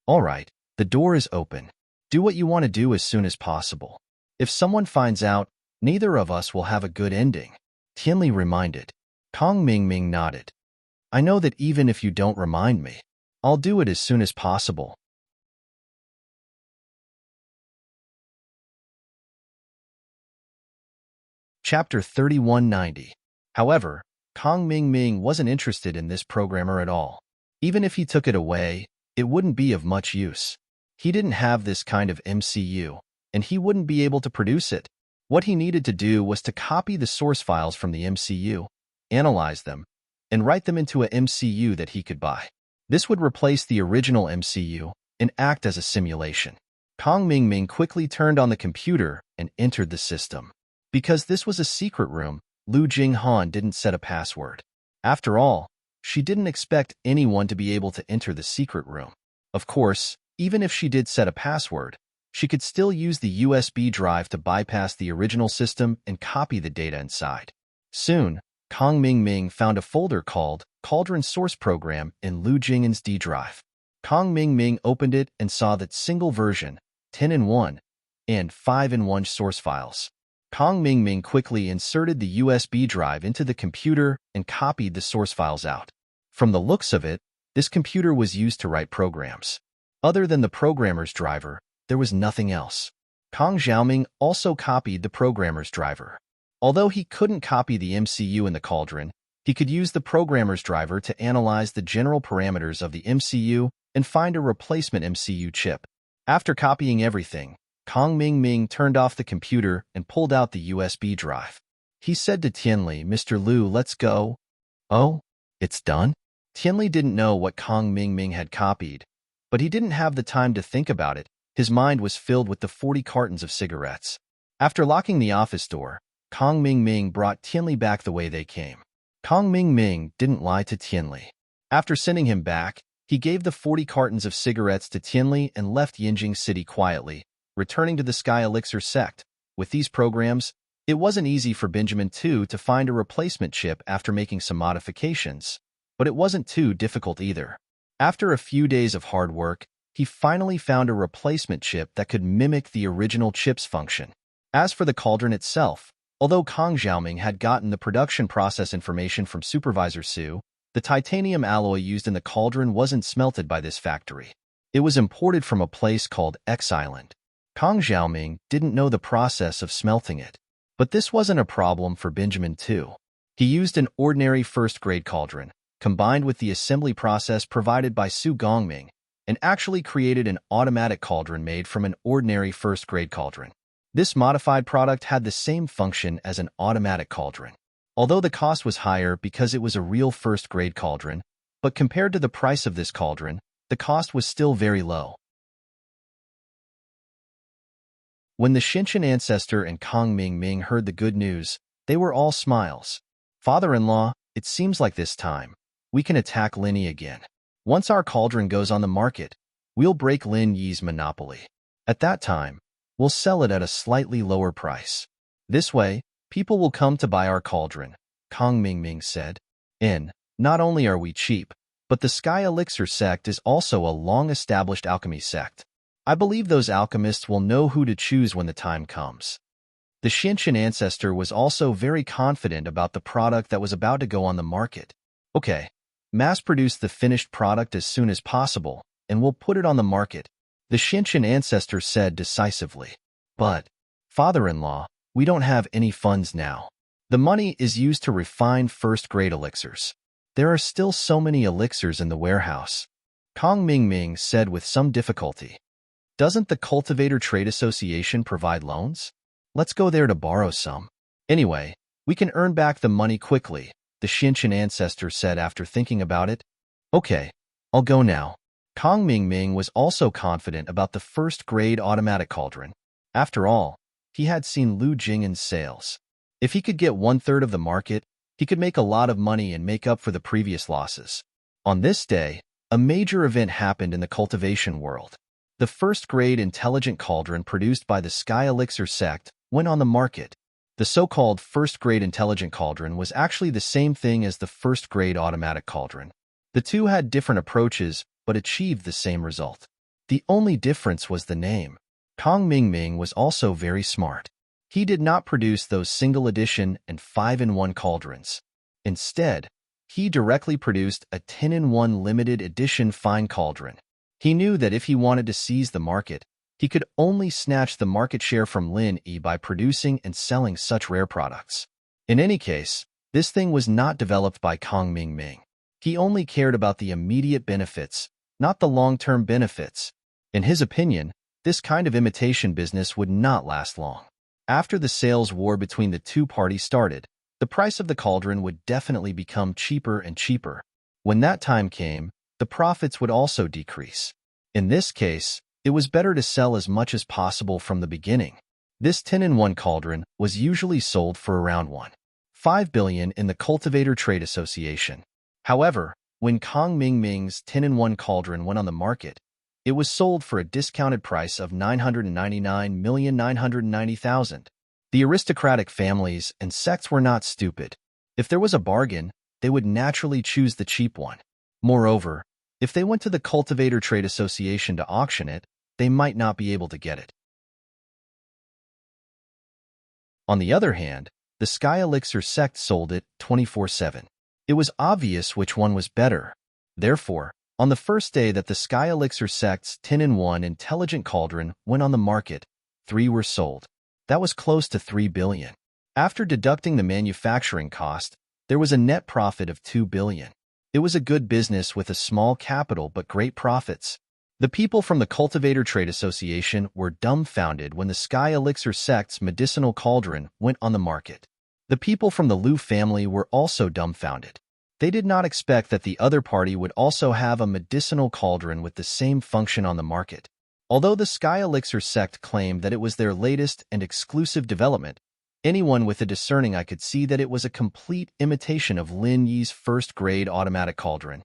All right, the door is open. Do what you want to do as soon as possible. If someone finds out, neither of us will have a good ending, Tianli reminded. Kong Ming nodded. I know that even if you don't remind me, I'll do it as soon as possible. Chapter 3190. However, Kong Ming wasn't interested in this programmer at all. Even if he took it away, it wouldn't be of much use. He didn't have this kind of MCU, and he wouldn't be able to produce it. What he needed to do was to copy the source files from the MCU, analyze them, and write them into a MCU that he could buy. This would replace the original MCU and act as a simulation. Kong Ming quickly turned on the computer and entered the system. Because this was a secret room, Lu Jinghan didn't set a password. After all, she didn't expect anyone to be able to enter the secret room. Of course, even if she did set a password, she could still use the USB drive to bypass the original system and copy the data inside. Soon, Kong Ming found a folder called Cauldron Source Program in Lu Jinghan's D drive. Kong Ming opened it and saw that single version, 10-in-1, and 5-in-1 source files. Kong Ming quickly inserted the USB drive into the computer and copied the source files out. From the looks of it, this computer was used to write programs. Other than the programmer's driver, there was nothing else. Kong Xiaoming also copied the programmer's driver. Although he couldn't copy the MCU in the cauldron, he could use the programmer's driver to analyze the general parameters of the MCU and find a replacement MCU chip. After copying everything, Kong Ming turned off the computer and pulled out the USB drive. He said to Tianli, "Mr. Lu, let's go." "Oh, it's done?" Tianli didn't know what Kong Ming had copied, but he didn't have the time to think about it. His mind was filled with the 40 cartons of cigarettes. After locking the office door, Kong Ming brought Tianli back the way they came. Kong Ming didn't lie to Tianli. After sending him back, he gave the 40 cartons of cigarettes to Tianli and left Yinjing City quietly, returning to the Sky Elixir sect. With these programs, it wasn't easy for Benjamin II to find a replacement chip after making some modifications, but it wasn't too difficult either. After a few days of hard work, he finally found a replacement chip that could mimic the original chip's function. As for the cauldron itself, although Kong Xiaoming had gotten the production process information from Supervisor Su, the titanium alloy used in the cauldron wasn't smelted by this factory. It was imported from a place called X Island. Kong Xiaoming didn't know the process of smelting it, but this wasn't a problem for Benjamin II. He used an ordinary first-grade cauldron, combined with the assembly process provided by Su Gongming, and actually created an automatic cauldron made from an ordinary first-grade cauldron. This modified product had the same function as an automatic cauldron. Although the cost was higher because it was a real first-grade cauldron, but compared to the price of this cauldron, the cost was still very low. When the Shinshan ancestor and Kong Ming heard the good news, they were all smiles. "Father-in-law, it seems like this time, we can attack Lin Yi again. Once our cauldron goes on the market, we'll break Lin Yi's monopoly. At that time, we'll sell it at a slightly lower price. This way, people will come to buy our cauldron," Kong Ming said. "And not only are we cheap, but the Sky Elixir sect is also a long-established alchemy sect. I believe those alchemists will know who to choose when the time comes." The Shinshan ancestor was also very confident about the product that was about to go on the market. "Okay, mass-produce the finished product as soon as possible, and we'll put it on the market. The Shinshin ancestor said decisively. But, father-in-law, we don't have any funds now. The money is used to refine first-grade elixirs. There are still so many elixirs in the warehouse. Kong Mingming said with some difficulty. Doesn't the Cultivator Trade Association provide loans? Let's go there to borrow some. Anyway, we can earn back the money quickly, the Shinshin ancestor said after thinking about it. Okay, I'll go now. Kong Mingming was also confident about the first-grade automatic cauldron. After all, he had seen Lu Jingan's sales. If he could get 1/3 of the market, he could make a lot of money and make up for the previous losses. On this day, a major event happened in the cultivation world. The first-grade intelligent cauldron produced by the Sky Elixir sect went on the market. The so-called first-grade intelligent cauldron was actually the same thing as the first-grade automatic cauldron. The two had different approaches, but achieved the same result. The only difference was the name. Kong Mingming was also very smart. He did not produce those single edition and 5-in-1 cauldrons. Instead, he directly produced a 10-in-1 limited edition fine cauldron. He knew that if he wanted to seize the market, he could only snatch the market share from Lin Yi by producing and selling such rare products. In any case, this thing was not developed by Kong Mingming. He only cared about the immediate benefits, not the long-term benefits. In his opinion, this kind of imitation business would not last long. After the sales war between the two parties started, the price of the cauldron would definitely become cheaper and cheaper. When that time came, the profits would also decrease. In this case, it was better to sell as much as possible from the beginning. This 10-in-1 cauldron was usually sold for around 1.5 billion in the Cultivator Trade Association. However, when Kong Mingming's 10-in-1 cauldron went on the market, it was sold for a discounted price of 999,990,000. The aristocratic families and sects were not stupid. If there was a bargain, they would naturally choose the cheap one. Moreover, if they went to the Cultivator Trade Association to auction it, they might not be able to get it. On the other hand, the Sky Elixir sect sold it 24/7. It was obvious which one was better. Therefore, on the first day that the Sky Elixir sect's 10-in-1 intelligent cauldron went on the market, 3 were sold. That was close to 3 billion. After deducting the manufacturing cost, there was a net profit of 2 billion. It was a good business with a small capital but great profits. The people from the Cultivator Trade Association were dumbfounded when the Sky Elixir sect's medicinal cauldron went on the market. The people from the Lu family were also dumbfounded. They did not expect that the other party would also have a medicinal cauldron with the same function on the market. Although the Sky Elixir sect claimed that it was their latest and exclusive development, anyone with a discerning eye could see that it was a complete imitation of Lin Yi's first-grade automatic cauldron.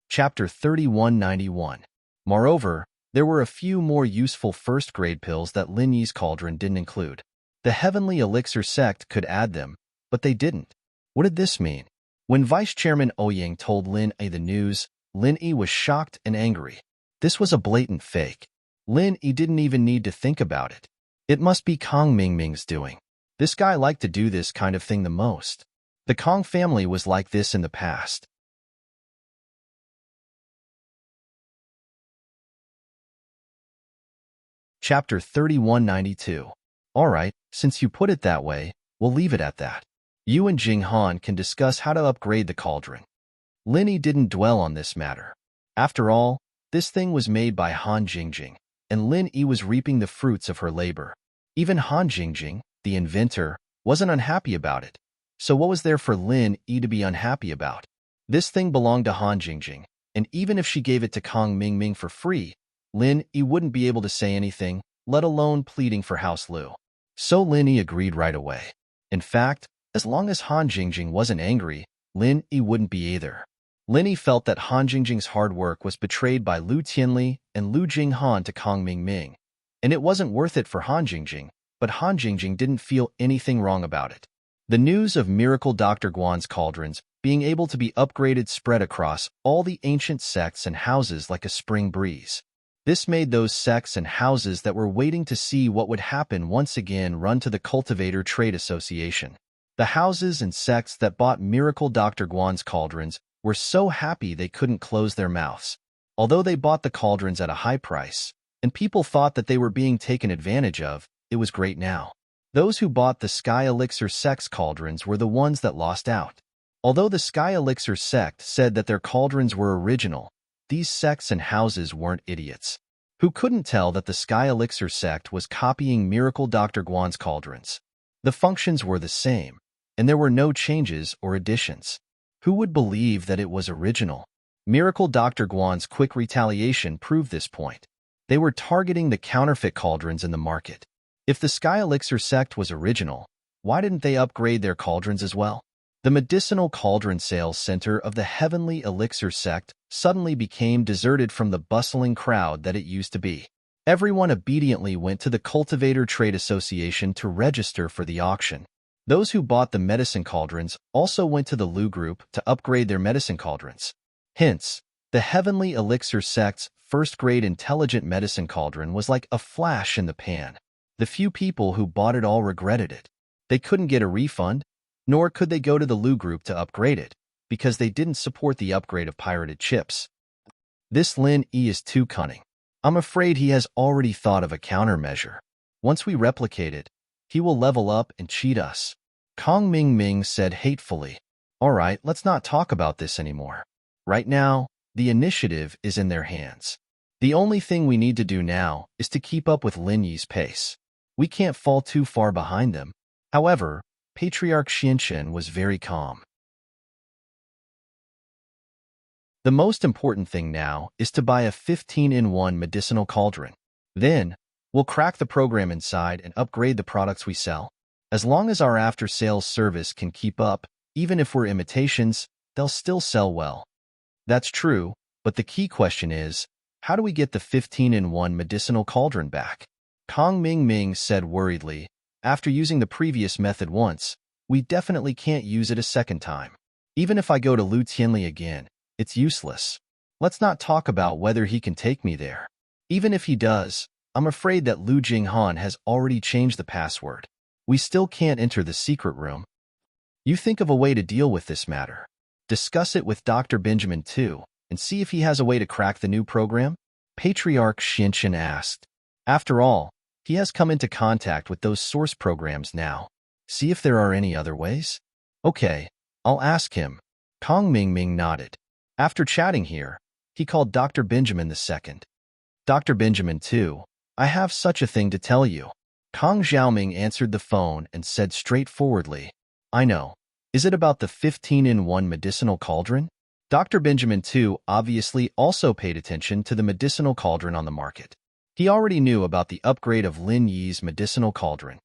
Chapter 3191. Moreover, there were a few more useful first-grade pills that Lin Yi's cauldron didn't include. The Heavenly Elixir sect could add them, but they didn't. What did this mean? When Vice Chairman Ouyang told Lin Yi the news, Lin Yi was shocked and angry. This was a blatant fake. Lin Yi didn't even need to think about it. It must be Kong Mingming's doing. This guy liked to do this kind of thing the most. The Kong family was like this in the past. Chapter 3192. Alright, since you put it that way, we'll leave it at that. You and Jing Han can discuss how to upgrade the cauldron. Lin Yi didn't dwell on this matter. After all, this thing was made by Han Jingjing, and Lin Yi was reaping the fruits of her labor. Even Han Jingjing, the inventor, wasn't unhappy about it. So what was there for Lin Yi to be unhappy about? This thing belonged to Han Jingjing, and even if she gave it to Kong Mingming for free, Lin Yi wouldn't be able to say anything, let alone pleading for House Lu. So Lin Yi agreed right away. In fact, as long as Han Jingjing wasn't angry, Lin Yi wouldn't be either. Lin Yi felt that Han Jingjing's hard work was betrayed by Lu Tianli and Lu Jinghan to Kong Mingming, and it wasn't worth it for Han Jingjing, but Han Jingjing didn't feel anything wrong about it. The news of Miracle Dr. Guan's cauldrons being able to be upgraded spread across all the ancient sects and houses like a spring breeze. This made those sects and houses that were waiting to see what would happen once again run to the Cultivator Trade Association. The houses and sects that bought Miracle Dr. Guan's cauldrons were so happy they couldn't close their mouths. Although they bought the cauldrons at a high price, and people thought that they were being taken advantage of, it was great now. Those who bought the Sky Elixir sect's cauldrons were the ones that lost out. Although the Sky Elixir sect said that their cauldrons were original, these sects and houses weren't idiots. Who couldn't tell that the Sky Elixir sect was copying Miracle Dr. Guan's cauldrons? The functions were the same, and there were no changes or additions. Who would believe that it was original? Miracle Dr. Guan's quick retaliation proved this point. They were targeting the counterfeit cauldrons in the market. If the Sky Elixir sect was original, why didn't they upgrade their cauldrons as well? The medicinal cauldron sales center of the Heavenly Elixir sect suddenly became deserted from the bustling crowd that it used to be. Everyone obediently went to the Cultivator Trade Association to register for the auction. Those who bought the medicine cauldrons also went to the Lu group to upgrade their medicine cauldrons. Hence, the Heavenly Elixir sect's first-grade intelligent medicine cauldron was like a flash in the pan. The few people who bought it all regretted it. They couldn't get a refund, nor could they go to the Lu group to upgrade it, because they didn't support the upgrade of pirated chips. This Lin Yi is too cunning. I'm afraid he has already thought of a countermeasure. Once we replicate it, he will level up and cheat us. Kong Ming Ming said hatefully. All right, let's not talk about this anymore. Right now, the initiative is in their hands. The only thing we need to do now is to keep up with Lin Yi's pace. We can't fall too far behind them. However, Patriarch Xianchen was very calm. The most important thing now is to buy a 15-in-1 medicinal cauldron. Then, we'll crack the program inside and upgrade the products we sell. As long as our after-sales service can keep up, even if we're imitations, they'll still sell well. That's true, but the key question is, how do we get the 15-in-1 medicinal cauldron back? Kong Ming Ming said worriedly, after using the previous method once, we definitely can't use it a second time. Even if I go to Lu Tianli again, it's useless. Let's not talk about whether he can take me there. Even if he does, I'm afraid that Lu Jinghan has already changed the password. We still can't enter the secret room. You think of a way to deal with this matter. Discuss it with Dr. Benjamin too, and see if he has a way to crack the new program? Patriarch Xianchen asked. After all, he has come into contact with those source programs now. See if there are any other ways? Okay, I'll ask him. Kong Ming Ming nodded. After chatting here, he called Dr. Benjamin II. Dr. Benjamin too, I have such a thing to tell you. Kong Xiaoming answered the phone and said straightforwardly, I know. Is it about the 15-in-1 medicinal cauldron? Dr. Benjamin II obviously also paid attention to the medicinal cauldron on the market. He already knew about the upgrade of Lin Yi's medicinal cauldron.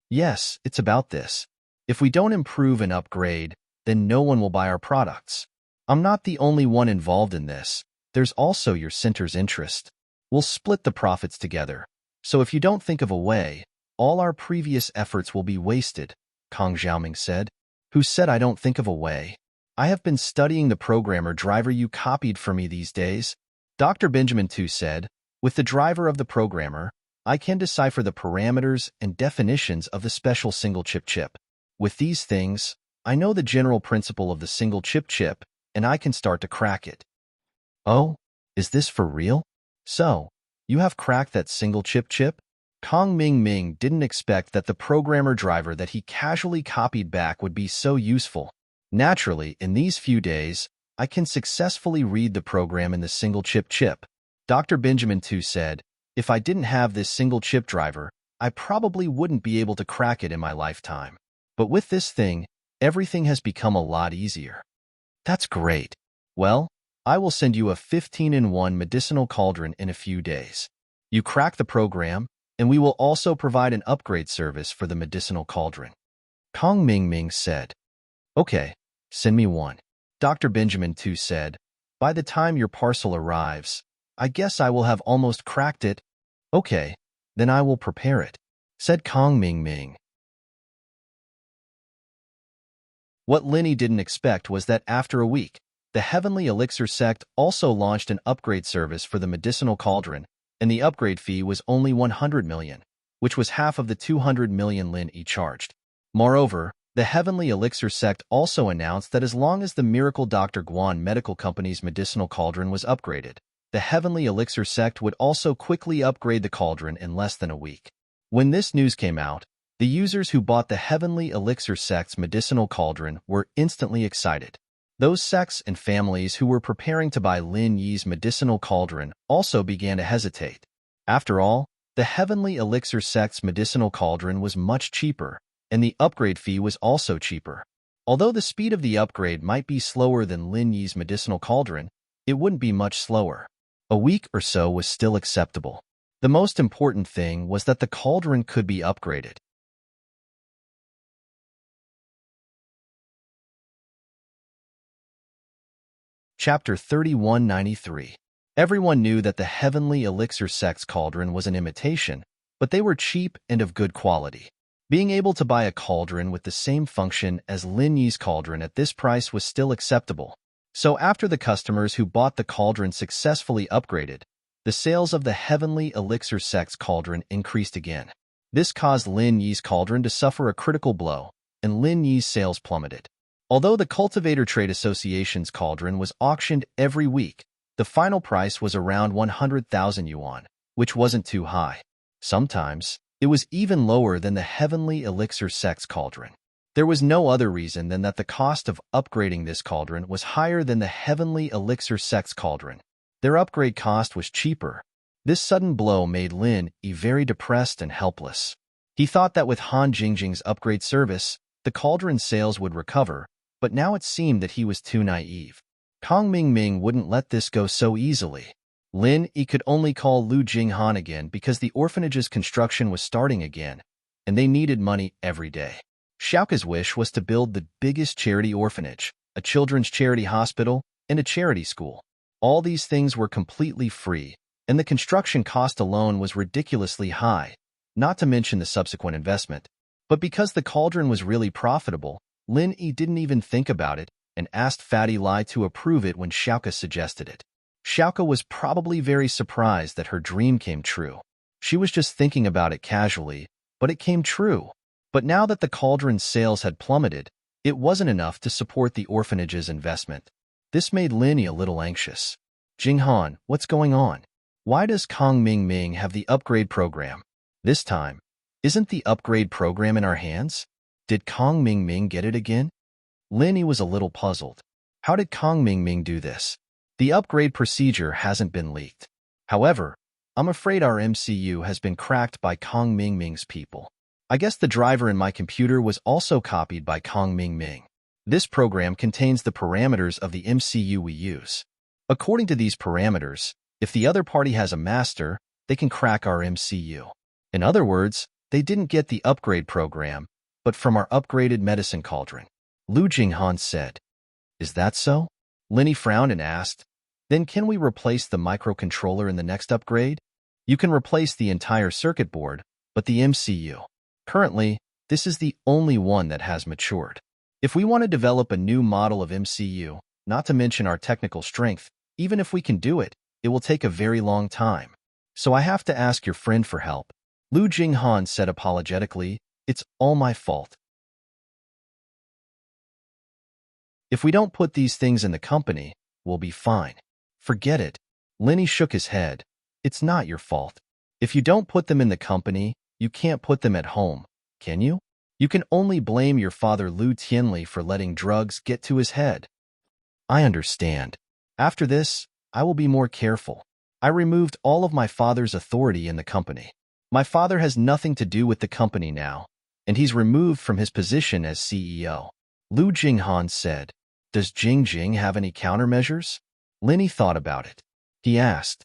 Yes, it's about this. If we don't improve and upgrade, then no one will buy our products. I'm not the only one involved in this. There's also your center's interest. We'll split the profits together. So if you don't think of a way, all our previous efforts will be wasted, Kong Xiaoming said. Who said I don't think of a way? I have been studying the programmer driver you copied for me these days. Dr. Benjamin II said, with the driver of the programmer, I can decipher the parameters and definitions of the special single-chip chip. With these things, I know the general principle of the single-chip chip, and I can start to crack it. Oh, is this for real? So, you have cracked that single-chip chip? Kong Ming Ming didn't expect that the programmer driver that he casually copied back would be so useful. Naturally, in these few days, I can successfully read the program in the single-chip chip. Dr. Benjamin II said, if I didn't have this single-chip driver, I probably wouldn't be able to crack it in my lifetime. But with this thing, everything has become a lot easier. That's great. Well, I will send you a 15-in-1 medicinal cauldron in a few days. You crack the program, and we will also provide an upgrade service for the medicinal cauldron. Kong Ming Ming said, Okay, send me one. Dr. Benjamin II said, by the time your parcel arrives, I guess I will have almost cracked it. Okay, then I will prepare it, said Kong Ming Ming. What Linny didn't expect was that after a week, the Heavenly Elixir sect also launched an upgrade service for the medicinal cauldron, and the upgrade fee was only 100 million, which was half of the 200 million Lin Yi charged. Moreover, The Heavenly Elixir sect also announced that as long as the Miracle Dr. Guan Medical Company's medicinal cauldron was upgraded, the Heavenly Elixir sect would also quickly upgrade the cauldron in less than a week. When this news came out, the users who bought the Heavenly Elixir sect's medicinal cauldron were instantly excited. Those sects and families who were preparing to buy Lin Yi's medicinal cauldron also began to hesitate. After all, the Heavenly Elixir sect's medicinal cauldron was much cheaper, and the upgrade fee was also cheaper. Although the speed of the upgrade might be slower than Lin Yi's medicinal cauldron, it wouldn't be much slower. A week or so was still acceptable. The most important thing was that the cauldron could be upgraded. Chapter 3193. Everyone knew that the Heavenly Elixir sect's cauldron was an imitation, but they were cheap and of good quality. Being able to buy a cauldron with the same function as Lin Yi's cauldron at this price was still acceptable. So after the customers who bought the cauldron successfully upgraded, the sales of the Heavenly Elixir sect's cauldron increased again. This caused Lin Yi's cauldron to suffer a critical blow, and Lin Yi's sales plummeted. Although the Cultivator Trade Association's cauldron was auctioned every week, the final price was around 100,000 yuan, which wasn't too high. Sometimes, it was even lower than the Heavenly Elixir sect's cauldron. There was no other reason than that the cost of upgrading this cauldron was higher than the Heavenly Elixir sect's cauldron. Their upgrade cost was cheaper. This sudden blow made Lin Yi very depressed and helpless. He thought that with Han Jingjing's upgrade service, the cauldron sales would recover, but now it seemed that he was too naive. Kong Mingming wouldn't let this go so easily. Lin Yi could only call Lu Jinghan again because the orphanage's construction was starting again, and they needed money every day. Xiaoka's wish was to build the biggest charity orphanage, a children's charity hospital, and a charity school. All these things were completely free, and the construction cost alone was ridiculously high, not to mention the subsequent investment. But because the cauldron was really profitable, Lin Yi didn't even think about it and asked Fatty Lai to approve it when Xiaoka suggested it. Xiaoka was probably very surprised that her dream came true. She was just thinking about it casually, but it came true. But now that the cauldron's sales had plummeted, it wasn't enough to support the orphanage's investment. This made Lin Yi a little anxious. Jinghan, what's going on? Why does Kong Mingming have the upgrade program? This time, isn't the upgrade program in our hands? Did Kong Mingming get it again? Lin Yi was a little puzzled. How did Kong Mingming do this? The upgrade procedure hasn't been leaked. However, I'm afraid our MCU has been cracked by Kong Mingming's people. I guess the driver in my computer was also copied by Kong Mingming. This program contains the parameters of the MCU we use. According to these parameters, if the other party has a master, they can crack our MCU. In other words, they didn't get the upgrade program, but from our upgraded medicine cauldron. Lu Jinghan said. Is that so? Lin Yi frowned and asked, then can we replace the microcontroller in the next upgrade? You can replace the entire circuit board, but the MCU. Currently, this is the only one that has matured. If we want to develop a new model of MCU, not to mention our technical strength, even if we can do it, it will take a very long time. So I have to ask your friend for help. Lu Jinghan said apologetically, it's all my fault. If we don't put these things in the company, we'll be fine. Forget it. Lin Yi shook his head. It's not your fault. If you don't put them in the company, you can't put them at home, can you? You can only blame your father Lu Tianli for letting drugs get to his head. I understand. After this, I will be more careful. I removed all of my father's authority in the company. My father has nothing to do with the company now, and he's removed from his position as CEO. Lu Jinghan said, does Jingjing have any countermeasures? Lin Yi thought about it. He asked.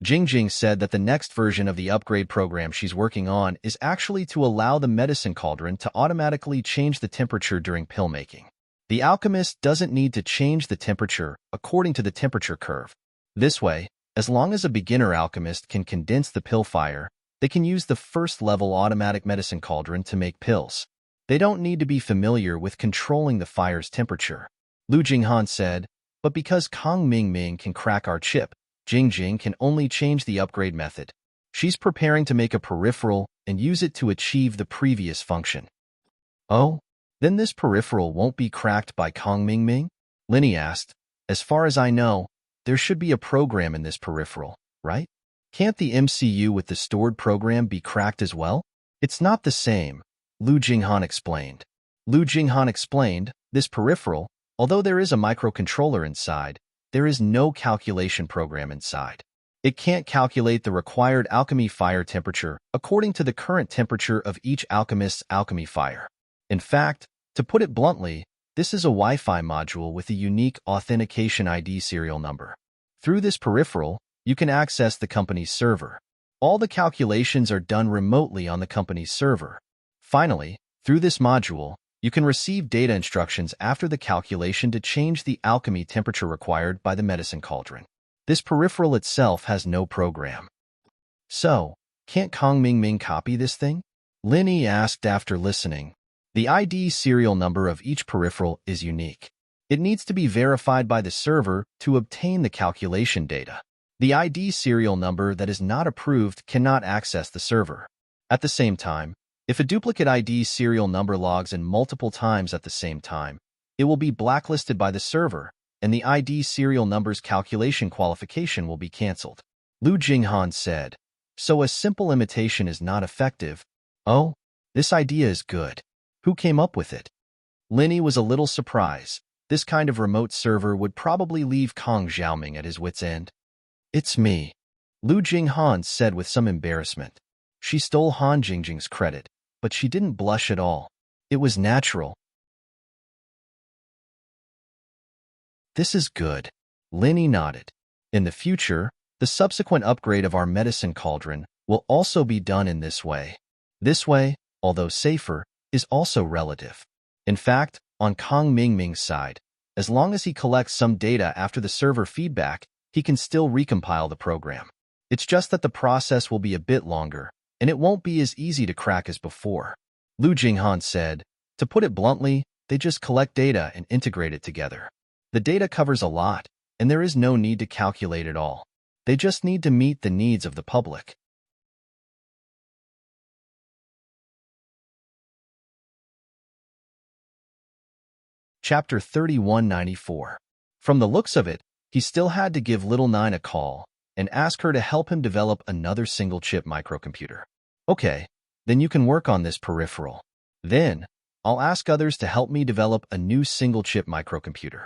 Jingjing said that the next version of the upgrade program she's working on is actually to allow the medicine cauldron to automatically change the temperature during pill making. The alchemist doesn't need to change the temperature according to the temperature curve. This way, as long as a beginner alchemist can condense the pill fire, they can use the first-level automatic medicine cauldron to make pills. They don't need to be familiar with controlling the fire's temperature. Lu Jinghan said, but because Kong Mingming can crack our chip, Jingjing can only change the upgrade method. She's preparing to make a peripheral and use it to achieve the previous function. Oh? Then this peripheral won't be cracked by Kong Mingming? Linny asked. As far as I know, there should be a program in this peripheral, right? Can't the MCU with the stored program be cracked as well? It's not the same, Lu Jinghan explained. Lu Jinghan explained, this peripheral, although there is a microcontroller inside, there is no calculation program inside. It can't calculate the required alchemy fire temperature according to the current temperature of each alchemist's alchemy fire. In fact, to put it bluntly, this is a Wi-Fi module with a unique authentication ID serial number. Through this peripheral, you can access the company's server. All the calculations are done remotely on the company's server. Finally, through this module, you can receive data instructions after the calculation to change the alchemy temperature required by the medicine cauldron. This peripheral itself has no program. So, can't Kong Mingming copy this thing? Linny asked after listening. The ID serial number of each peripheral is unique. It needs to be verified by the server to obtain the calculation data. The ID serial number that is not approved cannot access the server. At the same time, if a duplicate ID serial number logs in multiple times at the same time, it will be blacklisted by the server, and the ID serial number's calculation qualification will be cancelled. Lu Jinghan said, so a simple imitation is not effective. Oh, this idea is good. Who came up with it? Linny was a little surprised. This kind of remote server would probably leave Kong Xiaoming at his wit's end. It's me, Lu Jinghan said with some embarrassment. She stole Han Jingjing's credit, but she didn't blush at all. It was natural. This is good. Linny nodded. In the future, the subsequent upgrade of our medicine cauldron will also be done in this way. This way, although safer, is also relative. In fact, on Kong Mingming's side, as long as he collects some data after the server feedback, he can still recompile the program. It's just that the process will be a bit longer, and it won't be as easy to crack as before. Lu Jinghan said, to put it bluntly, they just collect data and integrate it together. The data covers a lot, and there is no need to calculate it all. They just need to meet the needs of the public. Chapter 3194. From the looks of it, he still had to give Little Nine a call and ask her to help him develop another single-chip microcomputer. Okay, then you can work on this peripheral. Then, I'll ask others to help me develop a new single-chip microcomputer.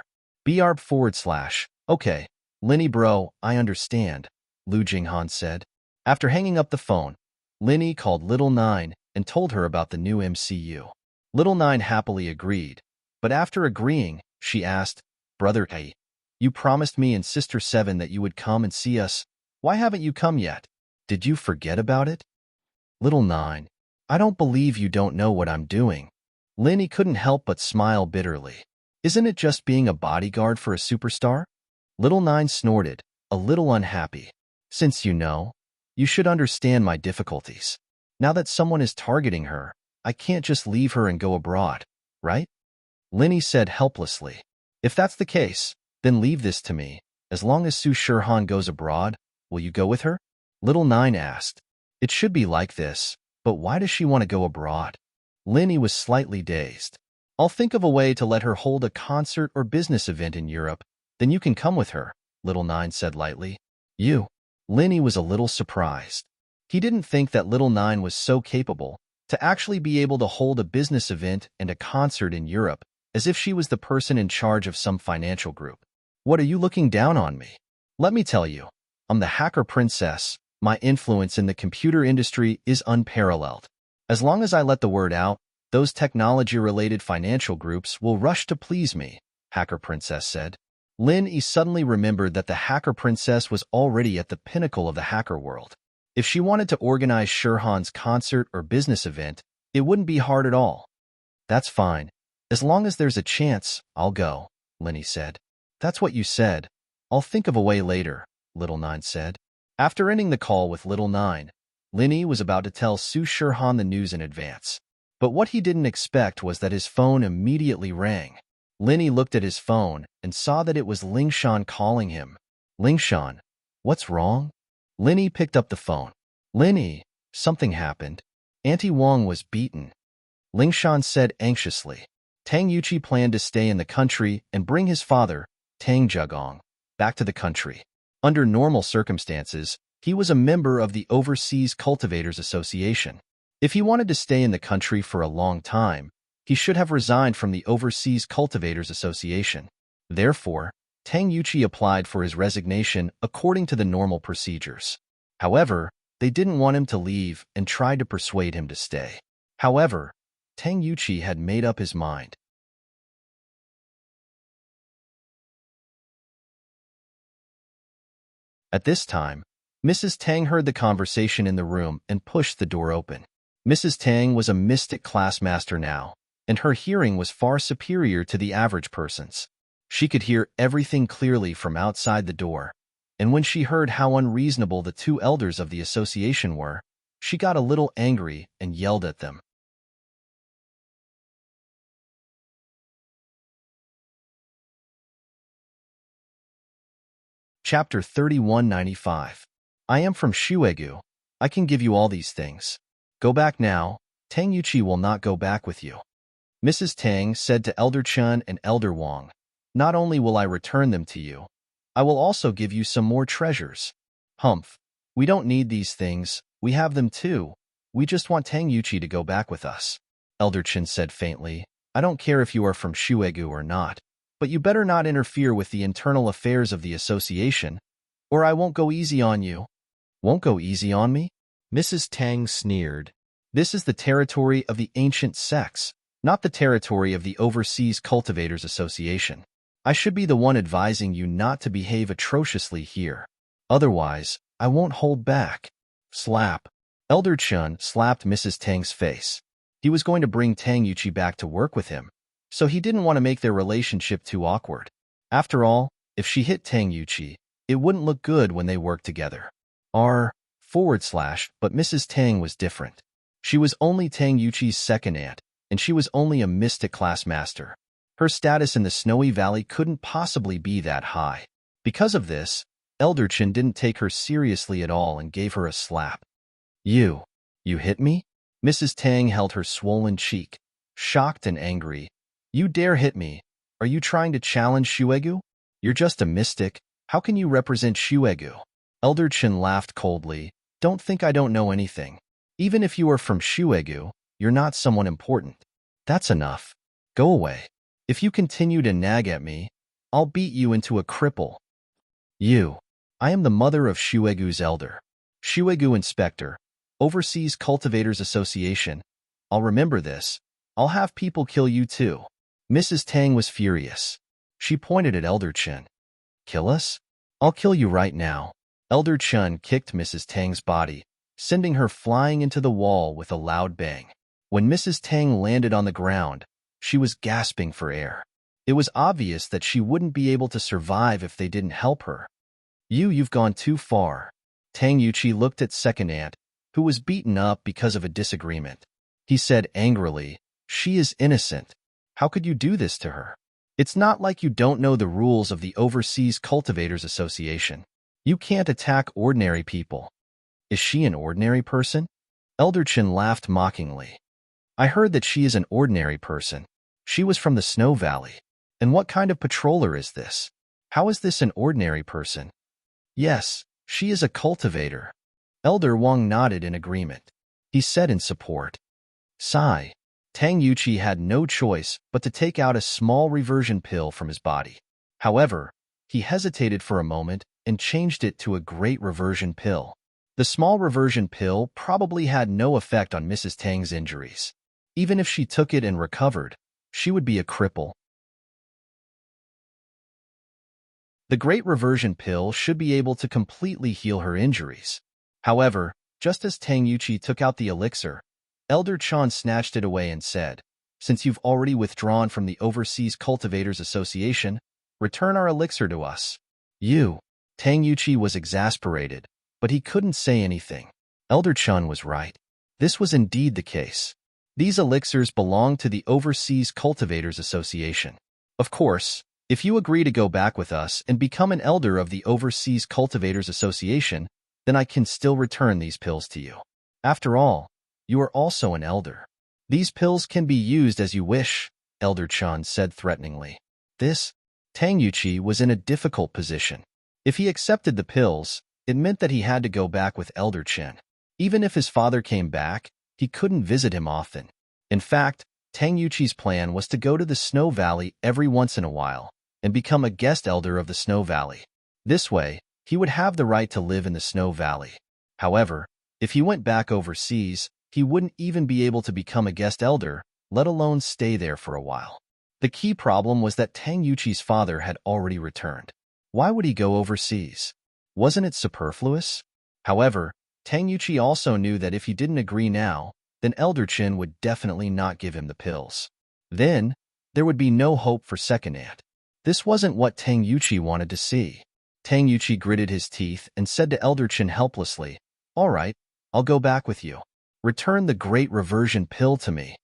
Okay, Linny bro, I understand, Lu Jinghan said. After hanging up the phone, Linny called Little Nine and told her about the new MCU. Little Nine happily agreed, but after agreeing, she asked, Brother A, you promised me and Sister Seven that you would come and see us. Why haven't you come yet? Did you forget about it? Little Nine, I don't believe you don't know what I'm doing. Linny couldn't help but smile bitterly. Isn't it just being a bodyguard for a superstar? Little Nine snorted, a little unhappy. Since you know, you should understand my difficulties. Now that someone is targeting her, I can't just leave her and go abroad, right? Linny said helplessly. If that's the case, then leave this to me. As long as Su Shirhan goes abroad, will you go with her? Little Nine asked. It should be like this, but why does she want to go abroad? Linny was slightly dazed. I'll think of a way to let her hold a concert or business event in Europe, then you can come with her, Little Nine said lightly. You? Linny was a little surprised. He didn't think that Little Nine was so capable to actually be able to hold a business event and a concert in Europe, as if she was the person in charge of some financial group. What are you looking down on me? Let me tell you, I'm the hacker princess. My influence in the computer industry is unparalleled. As long as I let the word out, those technology-related financial groups will rush to please me, Hacker Princess said. Lin Yi suddenly remembered that the Hacker Princess was already at the pinnacle of the hacker world. If she wanted to organize Shirhan's concert or business event, it wouldn't be hard at all. That's fine. As long as there's a chance, I'll go, Linny said. That's what you said. I'll think of a way later, Little Nine said. After ending the call with Little Nine, Linny was about to tell Su Shirhan the news in advance. But what he didn't expect was that his phone immediately rang. Linny looked at his phone and saw that it was Lingshan calling him. Lingshan, what's wrong? Linny picked up the phone. Linny, something happened. Auntie Wong was beaten. Lingshan said anxiously. Tang Yuqi planned to stay in the country and bring his father, Tang Jugong, back to the country. Under normal circumstances, he was a member of the Overseas Cultivators Association. If he wanted to stay in the country for a long time, he should have resigned from the Overseas Cultivators Association. Therefore, Tang Yuqi applied for his resignation according to the normal procedures. However, they didn't want him to leave and tried to persuade him to stay. However, Tang Yuqi had made up his mind. At this time, Mrs. Tang heard the conversation in the room and pushed the door open. Mrs. Tang was a mystic class master now, and her hearing was far superior to the average person's. She could hear everything clearly from outside the door, and when she heard how unreasonable the two elders of the association were, she got a little angry and yelled at them. Chapter 3195. I am from Shuegu. I can give you all these things. Go back now. Tang Yuqi will not go back with you. Mrs. Tang said to Elder Chun and Elder Wang, not only will I return them to you, I will also give you some more treasures. Humph. We don't need these things. We have them too. We just want Tang Yuqi to go back with us. Elder Chun said faintly, I don't care if you are from Shuegu or not, but you better not interfere with the internal affairs of the association, or I won't go easy on you. Won't go easy on me? Mrs. Tang sneered. This is the territory of the ancient sects, not the territory of the Overseas Cultivators Association. I should be the one advising you not to behave atrociously here. Otherwise, I won't hold back. Slap. Elder Chun slapped Mrs. Tang's face. He was going to bring Tang Yuqi back to work with him, so he didn't want to make their relationship too awkward. After all, if she hit Tang Yuqi, it wouldn't look good when they worked together. But Mrs. Tang was different. She was only Tang Yuqi's second aunt, and she was only a mystic class master. Her status in the Snowy Valley couldn't possibly be that high. Because of this, Elder Chin didn't take her seriously at all and gave her a slap. You hit me? Mrs. Tang held her swollen cheek, shocked and angry. You dare hit me? Are you trying to challenge Shuegu? You're just a mystic. How can you represent Shuegu? Elder Chin laughed coldly. Don't think I don't know anything. Even if you are from Shuegu, you're not someone important. That's enough. Go away. If you continue to nag at me, I'll beat you into a cripple. I am the mother of Shuegu's elder. Shuegu Inspector, Overseas Cultivators Association. I'll remember this. I'll have people kill you too. Mrs. Tang was furious. She pointed at Elder Chin. Kill us? I'll kill you right now. Elder Chun kicked Mrs. Tang's body, sending her flying into the wall with a loud bang. When Mrs. Tang landed on the ground, she was gasping for air. It was obvious that she wouldn't be able to survive if they didn't help her. You've gone too far. Tang Yuqi looked at second aunt, who was beaten up because of a disagreement. He said angrily, she is innocent. How could you do this to her? It's not like you don't know the rules of the Overseas Cultivators Association. You can't attack ordinary people. Is she an ordinary person? Elder Chin laughed mockingly. I heard that she is an ordinary person. She was from the Snow Valley. And what kind of patroller is this? How is this an ordinary person? Yes, she is a cultivator. Elder Wang nodded in agreement. He said in support. Sigh. Tang Yuqi had no choice but to take out a small reversion pill from his body. However, he hesitated for a moment and changed it to a great reversion pill. The small reversion pill probably had no effect on Mrs. Tang's injuries. Even if she took it and recovered, she would be a cripple. The great reversion pill should be able to completely heal her injuries. However, just as Tang Yuqi took out the elixir, Elder Chan snatched it away and said, Since you've already withdrawn from the Overseas Cultivators Association, return our elixir to us. Tang Yuqi was exasperated, but he couldn't say anything. Elder Chun was right. This was indeed the case. These elixirs belonged to the Overseas Cultivators Association. Of course, if you agree to go back with us and become an elder of the Overseas Cultivators Association, then I can still return these pills to you. After all, you are also an elder. These pills can be used as you wish. Elder Chun said threateningly. This, Tang Yuqi was in a difficult position. If he accepted the pills, it meant that he had to go back with Elder Chen. Even if his father came back, he couldn't visit him often. In fact, Tang Yuqi's plan was to go to the Snow Valley every once in a while and become a guest elder of the Snow Valley. This way, he would have the right to live in the Snow Valley. However, if he went back overseas, he wouldn't even be able to become a guest elder, let alone stay there for a while. The key problem was that Tang Yuqi's father had already returned. Why would he go overseas? Wasn't it superfluous? However, Tang Yuqi also knew that if he didn't agree now, then Elder Chen would definitely not give him the pills. Then, there would be no hope for second aunt. This wasn't what Tang Yuqi wanted to see. Tang Yuqi gritted his teeth and said to Elder Chen helplessly, "All right, I'll go back with you. Return the Great Reversion Pill to me."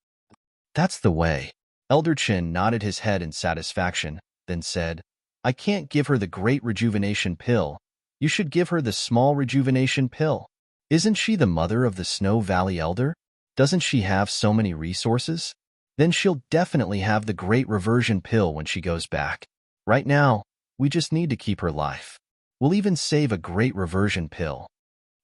"That's the way." Elder Chen nodded his head in satisfaction, then said, "I can't give her the Great Rejuvenation Pill. You should give her the Small Rejuvenation Pill. Isn't she the mother of the Snow Valley Elder? Doesn't she have so many resources? Then she'll definitely have the Great Reversion Pill when she goes back. Right now, we just need to keep her life. We'll even save a Great Reversion Pill."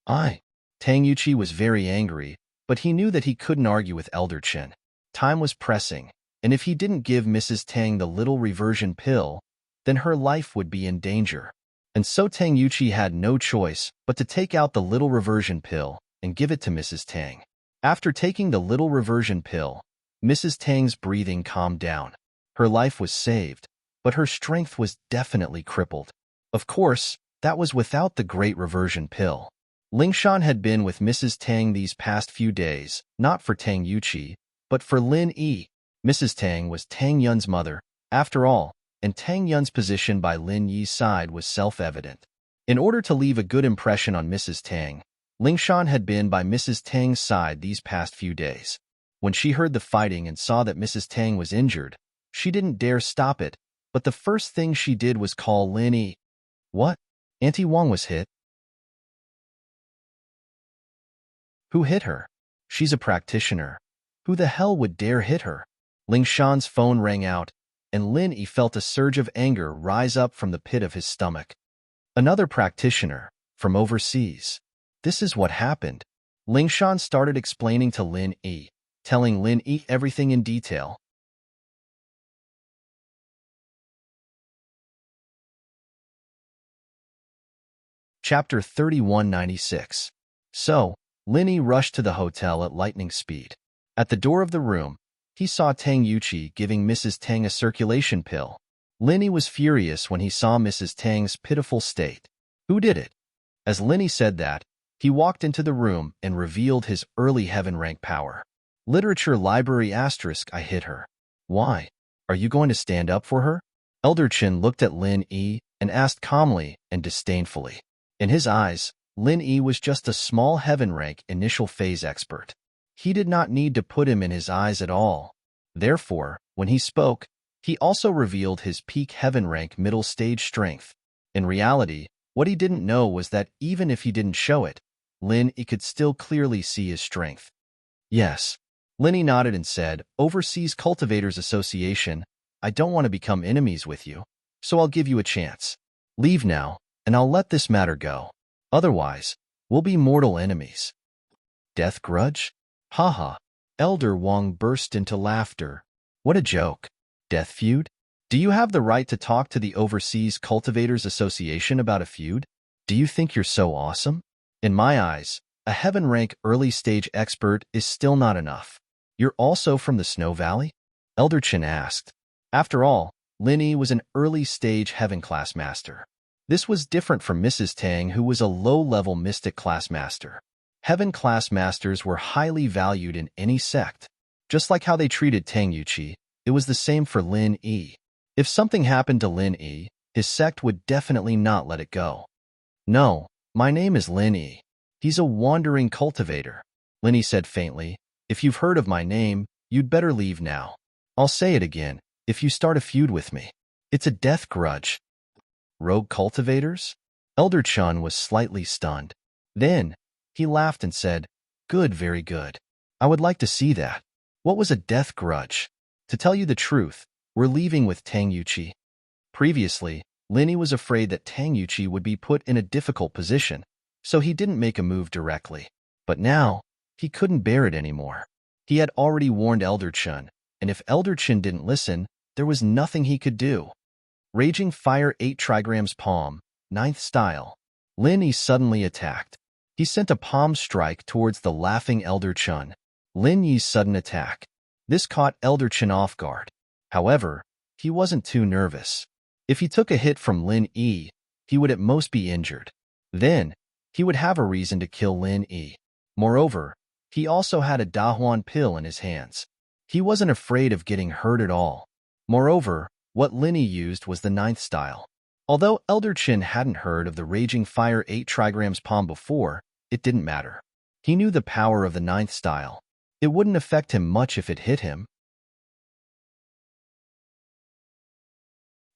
Tang Yuqi was very angry, but he knew that he couldn't argue with Elder Chen. Time was pressing, and if he didn't give Mrs. Tang the little reversion pill, then her life would be in danger. And so Tang Yuqi had no choice but to take out the little reversion pill and give it to Mrs. Tang. After taking the little reversion pill, Mrs. Tang's breathing calmed down. Her life was saved, but her strength was definitely crippled. Of course, that was without the Great Reversion Pill. Lingshan had been with Mrs. Tang these past few days, not for Tang Yuqi, but for Lin Yi. Mrs. Tang was Tang Yun's mother, after all, and Tang Yun's position by Lin Yi's side was self-evident. In order to leave a good impression on Mrs. Tang, Lingshan had been by Mrs. Tang's side these past few days. When she heard the fighting and saw that Mrs. Tang was injured, she didn't dare stop it, but the first thing she did was call Lin Yi. "What? Auntie Wang was hit?" "Who hit her? She's a practitioner. Who the hell would dare hit her?" Lingshan's phone rang out, and Lin Yi felt a surge of anger rise up from the pit of his stomach. Another practitioner, from overseas. This is what happened. Lingshan started explaining to Lin Yi, telling Lin Yi everything in detail. Chapter 3196. So, Lin Yi rushed to the hotel at lightning speed. At the door of the room, he saw Tang Yuqi giving Mrs. Tang a circulation pill. Lin Yi was furious when he saw Mrs. Tang's pitiful state. Who did it? As Lin Yi said that, he walked into the room and revealed his early heaven rank power. Literature library asterisk I hit her. Why? Are you going to stand up for her? Elder Chen looked at Lin Yi and asked calmly and disdainfully. In his eyes, Lin Yi was just a small heaven rank initial phase expert. He did not need to put him in his eyes at all. Therefore, when he spoke, he also revealed his peak heaven rank middle stage strength. In reality, what he didn't know was that even if he didn't show it, Lin Yi could still clearly see his strength. Yes. Lin Yi nodded and said, "Overseas Cultivators Association, I don't want to become enemies with you, so I'll give you a chance. Leave now, and I'll let this matter go. Otherwise, we'll be mortal enemies." Death grudge? Haha. Elder Wang burst into laughter. What a joke. Death feud? Do you have the right to talk to the Overseas Cultivators Association about a feud? Do you think you're so awesome? In my eyes, a heaven rank early stage expert is still not enough. You're also from the Snow Valley? Elder Chen asked. After all, Lin Yi was an early stage heaven class master. This was different from Mrs. Tang, who was a low-level mystic class master. Heaven class masters were highly valued in any sect. Just like how they treated Tang Yuqi, it was the same for Lin Yi. If something happened to Lin Yi, his sect would definitely not let it go. "No, my name is Lin Yi. He's a wandering cultivator," Lin Yi said faintly. "If you've heard of my name, you'd better leave now. I'll say it again, if you start a feud with me, it's a death grudge." Rogue cultivators? Elder Chun was slightly stunned. Then, he laughed and said, "Good, very good. I would like to see that. What was a death grudge?" To tell you the truth, we're leaving with Tang Yuqi. Previously, Linny was afraid that Tang Yuqi would be put in a difficult position, so he didn't make a move directly. But now, he couldn't bear it anymore. He had already warned Elder Chun, and if Elder Chun didn't listen, there was nothing he could do. Raging Fire 8 trigrams palm, 9th style. Lin Yi suddenly attacked. He sent a palm strike towards the laughing Elder Chun. Lin Yi's sudden attack. This caught Elder Chun off guard. However, he wasn't too nervous. If he took a hit from Lin Yi, he would at most be injured. Then, he would have a reason to kill Lin Yi. Moreover, he also had a Dahuan pill in his hands. He wasn't afraid of getting hurt at all. Moreover, what Lin Yi used was the 9th style. Although Elder Chin hadn't heard of the Raging Fire 8 trigrams palm before, it didn't matter. He knew the power of the 9th style. It wouldn't affect him much if it hit him.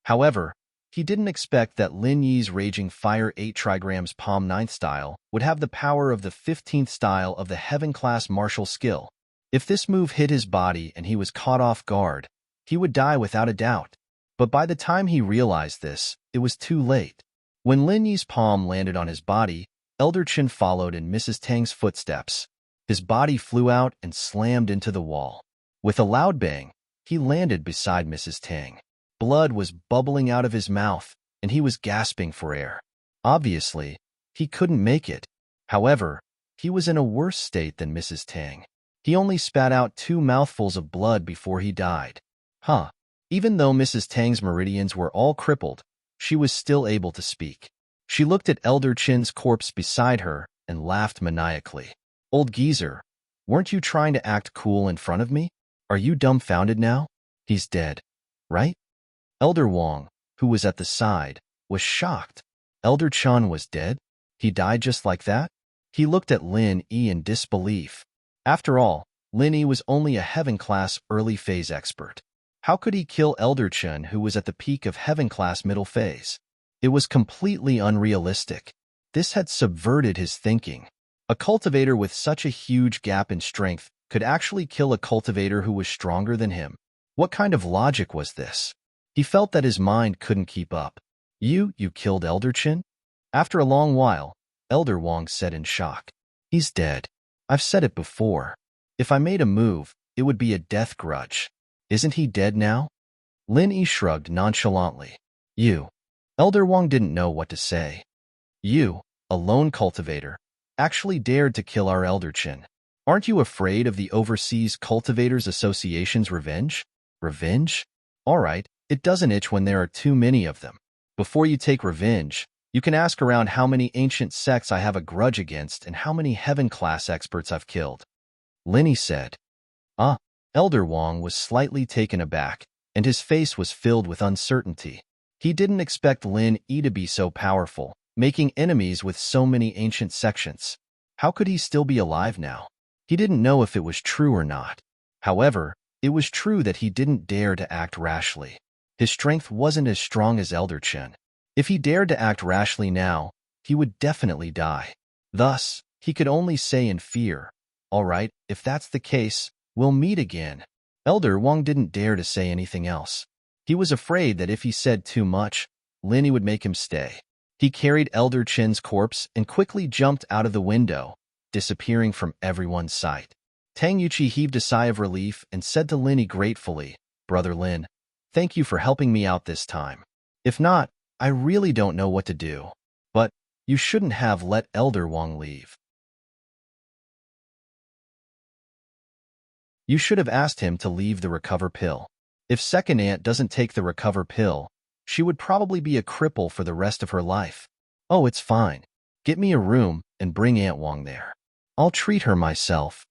However, he didn't expect that Lin Yi's Raging Fire 8 trigrams palm 9th style would have the power of the 15th style of the Heaven-class martial skill. If this move hit his body and he was caught off guard, he would die without a doubt. But by the time he realized this, it was too late. When Lin Yi's palm landed on his body, Elder Chin followed in Mrs. Tang's footsteps. His body flew out and slammed into the wall. With a loud bang, he landed beside Mrs. Tang. Blood was bubbling out of his mouth, and he was gasping for air. Obviously, he couldn't make it. However, he was in a worse state than Mrs. Tang. He only spat out 2 mouthfuls of blood before he died. Even though Mrs. Tang's meridians were all crippled, she was still able to speak. She looked at Elder Chin's corpse beside her and laughed maniacally. "Old geezer, weren't you trying to act cool in front of me? Are you dumbfounded now? He's dead, right?" Elder Wong, who was at the side, was shocked. Elder Chun was dead? He died just like that? He looked at Lin Yi in disbelief. After all, Lin Yi was only a Heaven-class early phase expert. How could he kill Elder Chun, who was at the peak of Heaven-class middle phase? It was completely unrealistic. This had subverted his thinking. A cultivator with such a huge gap in strength could actually kill a cultivator who was stronger than him. What kind of logic was this? He felt that his mind couldn't keep up. You killed Elder Chin?" After a long while, Elder Wong said in shock. "He's dead. I've said it before. If I made a move, it would be a death grudge. Isn't he dead now?" Lin Yi shrugged nonchalantly. "You." Elder Wong didn't know what to say. "You, a lone cultivator, actually dared to kill our Elder Chin. Aren't you afraid of the Overseas Cultivators Association's revenge?" "Revenge? All right, it doesn't itch when there are too many of them. Before you take revenge, you can ask around how many ancient sects I have a grudge against and how many Heaven-class experts I've killed," Lin Yi said. Elder Wong was slightly taken aback, and his face was filled with uncertainty. He didn't expect Lin Yi to be so powerful, making enemies with so many ancient sections. How could he still be alive now? He didn't know if it was true or not. However, it was true that he didn't dare to act rashly. His strength wasn't as strong as Elder Chen. If he dared to act rashly now, he would definitely die. Thus, he could only say in fear, "All right, if that's the case, we'll meet again." Elder Wong didn't dare to say anything else. He was afraid that if he said too much, Lin Yi would make him stay. He carried Elder Chin's corpse and quickly jumped out of the window, disappearing from everyone's sight. Tang Yuqi heaved a sigh of relief and said to Lin Yi gratefully, "Brother Lin, thank you for helping me out this time. If not, I really don't know what to do. But you shouldn't have let Elder Wong leave. You should have asked him to leave the recover pill. If second aunt doesn't take the recover pill, she would probably be a cripple for the rest of her life. Oh, it's fine. Get me a room and bring Aunt Wong there. I'll treat her myself."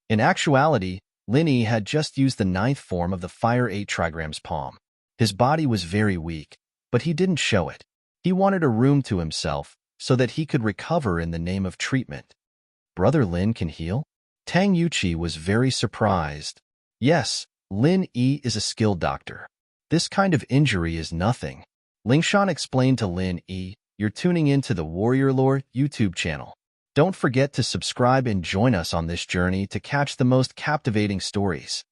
In actuality, Lin Yi had just used the 9th form of the Fire 8 trigrams palm. His body was very weak, but he didn't show it. He wanted a room to himself so that he could recover in the name of treatment. "Brother Lin can heal?" Tang Yuqi was very surprised. "Yes, Lin Yi is a skilled doctor. This kind of injury is nothing." Lingshan explained to Lin Yi, "You're tuning into the Warrior Lore YouTube channel. Don't forget to subscribe and join us on this journey to catch the most captivating stories."